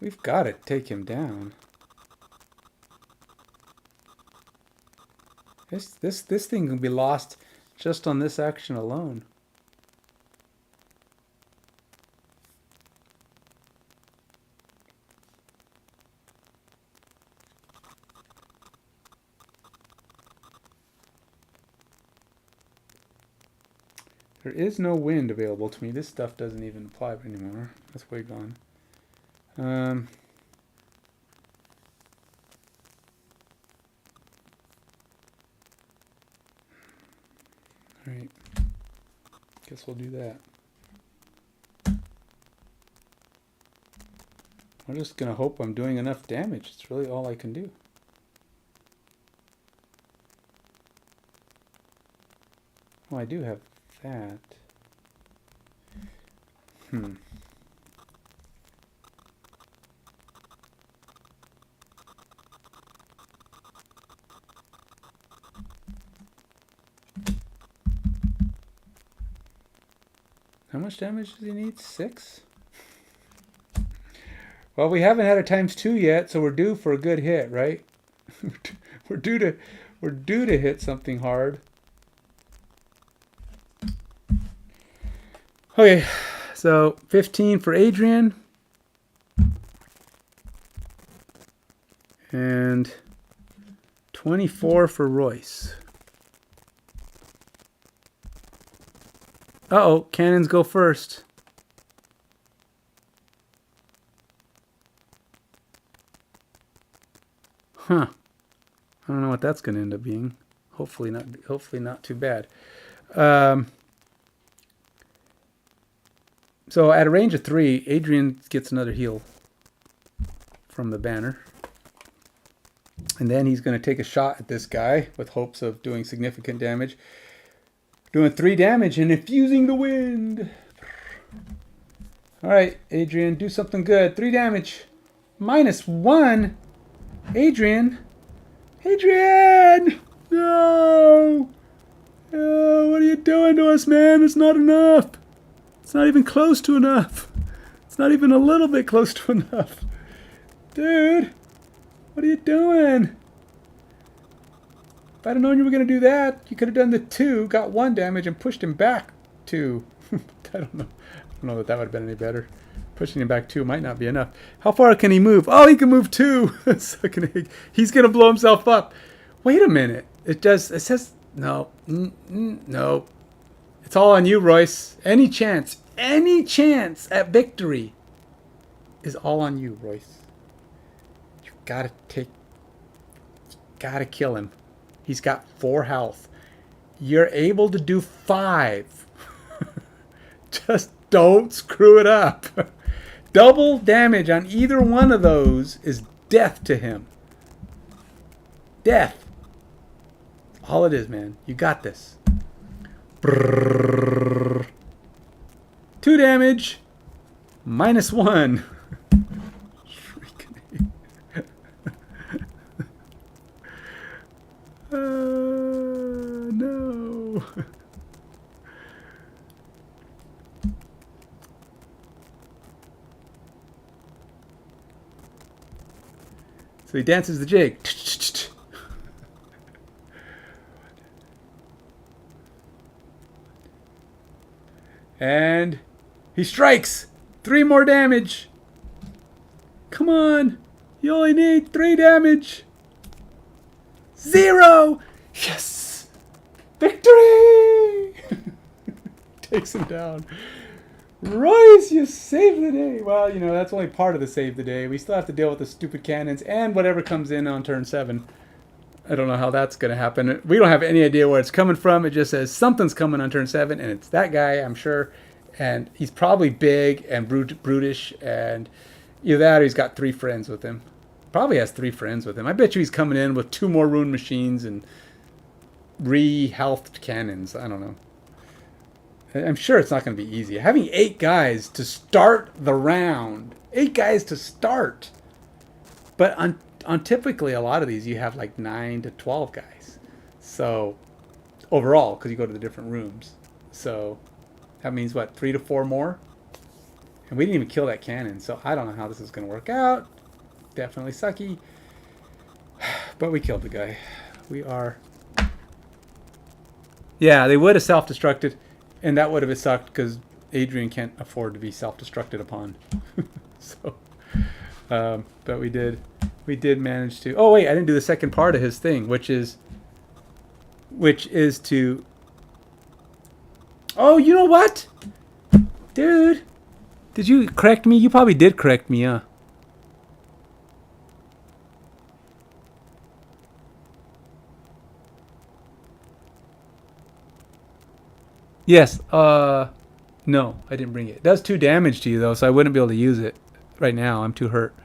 We've got to take him down. This thing can be lost just on this action alone. There is no wind available to me. This stuff doesn't even apply anymore. That's way gone. Alright. Guess we'll do that. I'm just going to hope I'm doing enough damage. It's really all I can do. Oh, I do have that. How much damage does he need? 6? Well, we haven't had a ×2 yet, so we're due for a good hit, right? we're due to hit something hard. Okay, so 15 for Adrian. And 24 for Royce. Uh-oh, cannons go first. Huh. I don't know what that's going to end up being. Hopefully not too bad. So at a range of 3, Adrian gets another heal from the banner. And then he's going to take a shot at this guy with hopes of doing significant damage. Doing 3 damage and infusing the wind. All right, Adrian, do something good. 3 damage. -1. Adrian. Adrian! No! Oh, what are you doing to us, man? It's not enough. It's not even close to enough. It's not even a little bit close to enough. Dude, what are you doing? If I'd have known you were going to do that, you could have done the 2, got 1 damage, and pushed him back 2. I don't know. I don't know that would have been any better. Pushing him back 2 might not be enough. How far can he move? Oh, he can move 2. He's going to blow himself up. Wait a minute. It says, no. No. It's all on you, Royce. Any chance at victory is all on you, Royce. You gotta kill him. He's got 4 health. You're able to do 5. Just don't screw it up. Double damage on either one of those is death to him. Death. All it is, man. You got this. Brrr. 2 damage. -1. No. So he dances the jig. And he strikes. 3 more damage. Come on. You only need 3 damage. 0. Yes. Victory. Takes him down. Royce, you saved the day. Well, you know, that's only part of the save the day. We still have to deal with the stupid cannons and whatever comes in on turn 7. I don't know how that's going to happen. We don't have any idea where it's coming from. It just says something's coming on turn 7, and it's that guy, I'm sure. And he's probably big and brutish, and either that or he's got 3 friends with him. Probably has 3 friends with him. I bet you he's coming in with 2 more rune machines and re-healthed cannons. I don't know. I'm sure it's not going to be easy. Having 8 guys to start the round. 8 guys to start. But on typically a lot of these, you have like 9 to 12 guys. So overall, because you go to the different rooms. So that means what, 3 to 4 more? And we didn't even kill that cannon. So I don't know how this is going to work out. Definitely sucky. But we killed the guy. We are... Yeah, they would have self-destructed. And that would have sucked because Adrian can't afford to be self-destructed upon. So, but we did manage to. Oh wait, I didn't do the second part of his thing, which is to. Oh, you know what, dude? Did you correct me? You probably did correct me, huh? Yes, no, I didn't bring it. It does 2 damage to you, though, so I wouldn't be able to use it right now. I'm too hurt.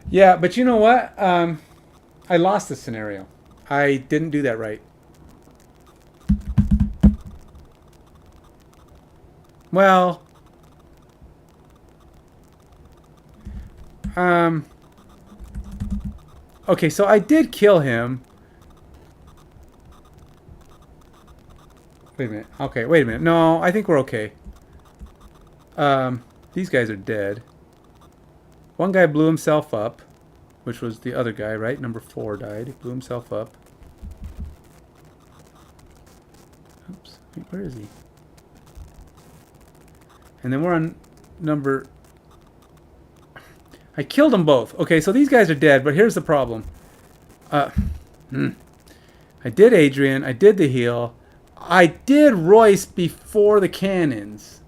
Yeah, but you know what? I lost this scenario. I didn't do that right. Well, okay, so I did kill him. Wait a minute. Okay, wait a minute. No, I think we're okay. These guys are dead. One guy blew himself up, which was the other guy, right? Number 4 died. He blew himself up. Oops. Wait, where is he? And then we're on number... I killed them both. Okay, so these guys are dead, but here's the problem. I did Adrian. I did the heal. I did Royce before the cannons.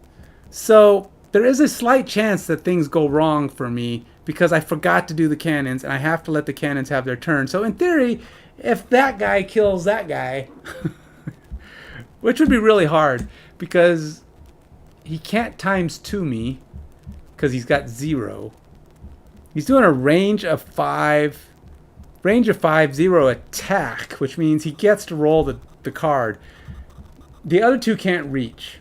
So there is a slight chance that things go wrong for me because I forgot to do the cannons and I have to let the cannons have their turn. So in theory, if that guy kills that guy, which would be really hard because he can't times 2 me because he's got 0. He's doing a range of 5, 0 attack, which means he gets to roll the card. The other 2 can't reach.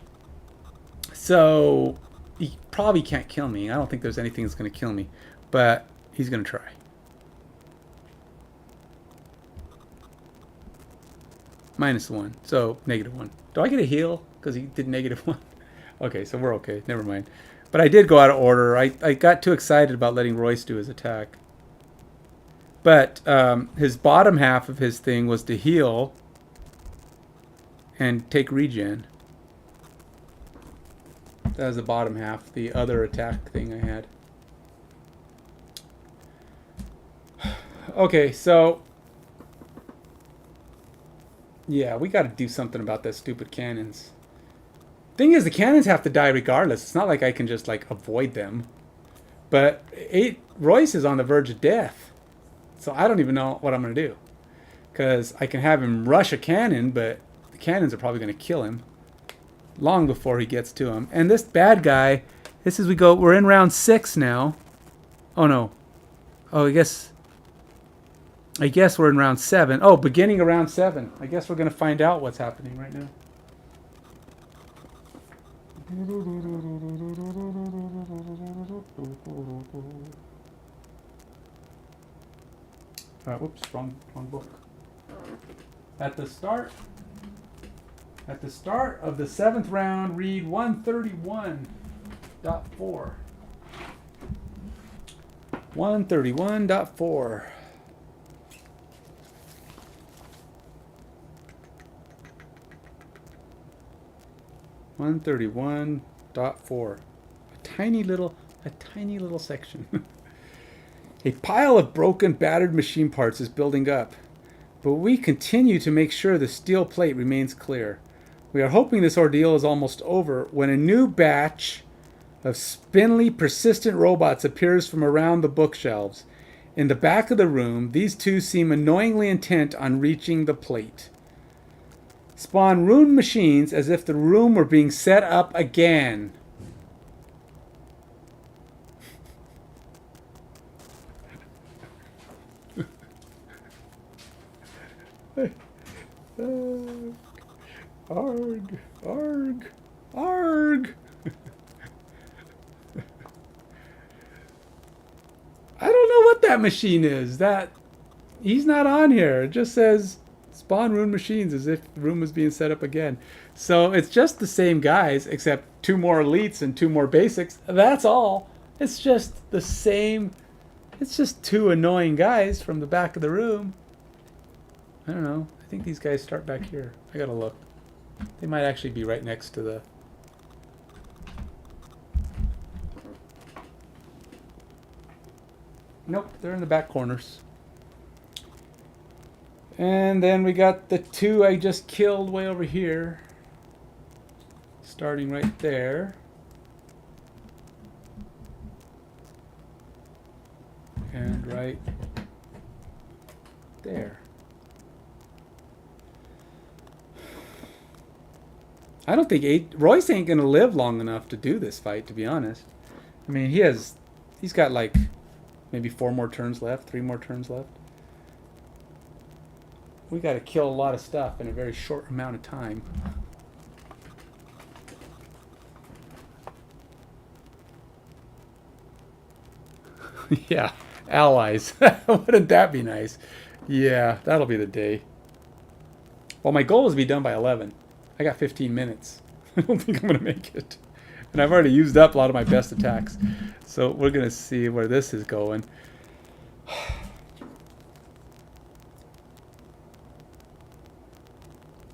So he probably can't kill me. I don't think there's anything that's going to kill me. But he's going to try. -1. So -1. Do I get a heal? Because he did -1. Okay, so we're okay. Never mind. But I did go out of order. I got too excited about letting Royce do his attack. But his bottom half of his thing was to heal and take regen. That was the bottom half, the other attack thing I had. Okay, so... yeah, we got to do something about that stupid cannons. Thing is, the cannons have to die regardless. It's not like I can just, like, avoid them. But Royce is on the verge of death. So I don't even know what I'm going to do. Because I can have him rush a cannon, but the cannons are probably going to kill him long before he gets to him. And this bad guy, this is we're in round 6 now. Oh, no. Oh, I guess we're in round 7. Oh, beginning of round 7. I guess we're going to find out what's happening right now. Whoops, wrong book. At the start of the 7th round, read 131.4. 131.4. .4. A tiny little section. A pile of broken, battered machine parts is building up, but we continue to make sure the steel plate remains clear. We are hoping this ordeal is almost over when a new batch of spindly, persistent robots appears from around the bookshelves. In the back of the room, these 2 seem annoyingly intent on reaching the plate. Spawn rune machines as if the room were being set up again. Arg, arg, arg. I don't know what that machine is. He's not on here. It just says spawn rune machines as if the room was being set up again. So it's just the same guys, except 2 more elites and 2 more basics. That's all. It's just the same. It's just 2 annoying guys from the back of the room. I don't know. I think these guys start back here. I gotta look. They might actually be right next to the... Nope, they're in the back corners. And then we got the 2 I just killed way over here. Starting right there. And right there. I don't think Royce ain't gonna live long enough to do this fight, to be honest. I mean, he's got like maybe 4 more turns left, 3 more turns left. We got to kill a lot of stuff in a very short amount of time. Yeah, allies. Wouldn't that be nice? Yeah, that'll be the day. Well, my goal is to be done by 11. I got 15 minutes. I don't think I'm going to make it. And I've already used up a lot of my best attacks. So we're going to see where this is going.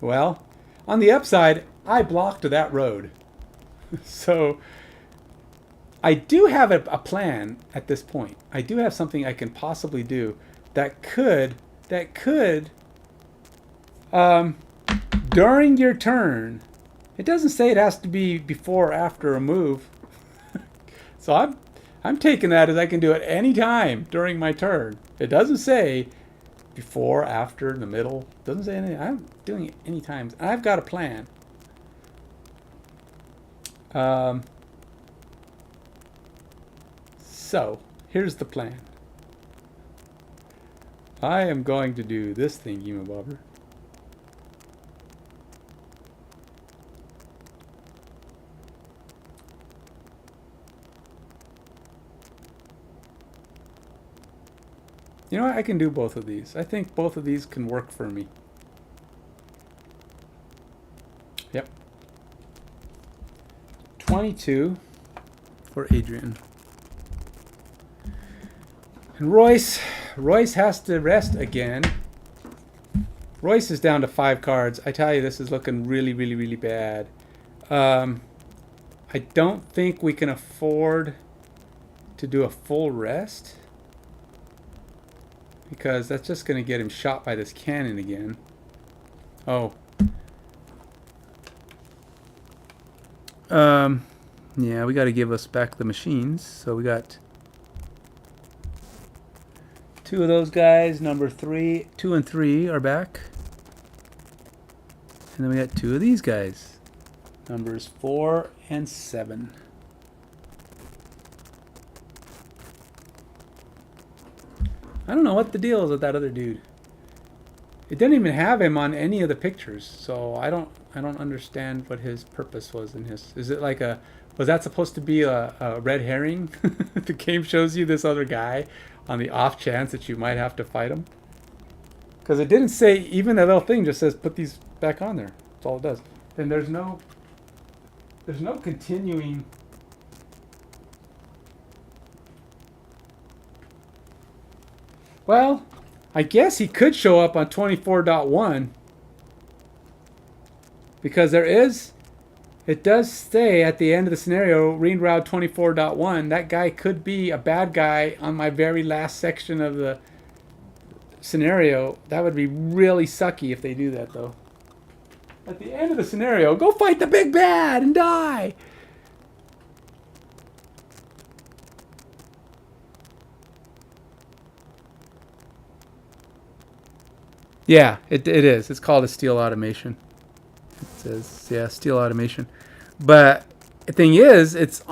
Well, on the upside, I blocked that road. So I do have a plan at this point. I do have something I can possibly do that could, during your turn, it doesn't say it has to be before or after a move. So I'm taking that as I can do it any time during my turn. It doesn't say before, after, in the middle. It doesn't say anything. I'm doing it any time. I've got a plan. So here's the plan. I am going to do this thingy bobber. You know what? I can do both of these. I think both of these can work for me. Yep. 22 for Adrian. And Royce has to rest again. Royce is down to 5 cards. I tell you, this is looking really, really, really bad. I don't think we can afford to do a full rest, because that's just going to get him shot by this cannon again. Oh. Yeah, we got to give us back the machines. So we got 2 of those guys. Number 3, 2 and 3 are back. And then we got 2 of these guys. Numbers 4 and 7. I don't know what the deal is with that other dude. It didn't even have him on any of the pictures, so I don't understand what his purpose was in his. Is it like was that supposed to be a red herring? The game shows you this other guy on the off chance that you might have to fight him. Because it didn't say, even that little thing just says put these back on there. That's all it does. Then there's no continuing. Well, I guess he could show up on 24.1, because it does say at the end of the scenario, reroute 24.1, that guy could be a bad guy on my very last section of the scenario. That would be really sucky if they do that, though. At the end of the scenario, go fight the big bad and die! Yeah, it is. It's called a steel automation. It says, yeah, steel automation. But the thing is, it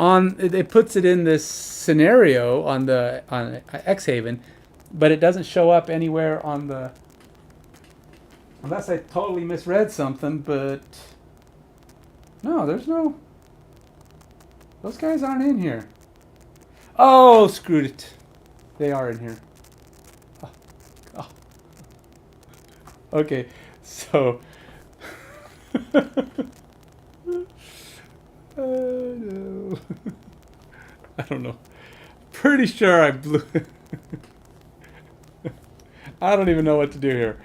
puts it in this scenario on Xhaven, but it doesn't show up anywhere on the, unless I totally misread something, but no, there's no, those guys aren't in here. Oh, screwed it. They are in here. Okay, so no. I don't know. Pretty sure I blew. I don't even know what to do here.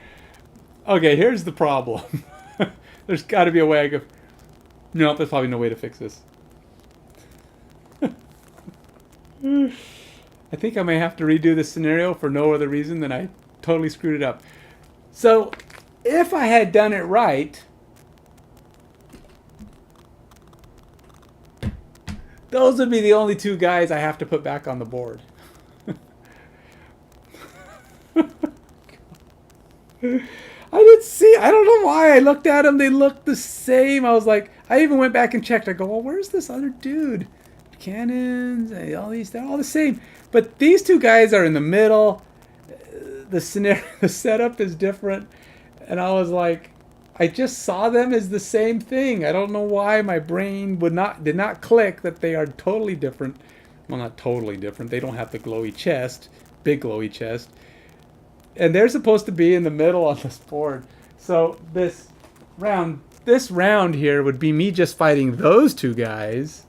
Okay, here's the problem. There's got to be a way I could. No, there's probably no way to fix this. I think I may have to redo this scenario for no other reason than I totally screwed it up. So, if I had done it right, those would be the only 2 guys I have to put back on the board. I didn't see, I don't know why I looked at them, they looked the same. I was like, I even went back and checked. I go, well, where's this other dude? Cannons, all these, they're all the same. But these 2 guys are in the middle. The scenario, the setup is different, and I was like, I just saw them as the same thing. I don't know why my brain did not click that they are totally different. Well, not totally different. They don't have the glowy chest, big glowy chest, and they're supposed to be in the middle on this board. So this round this round here would be me just fighting those two guys.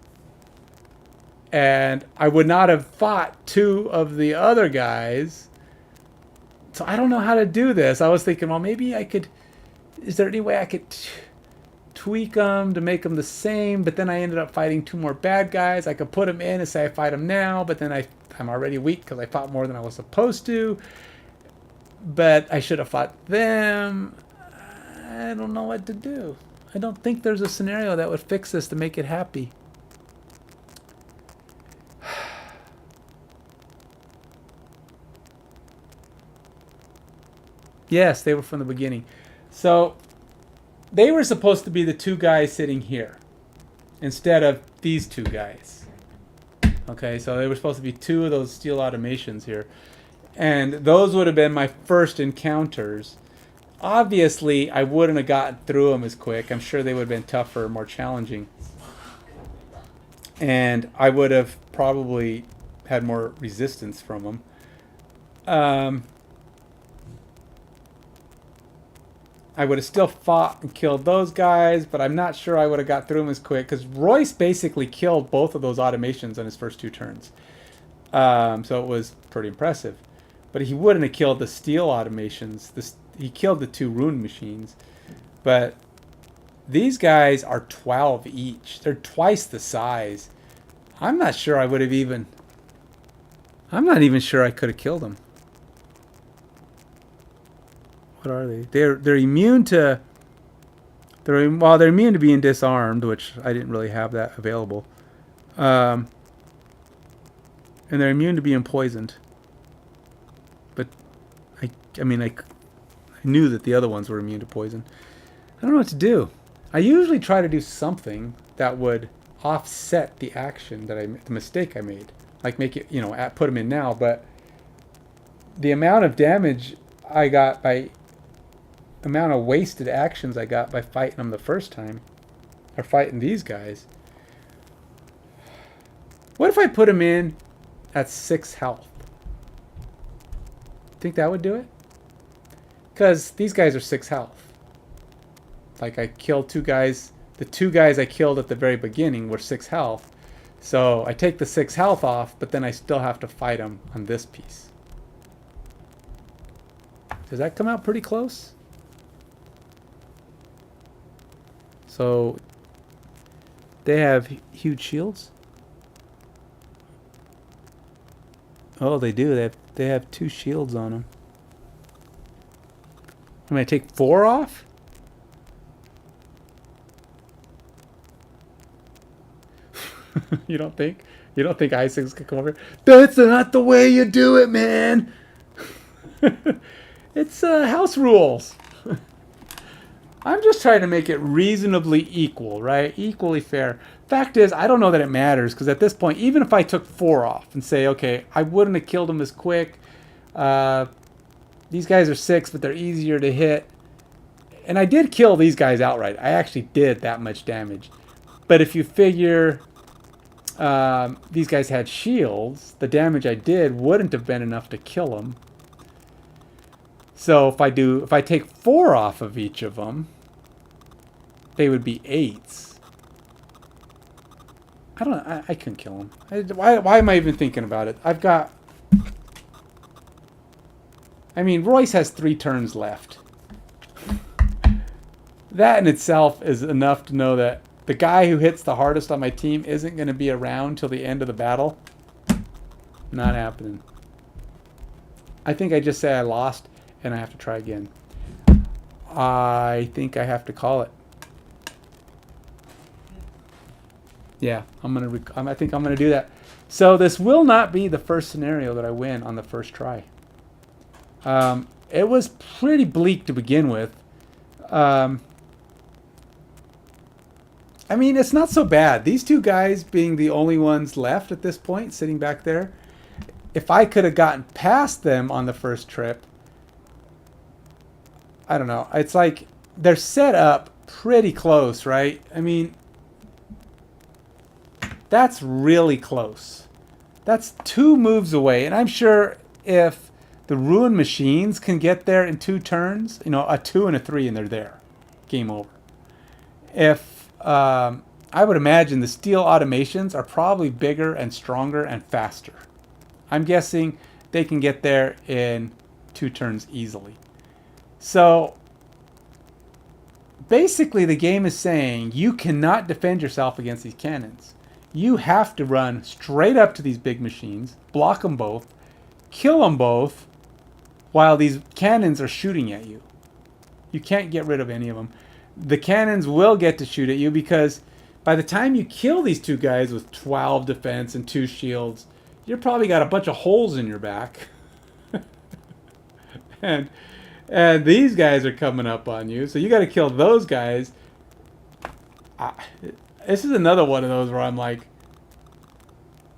And I would not have fought two of the other guys. So I don't know how to do this. I was thinking, well, maybe I could... Is there any way I could tweak them to make them the same? But then I ended up fighting two more bad guys. I could put them in and say I fight them now. But then I'm already weak because I fought more than I was supposed to. But I should have fought them. I don't know what to do. I don't think there's a scenario that would fix this to make it happy. Yes, they were from the beginning. So they were supposed to be the two guys sitting here instead of these two guys. Okay, so they were supposed to be two of those steel automations here. And those would have been my first encounters. Obviously, I wouldn't have gotten through them as quick. I'm sure they would have been tougher, more challenging. And I would have probably had more resistance from them. I would have still fought and killed those guys, but I'm not sure I would have got through them as quick, because Royce basically killed both of those automations on his first two turns. So it was pretty impressive. But he wouldn't have killed the steel automations. He killed the two rune machines. But these guys are 12 each. They're twice the size. I'm not sure I would have even... I'm not even sure I could have killed them. What are they? They're immune to... They're immune to being disarmed, which I didn't really have that available. And they're immune to being poisoned. But I knew that the other ones were immune to poison. I don't know what to do. I usually try to do something that would offset the action that the mistake I made. Like make it, put them in now. But the amount of damage I got by... The amount of wasted actions I got by fighting them the first time. Or fighting these guys. What if I put them in at 6 health? Think that would do it? Because these guys are 6 health. Like I killed two guys. The two guys I killed at the very beginning were 6 health. So I take the 6 health off, but then I still have to fight them on this piece. Does that come out pretty close? So they have huge shields. Oh, they do. They have 2 shields on them. I'm going to take 4 off? You don't think? You don't think I6 could come over? That's not the way you do it, man. It's house rules. I'm just trying to make it reasonably equal, right? Equally fair. Fact is, I don't know that it matters, because at this point, even if I took 4 off and say, okay, I wouldn't have killed them as quick. These guys are 6, but they're easier to hit. And I did kill these guys outright. I actually did that much damage. But if you figure these guys had shields, the damage I did wouldn't have been enough to kill them. So if I take 4 off of each of them, they would be 8s. I don't know. I couldn't kill them. Why am I even thinking about it? I've got... Royce has 3 turns left. That in itself is enough to know that the guy who hits the hardest on my team isn't going to be around till the end of the battle. Not happening. I think I just say I lost and I have to try again. I think I have to call it. Yeah, I think I'm gonna do that. So this will not be the first scenario that I win on the first try. It was pretty bleak to begin with. It's not so bad. These two guys being the only ones left at this point, sitting back there. If I could have gotten past them on the first trip, I don't know. It's like they're set up pretty close, right? That's really close. That's 2 moves away. And I'm sure if the ruined machines can get there in 2 turns, a 2 and a 3 and they're there. Game over. if I would imagine the steel automations are probably bigger and stronger and faster. I'm guessing they can get there in 2 turns easily. So basically the game is saying you cannot defend yourself against these cannons. You have to run straight up to these big machines, block them both, kill them both, while these cannons are shooting at you. You can't get rid of any of them. The cannons will get to shoot at you because by the time you kill these 2 guys with 12 defense and 2 shields, you've probably got a bunch of holes in your back. and these guys are coming up on you, so you got to kill those guys. This is another one of those where I'm like,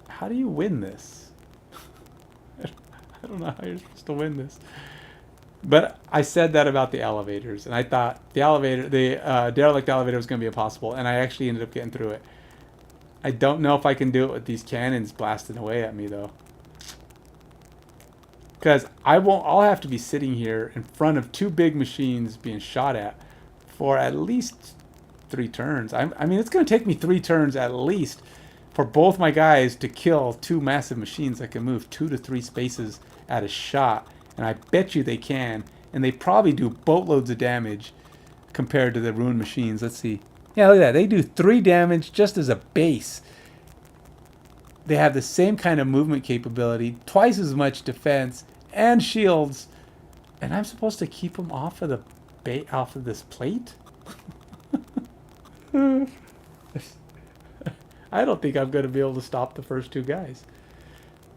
how do you win this? I don't know how you're supposed to win this. But I said that about the elevators, and I thought the derelict elevator was going to be impossible, and I actually ended up getting through it. I don't know if I can do it with these cannons blasting away at me, though. Because I'll have to be sitting here in front of 2 big machines being shot at for at least 3 turns. I mean, it's going to take me 3 turns at least for both my guys to kill 2 massive machines that can move 2 to 3 spaces at a shot. And I bet you they can. And they probably do boatloads of damage compared to the ruined machines. Let's see. Yeah, look at that. They do 3 damage just as a base. They have the same kind of movement capability, twice as much defense and shields. And I'm supposed to keep them off of this plate? I don't think I'm going to be able to stop the first 2 guys.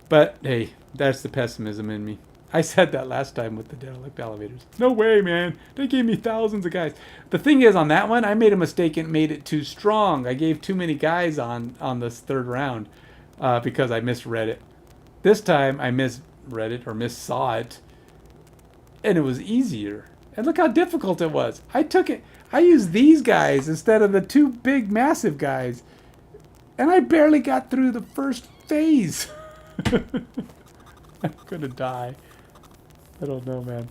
But hey, that's the pessimism in me. I said that last time with the derelict elevators. No way, man. They gave me thousands of guys. The thing is, on that one, I made a mistake and made it too strong. I gave too many guys on this 3rd round because I misread it. This time, I misread it or missaw it, and it was easier. And look how difficult it was. I took it. I used these guys instead of the 2 big, massive guys, and I barely got through the first phase. I'm gonna die. I don't know, man.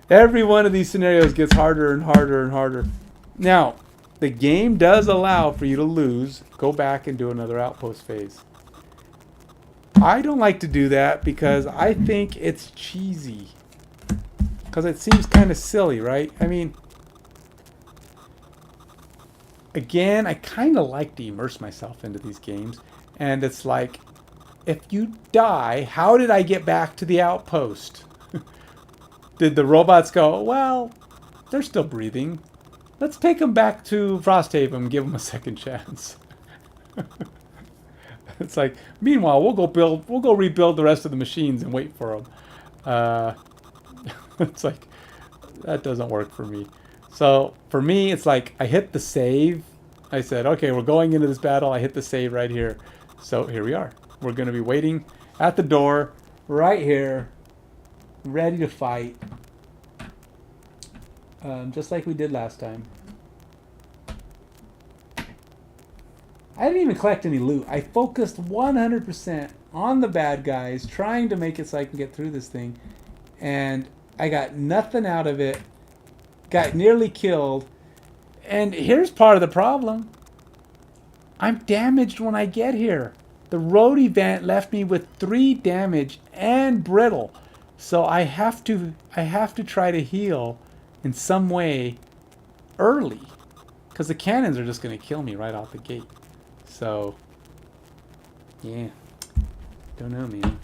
Every one of these scenarios gets harder and harder and harder. Now, the game does allow for you to lose, go back and do another outpost phase. I don't like to do that because I think it's cheesy. Because it seems kind of silly, right? I mean, again, I kind of like to immerse myself into these games. And it's like, if you die, how did I get back to the outpost? Did the robots go, well, they're still breathing. Let's take them back to Frosthaven and give them a second chance. It's like, meanwhile, we'll go rebuild the rest of the machines and wait for them. It's like, that doesn't work for me. So for me, it's like I hit the save. I said, okay, we're going into this battle. I hit the save right here. So here we are. We're going to be waiting at the door right here, ready to fight, just like we did last time. I didn't even collect any loot. I focused 100% on the bad guys, trying to make it so I can get through this thing. And I got nothing out of it. Got nearly killed. And here's part of the problem. I'm damaged when I get here. The road event left me with 3 damage and brittle. So I have to try to heal in some way early. Because the cannons are just going to kill me right off the gate. So, yeah. Don't know, man.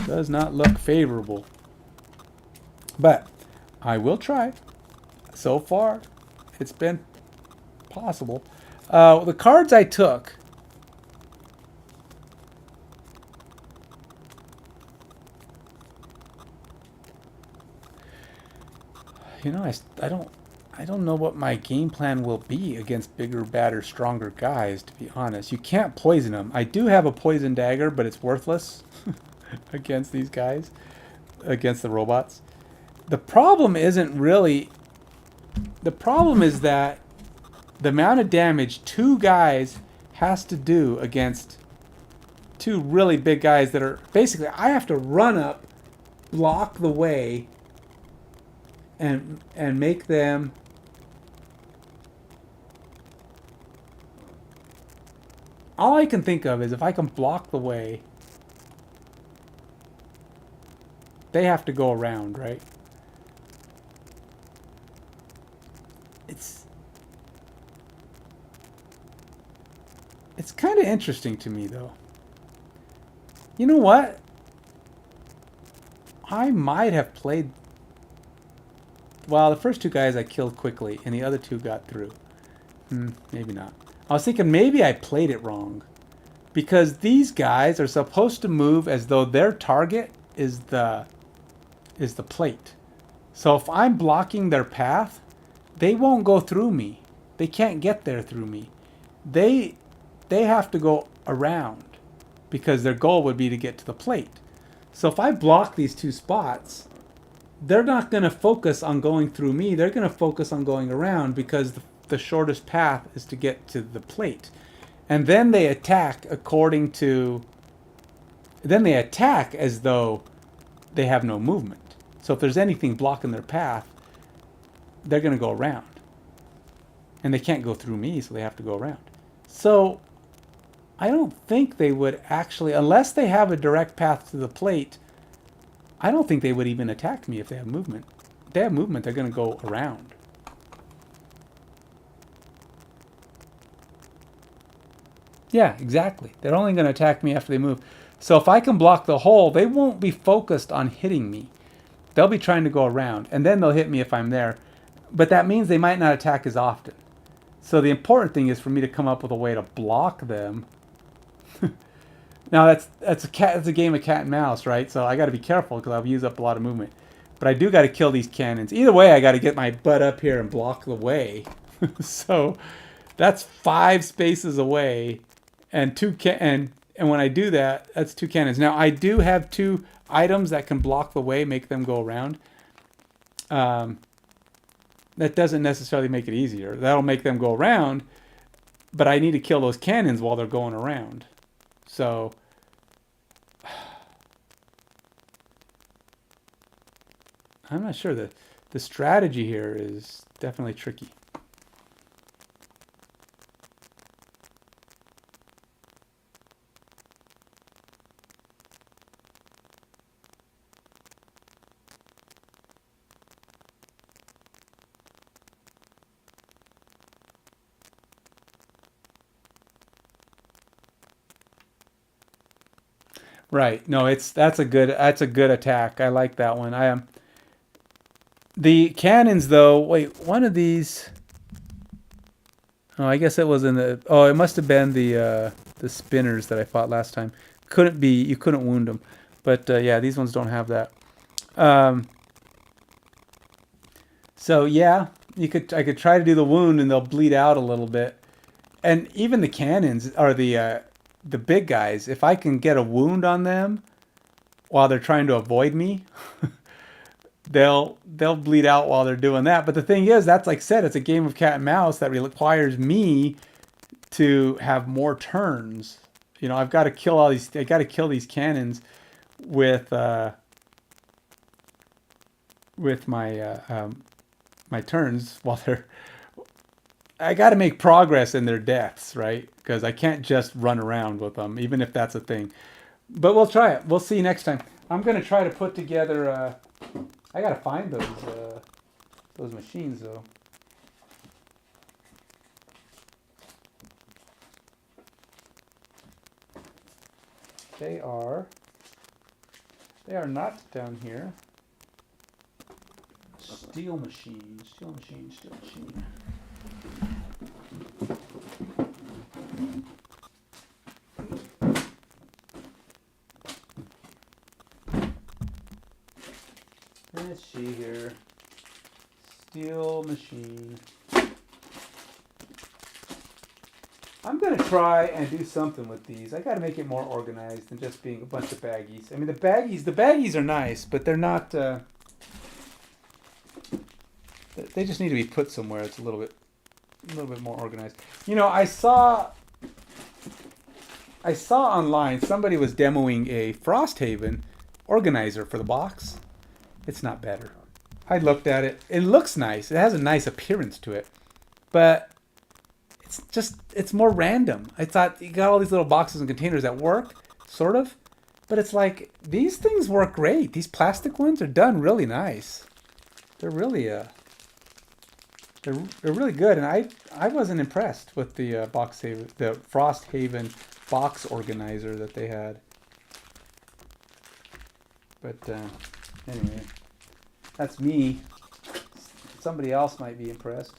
Does not look favorable. But I will try. So far, it's been possible. The cards I took. You know, I don't know what my game plan will be against bigger, badder, stronger guys, to be honest. You can't poison them. I do have a poison dagger, but it's worthless against these guys, against the robots. The problem isn't really... The problem is that the amount of damage 2 guys has to do against 2 really big guys that are... Basically, I have to run up, block the way, and make them all I can think of is if I can block the way, they have to go around, right? It's kind of interesting to me though. You know what? I might have played. Well, the first two guys I killed quickly, and the other two got through. Maybe not. I was thinking maybe I played it wrong, because these guys are supposed to move as though their target is the plate. So if I'm blocking their path, they won't go through me. They can't get there through me. They have to go around, because their goal would be to get to the plate. So if I block these two spots, they're not going to focus on going through me. They're going to focus on going around, because the shortest path is to get to the plate. And then they attack then they attack as though they have no movement. So if there's anything blocking their path, they're going to go around. And they can't go through me, so they have to go around. So I don't think they would actually, unless they have a direct path to the plate, I don't think they would even attack me if they have movement. If they have movement, they're going to go around. Yeah, exactly. They're only going to attack me after they move. So if I can block the hole, they won't be focused on hitting me. They'll be trying to go around, and then they'll hit me if I'm there. But that means they might not attack as often. So the important thing is for me to come up with a way to block them. Now that's a game of cat and mouse, right? So I got to be careful, because I'll use up a lot of movement. But I do got to kill these cannons. Either way, I got to get my butt up here and block the way. So that's 5 spaces away, and and when I do that, that's 2 cannons. Now I do have 2 items that can block the way, make them go around. That doesn't necessarily make it easier. That'll make them go around, but I need to kill those cannons while they're going around. So I'm not sure. The strategy here is definitely tricky. Right. No, that's a good attack. I like that one. I am the cannons though. Wait, one of these. Oh, I guess it was in the. Oh, it must have been the spinners that I fought last time. Couldn't be. You couldn't wound them, but yeah, these ones don't have that. So yeah, I could try to do the wound, and they'll bleed out a little bit. And even the cannons are the big guys. If I can get a wound on them while they're trying to avoid me, they'll bleed out while they're doing that. But the thing is, that's like I said, it's a game of cat and mouse that requires me to have more turns. You know, I've got to kill all these. I got to kill these cannons with my my turns while they're. I got to make progress in their deaths, right? Because I can't just run around with them, even if that's a thing. But we'll try it. We'll see next time. I'm going to try to put together... I got to find those machines, though. They are not down here. Steel machine. Let's see here. Steel machine. I'm going to try and do something with these. I got to make it more organized than just being a bunch of baggies. I mean, the baggies are nice, but they're not... they just need to be put somewhere. It's a little bit more organized. You know, I saw online somebody was demoing a Frosthaven organizer for the box. It's not better. I looked at it. It looks nice. It has a nice appearance to it, but it's more random. I thought you got all these little boxes and containers that work, sort of, but it's like these things work great. These plastic ones are done really nice. They're really they're really good, and I wasn't impressed with the the Frosthaven box organizer that they had. But anyway, that's me. Somebody else might be impressed.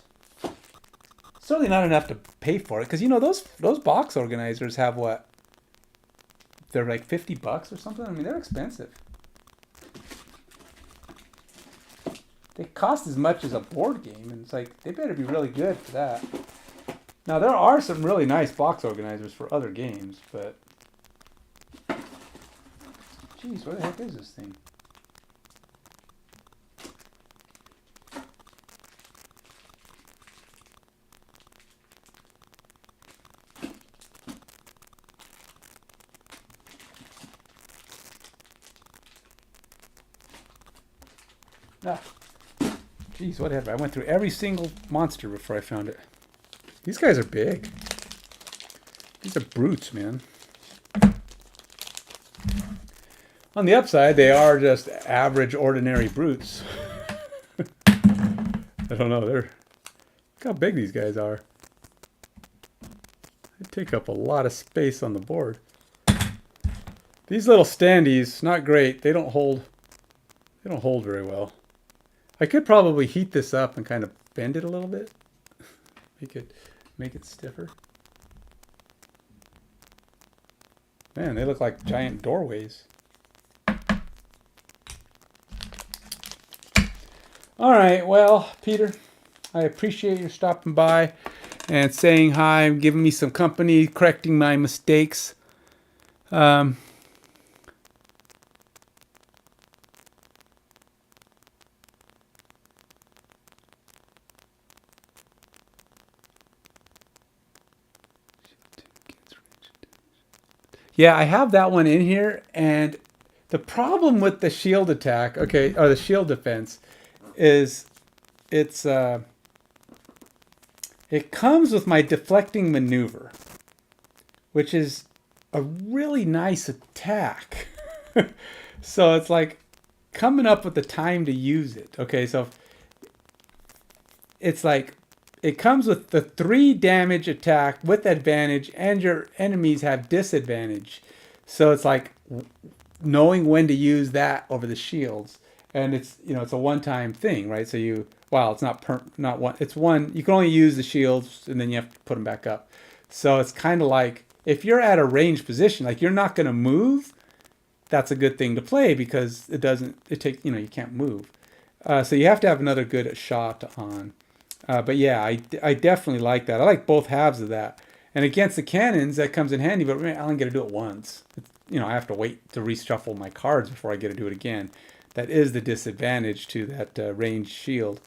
Certainly not enough to pay for it, because you know those box organizers have what? They're like $50 or something. I mean, they're expensive. They cost as much as a board game, and it's like they better be really good for that. Now there are some really nice box organizers for other games, but geez, where the heck is this thing? Ah, geez, whatever. I went through every single monster before I found it. These guys are big. These are brutes, man. On the upside, they are just average, ordinary brutes. I don't know. Look how big these guys are. They take up a lot of space on the board. These little standees, not great. They don't hold very well. I could probably heat this up and kind of bend it a little bit. Make it stiffer. Man, they look like giant doorways. All right, well, Peter, I appreciate your stopping by and saying hi, giving me some company, correcting my mistakes. Yeah, I have that one in here, and the problem with the shield attack, okay, or the shield defense, is it comes with my deflecting maneuver, which is a really nice attack. So it's like coming up with the time to use it. Okay, so it's like it comes with the 3 damage attack with advantage, and your enemies have disadvantage. So it's like knowing when to use that over the shields, and it's it's a one-time thing, right? So it's not one. It's one. You can only use the shields, and then you have to put them back up. So it's kind of like if you're at a ranged position, like you're not going to move. That's a good thing to play because you can't move. So you have to have another good shot on. But yeah, I definitely like that. I like both halves of that. And against the cannons, that comes in handy, but I only get to do it once. I have to wait to reshuffle my cards before I get to do it again. That is the disadvantage to that ranged shield.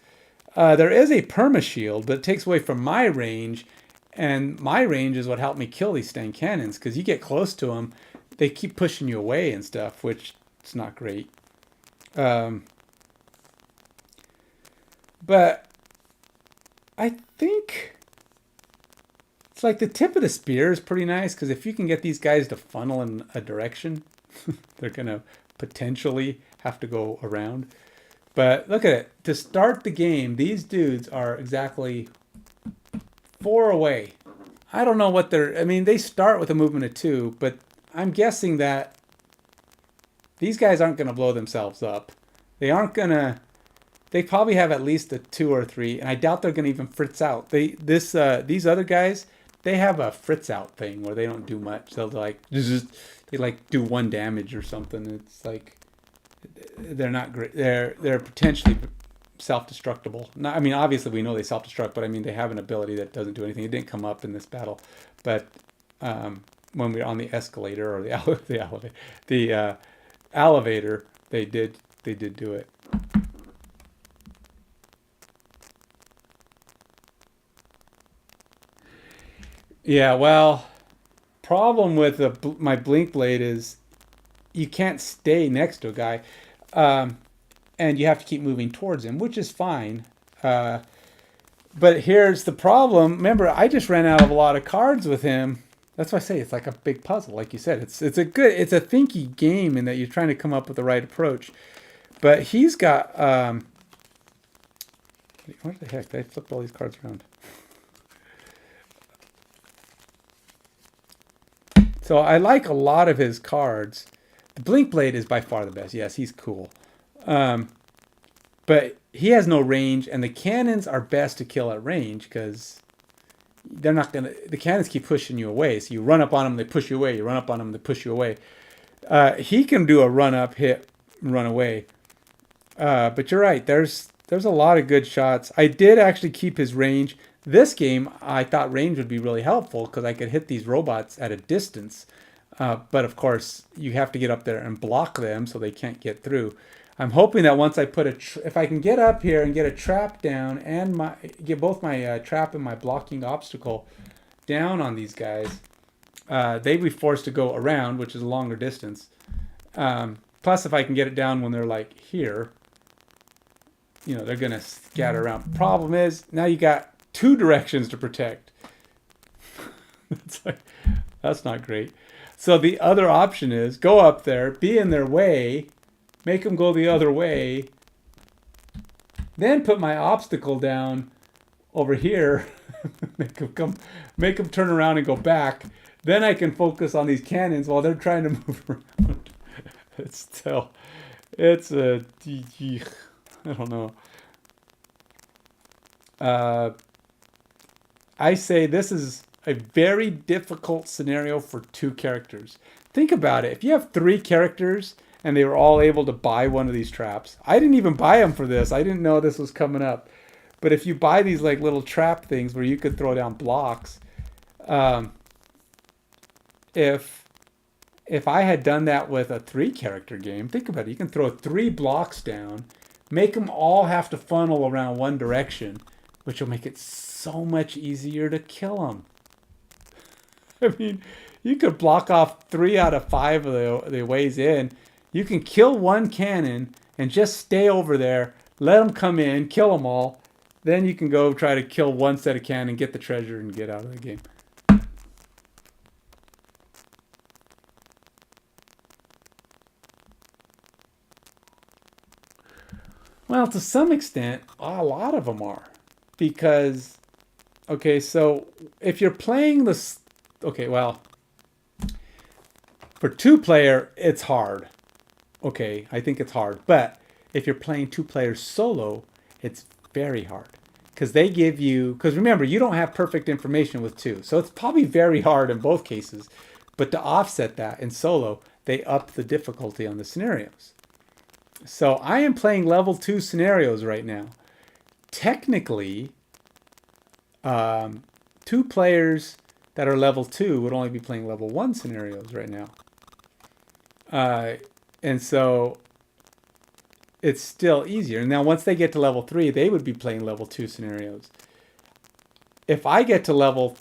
There is a perma shield, but it takes away from my range, and my range is what helped me kill these dang cannons, because you get close to them, they keep pushing you away and stuff, which it's not great. But I think it's like the tip of the spear is pretty nice, because if you can get these guys to funnel in a direction, they're going to potentially have to go around. But look at it. To start the game, these dudes are exactly 4 away. I don't know what they start with a movement of 2, but I'm guessing that these guys aren't going to blow themselves up. They probably have at least a 2 or 3, and I doubt they're going to even fritz out. These other guys, they have a fritz out thing where they don't do much. They'll they do 1 damage or something. It's like they're not great. They're potentially self-destructible. Obviously we know they self-destruct, but they have an ability that doesn't do anything. It didn't come up in this battle, but when we were on the escalator or the elevator, they did do it. Yeah, well, problem with my blink blade is you can't stay next to a guy. and you have to keep moving towards him, which is fine. But here's the problem. Remember, I just ran out of a lot of cards with him. That's why I say it's like a big puzzle. Like you said, it's a thinky game in that you're trying to come up with the right approach. But he's got what the heck? Did I flip all these cards around? So I like a lot of his cards. The Blink Blade is by far the best. Yes, he's cool. But he has no range, and the cannons are best to kill at range because they're not gonna. The cannons keep pushing you away. So you run up on them, they push you away. You run up on them, they push you away. He can do a run up, hit, and run away. But you're right. There's a lot of good shots. I did actually keep his range. This game, I thought range would be really helpful because I could hit these robots at a distance. But of course, you have to get up there and block them so they can't get through. I'm hoping that once I put if I can get up here and get a trap down and get both my trap and my blocking obstacle down on these guys, they'd be forced to go around, which is a longer distance. Plus, if I can get it down when they're like here, they're going to scatter around. Problem is, now you got 2 directions to protect. That's not great. So the other option is go up there, be in their way, make them go the other way, then put my obstacle down over here, make them turn around and go back. Then I can focus on these cannons while they're trying to move around. I don't know. I say this is a very difficult scenario for 2 characters. Think about it. If you have 3 characters and they were all able to buy one of these traps, I didn't even buy them for this. I didn't know this was coming up. But if you buy these like little trap things where you could throw down blocks, if I had done that with a 3-character game, think about it. You can throw 3 blocks down, make them all have to funnel around one direction, which will make it so much easier to kill them. I mean, you could block off 3 out of 5 of the ways in. You can kill one cannon and just stay over there, let them come in, kill them all. Then you can go try to kill one set of cannon, get the treasure, and get out of the game. Well, to some extent, a lot of them are. Because, okay, so if you're playing this... Okay, well, for 2-player, it's hard. Okay, I think it's hard. But if you're playing 2 players solo, it's very hard. Because they give you... Because remember, you don't have perfect information with 2. So it's probably very hard in both cases. But to offset that in solo, they up the difficulty on the scenarios. So I am playing level 2 scenarios right now. Technically, 2 players that are level 2 would only be playing level 1 scenarios right now. And so it's still easier. And now once they get to level 3, they would be playing level 2 scenarios. If I get to level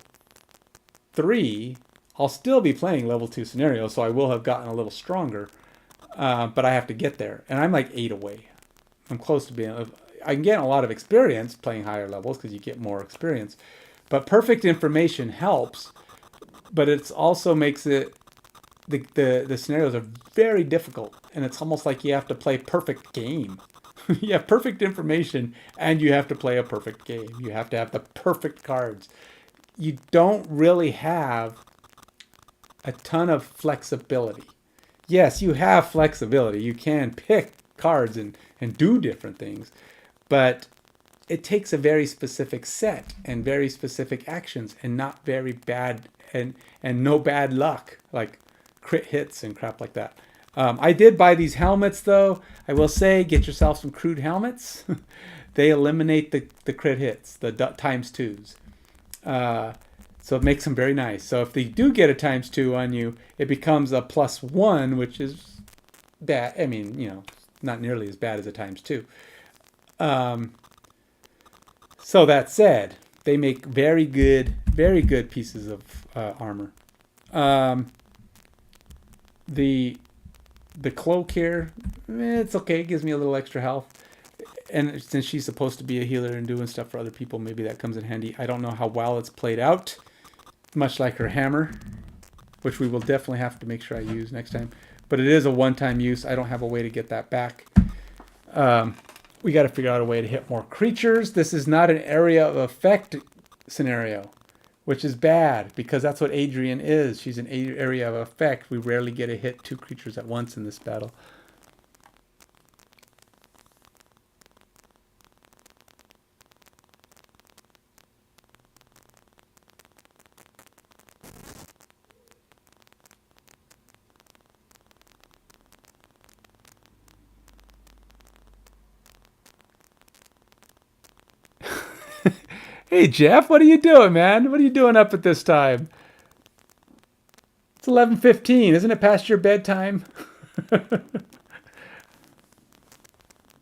3, I'll still be playing level 2 scenarios, so I will have gotten a little stronger. But I have to get there. And I'm like 8 away. I'm close to being... I can get a lot of experience playing higher levels because you get more experience. But perfect information helps. But it also makes it... The scenarios are very difficult. And it's almost like you have to play perfect game. You have perfect information and you have to play a perfect game. You have to have the perfect cards. You don't really have a ton of flexibility. Yes, you have flexibility. You can pick cards and do different things. But it takes a very specific set and very specific actions and not very bad and no bad luck, like crit hits and crap like that. I did buy these helmets, though. I will say, get yourself some crude helmets. They eliminate the crit hits, the ×2s. So it makes them very nice. So if they do get a ×2 on you, it becomes a +1, which is bad. I mean, not nearly as bad as a ×2. So that said, they make very good pieces of armor. The cloak here, it's okay. It gives me a little extra health. And since she's supposed to be a healer and doing stuff for other people, maybe that comes in handy. I don't know how well it's played out. Much like her hammer, which we will definitely have to make sure I use next time. But it is a one-time use. I don't have a way to get that back. We got to figure out a way to hit more creatures. This is not an area of effect scenario, which is bad because that's what Adrian is. She's an area of effect. We rarely get to hit 2 creatures at once in this battle. Hey, Jeff, what are you doing, man? What are you doing up at this time? It's 11:15. Isn't it past your bedtime? I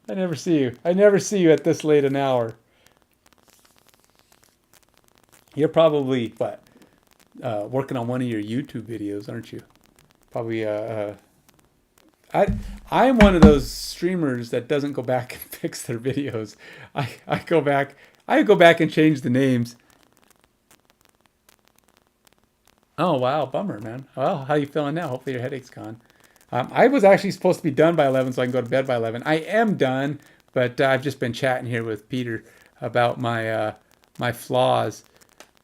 never see you. I never see you at this late an hour. You're probably, what, working on one of your YouTube videos, aren't you? Probably, I'm one of those streamers that doesn't go back and fix their videos. I go back and change the names. Oh, wow. Bummer, man. Well, how you feeling now? Hopefully your headache's gone. I was actually supposed to be done by 11 so I can go to bed by 11. I am done, but I've just been chatting here with Peter about my my flaws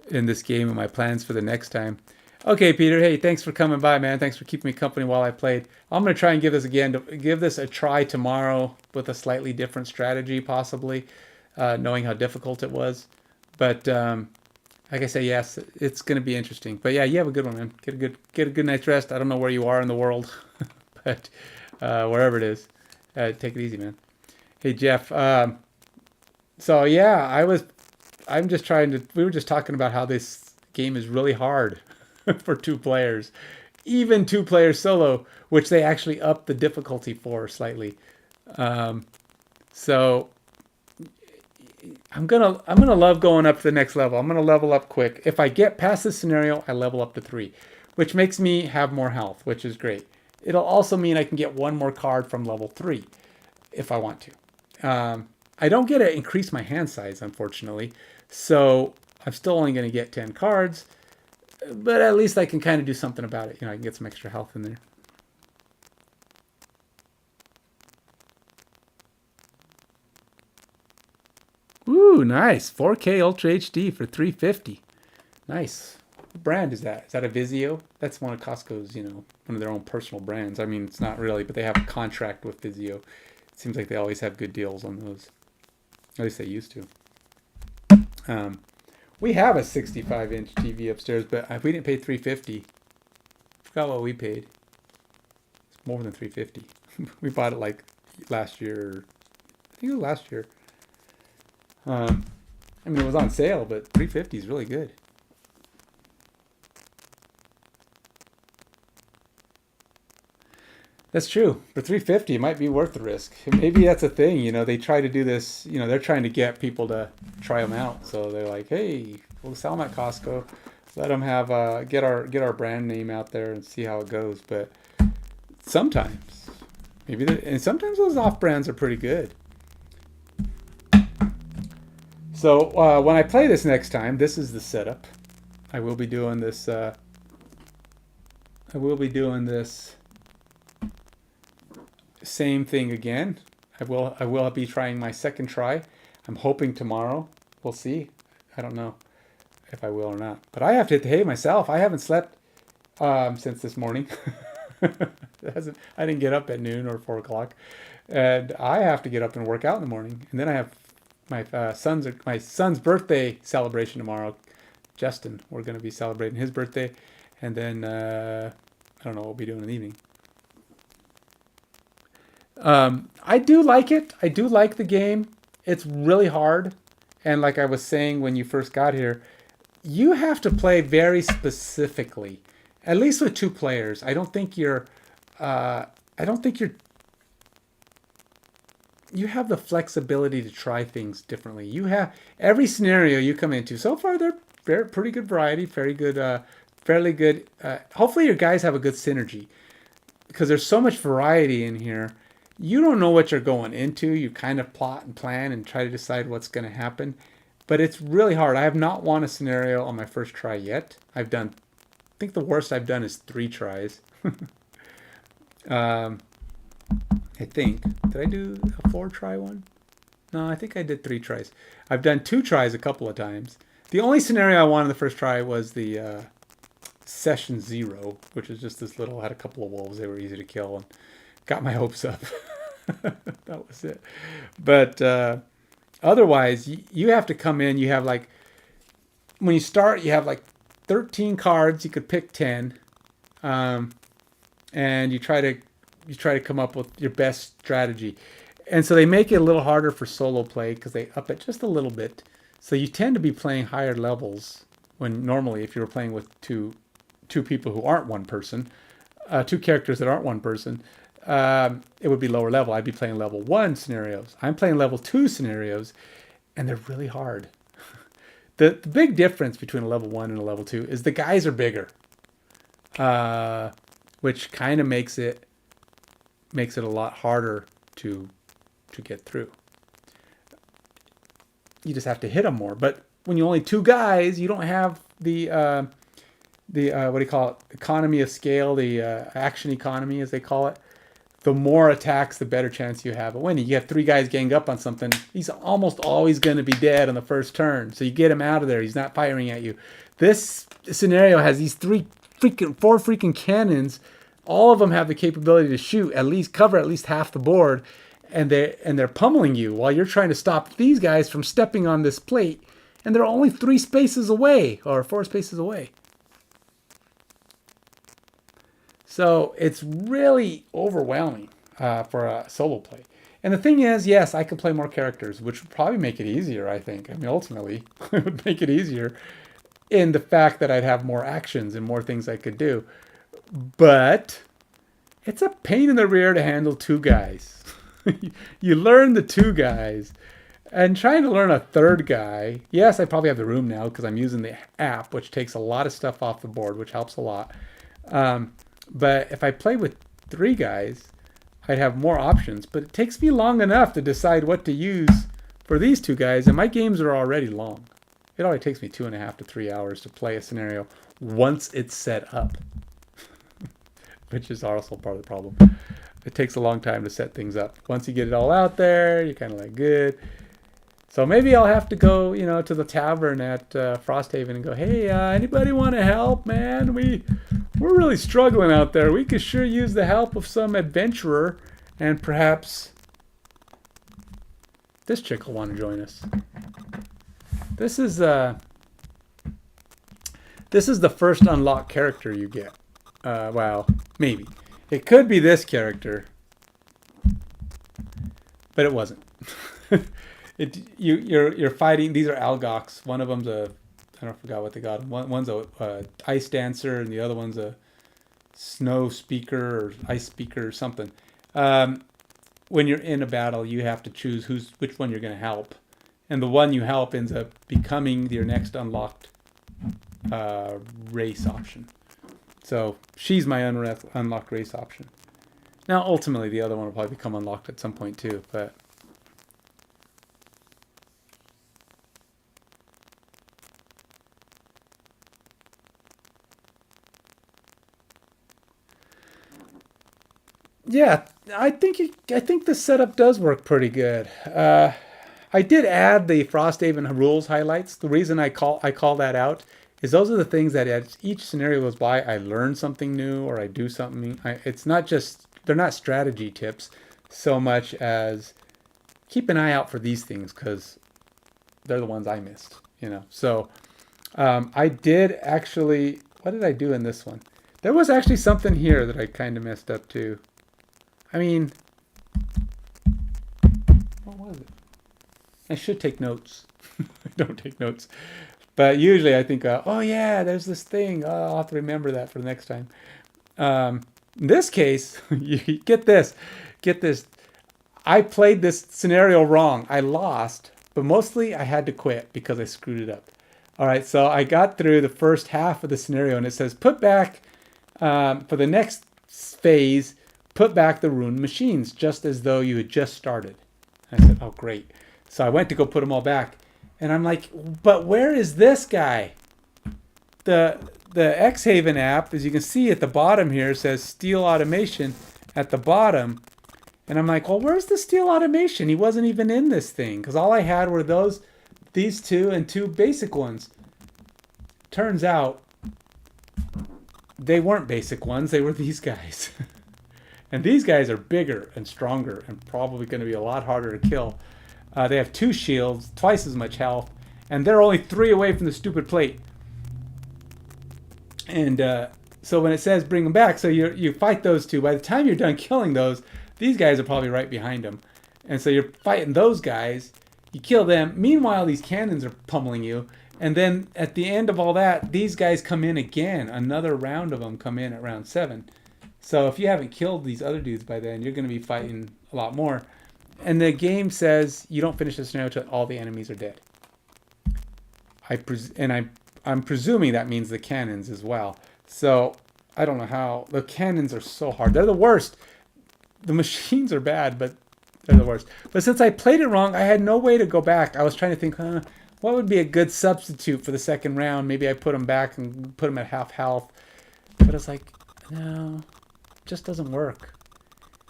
in this game and my plans for the next time. Okay, Peter. Hey, thanks for coming by, man. Thanks for keeping me company while I played. I'm going to try and give this a try tomorrow with a slightly different strategy, possibly, knowing how difficult it was. But like I say, yes, it's going to be interesting. But yeah, you have a good one, man. Get a good night's rest. I don't know where you are in the world, but wherever it is, take it easy, man. Hey, Jeff. So yeah, I'm just trying to. We were just talking about how this game is really hard for 2 players, even 2 players solo, which they actually up the difficulty for slightly. So I'm gonna love going up to the next level. I'm gonna level up quick. If I get past this scenario, I level up to 3, which makes me have more health, which is great. It'll also mean I can get 1 more card from level 3 if I want to. I don't get to increase my hand size, unfortunately, so I'm still only going to get 10 cards, but at least I can kind of do something about it. You know, I can get some extra health in there. Ooh, nice. 4K Ultra HD for $350. Nice. What brand is that? Is that a Vizio? That's one of Costco's, you know, one of their own personal brands. I mean, it's not really, but they have a contract with Vizio. It seems like they always have good deals on those. At least they used to. We have a 65-inch TV upstairs, but we didn't pay $350. Forgot what we paid. It's more than $350. We bought it like last year. I think it was last year. I mean, it was on sale, but $350 is really good. That's true. For $350, it might be worth the risk. Maybe that's a thing. You know, they try to do this. You know, they're trying to get people to try them out. So they're like, "Hey, we'll sell them at Costco. Let them have get our brand name out there and see how it goes." But sometimes, and sometimes those off brands are pretty good. So when I play this next time, this is the setup. I will be doing this. Same thing again. I will be trying my second try. I'm hoping tomorrow. We'll see. I don't know if I will or not. But I have to hit the hay myself. I haven't slept since this morning. I didn't get up at noon or 4 o'clock, and I have to get up and work out in the morning. And then I have my son's birthday celebration tomorrow. Justin, we're going to be celebrating his birthday, and then I don't know what we'll be doing in the evening. I do like it. I do like the game. It's really hard. And like I was saying when you first got here, you have to play very specifically, at least with 2 players. I don't think you have the flexibility to try things differently. You have every scenario you come into. So far, they're pretty good variety, very good, fairly good. Hopefully your guys have a good synergy. because there's so much variety in here, you don't know what you're going into. You kind of plot and plan and try to decide what's going to happen. But it's really hard. I have not won a scenario on my first try yet. I think the worst I've done is 3 tries. I think. Did I do a 4-try one? No, I think I did 3 tries. I've done 2 tries a couple of times. The only scenario I won on the first try was the Session 0, which is just this little, had a couple of wolves. They were easy to kill and got my hopes up. That was it. But otherwise, you have to come in. You have like, when you start, you have like 13 cards. You could pick 10. And you try to come up with your best strategy. And so they make it a little harder for solo play because they up it just a little bit. So you tend to be playing higher levels when normally if you were playing with two people who aren't one person, 2 characters that aren't one person, it would be lower level. I'd be playing level 1 scenarios. I'm playing level 2 scenarios, and they're really hard. The big difference between a level 1 and a level 2 is the guys are bigger, which kind of makes it a lot harder to get through. You just have to hit them more. But when you're only 2 guys, you don't have the what do you call it? Economy of scale, the action economy, as they call it. The more attacks, the better chance you have of winning. You have 3 guys gang up on something. He's almost always going to be dead on the first turn. So you get him out of there. He's not firing at you. This scenario has these 4 freaking cannons. All of them have the capability to shoot, cover at least half the board. And they're pummeling you while you're trying to stop these guys from stepping on this plate. And they're only 3 spaces away, or 4 spaces away. So it's really overwhelming for a solo play. And the thing is, yes, I could play more characters, which would probably make it easier, I think. I mean, ultimately, it would make it easier in the fact that I'd have more actions and more things I could do. But it's a pain in the rear to handle 2 guys. You learn the 2 guys. And trying to learn a 3rd guy, yes, I probably have the room now because I'm using the app, which takes a lot of stuff off the board, which helps a lot. But if I play with 3 guys, I'd have more options. But it takes me long enough to decide what to use for these 2 guys, and my games are already long. It only takes me 2.5 to 3 hours to play a scenario once it's set up, which is also part of the problem. It takes a long time to set things up. Once you get it all out there, you're kind of like, good. So maybe I'll have to go, to the tavern at Frosthaven and go, hey, anybody want to help, man? We're really struggling out there. We could sure use the help of some adventurer, and perhaps this chick will want to join us. This is the first unlocked character you get. Well, maybe. It could be this character, but it wasn't. You're fighting. These are Algox. One of them's I forgot what they got. One's a ice dancer, and the other one's a snow speaker or ice speaker or something. When you're in a battle, you have to choose which one you're going to help, and the one you help ends up becoming your next unlocked race option. So she's my unlocked race option. Now, ultimately, the other one will probably become unlocked at some point too, but. Yeah, I think the setup does work pretty good. I did add the Frosthaven rules highlights. The reason I call that out is those are the things that as each scenario goes by, I learn something new or I do something. It's not just, they're not strategy tips so much as keep an eye out for these things because they're the ones I missed, So I did actually, what did I do in this one? There was actually something here that I kind of messed up too. I mean, what was it? I should take notes. I don't take notes. But usually I think, oh yeah, there's this thing. Oh, I'll have to remember that for the next time. In this case, you get this. I played this scenario wrong. I lost, but mostly I had to quit because I screwed it up. All right, so I got through the first half of the scenario, and it says put back for the next phase, put back the ruined machines, just as though you had just started. I said, oh, great. So I went to go put them all back. And I'm like, but where is this guy? The Xhaven app, as you can see at the bottom here, says Steel Automation at the bottom. And I'm like, well, where's the Steel Automation? He wasn't even in this thing. Because all I had were these two and two basic ones. Turns out, they weren't basic ones. They were these guys. And these guys are bigger and stronger and probably going to be a lot harder to kill. They have 2 shields, twice as much health, and they're only 3 away from the stupid plate. And so when it says bring them back, so you fight those two. By the time you're done killing those, these guys are probably right behind them. And so you're fighting those guys. You kill them. Meanwhile, these cannons are pummeling you. And then at the end of all that, these guys come in again. Another round of them come in at round 7. So if you haven't killed these other dudes by then, you're going to be fighting a lot more. And the game says you don't finish the scenario until all the enemies are dead. I'm presuming that means the cannons as well. So I don't know how. The cannons are so hard. They're the worst. The machines are bad, but they're the worst. But since I played it wrong, I had no way to go back. I was trying to think, what would be a good substitute for the second round? Maybe I put them back and put them at half health. But I was like, no, it just doesn't work.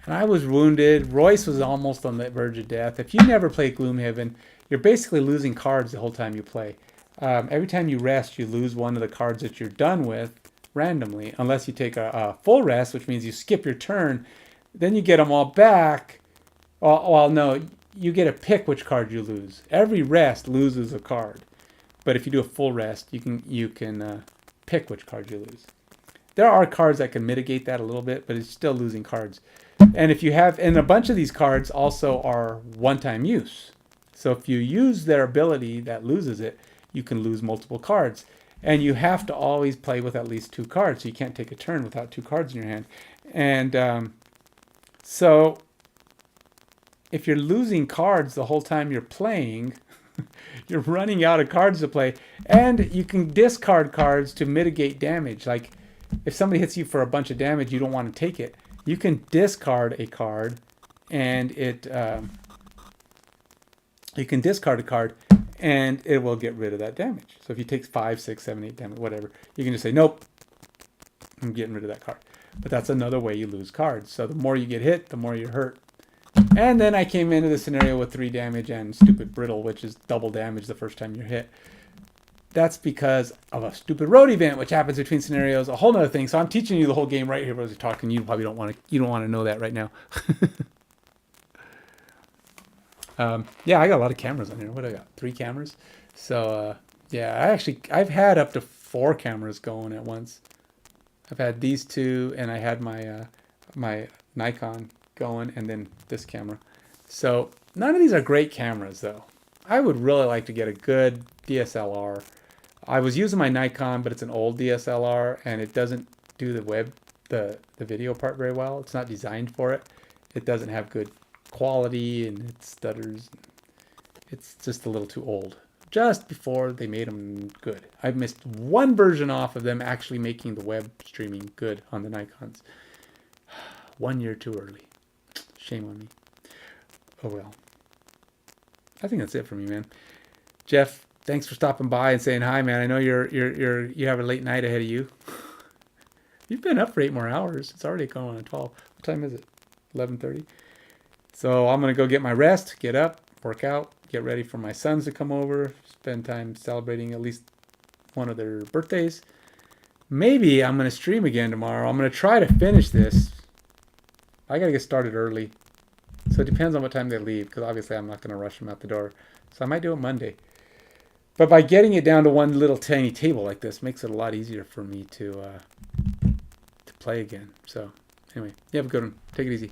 And I was wounded. Royce was almost on the verge of death. If you never play Gloomhaven, you're basically losing cards the whole time you play. Every time you rest, you lose one of the cards that you're done with randomly, unless you take a full rest, which means you skip your turn. Then you get them all back. Well, no, you get to pick which card you lose. Every rest loses a card. But if you do a full rest, you can pick which card you lose. There are cards that can mitigate that a little bit, but it's still losing cards. And if you have, and a bunch of these cards also are one-time use. So if you use their ability that loses it, you can lose multiple cards. And you have to always play with at least 2 cards. So you can't take a turn without 2 cards in your hand. And so if you're losing cards the whole time you're playing, you're running out of cards to play. And you can discard cards to mitigate damage. Like if somebody hits you for a bunch of damage, you don't want to take it. You can discard a card, and you can discard a card, and it will get rid of that damage. So if you take 5, 6, 7, 8 damage, whatever, you can just say, nope, I'm getting rid of that card. But that's another way you lose cards. So the more you get hit, the more you're hurt. And then I came into the scenario with 3 damage and stupid brittle, which is double damage the first time you're hit. That's because of a stupid road event, which happens between scenarios, a whole nother thing. So I'm teaching you the whole game right here as we're talking. You probably don't want to know that right now. Yeah, I got a lot of cameras on here. What do I got? 3 cameras. So yeah, I've had up to 4 cameras going at once. I've had these 2, and I had my my Nikon going, and then this camera. So none of these are great cameras, though. I would really like to get a good DSLR. I was using my Nikon, but it's an old DSLR, and it doesn't do the video part very well. It's not designed for it. It doesn't have good quality, and it stutters. It's just a little too old. Just before they made them good. I've missed one version off of them actually making the web streaming good on the Nikons. 1 year too early. Shame on me. Oh well. I think that's it for me, man. Jeff, thanks for stopping by and saying hi, man. I know you have a late night ahead of you. You've been up for 8 more hours. It's already going on at 12. What time is it? 11:30. So I'm gonna go get my rest, get up, work out, get ready for my sons to come over, spend time celebrating at least one of their birthdays. Maybe I'm gonna stream again tomorrow. I'm gonna try to finish this. I gotta get started early. So it depends on what time they leave, because obviously I'm not going to rush them out the door. So I might do it Monday. But by getting it down to one little tiny table like this makes it a lot easier for me to play again. So anyway, you have a good one. Take it easy.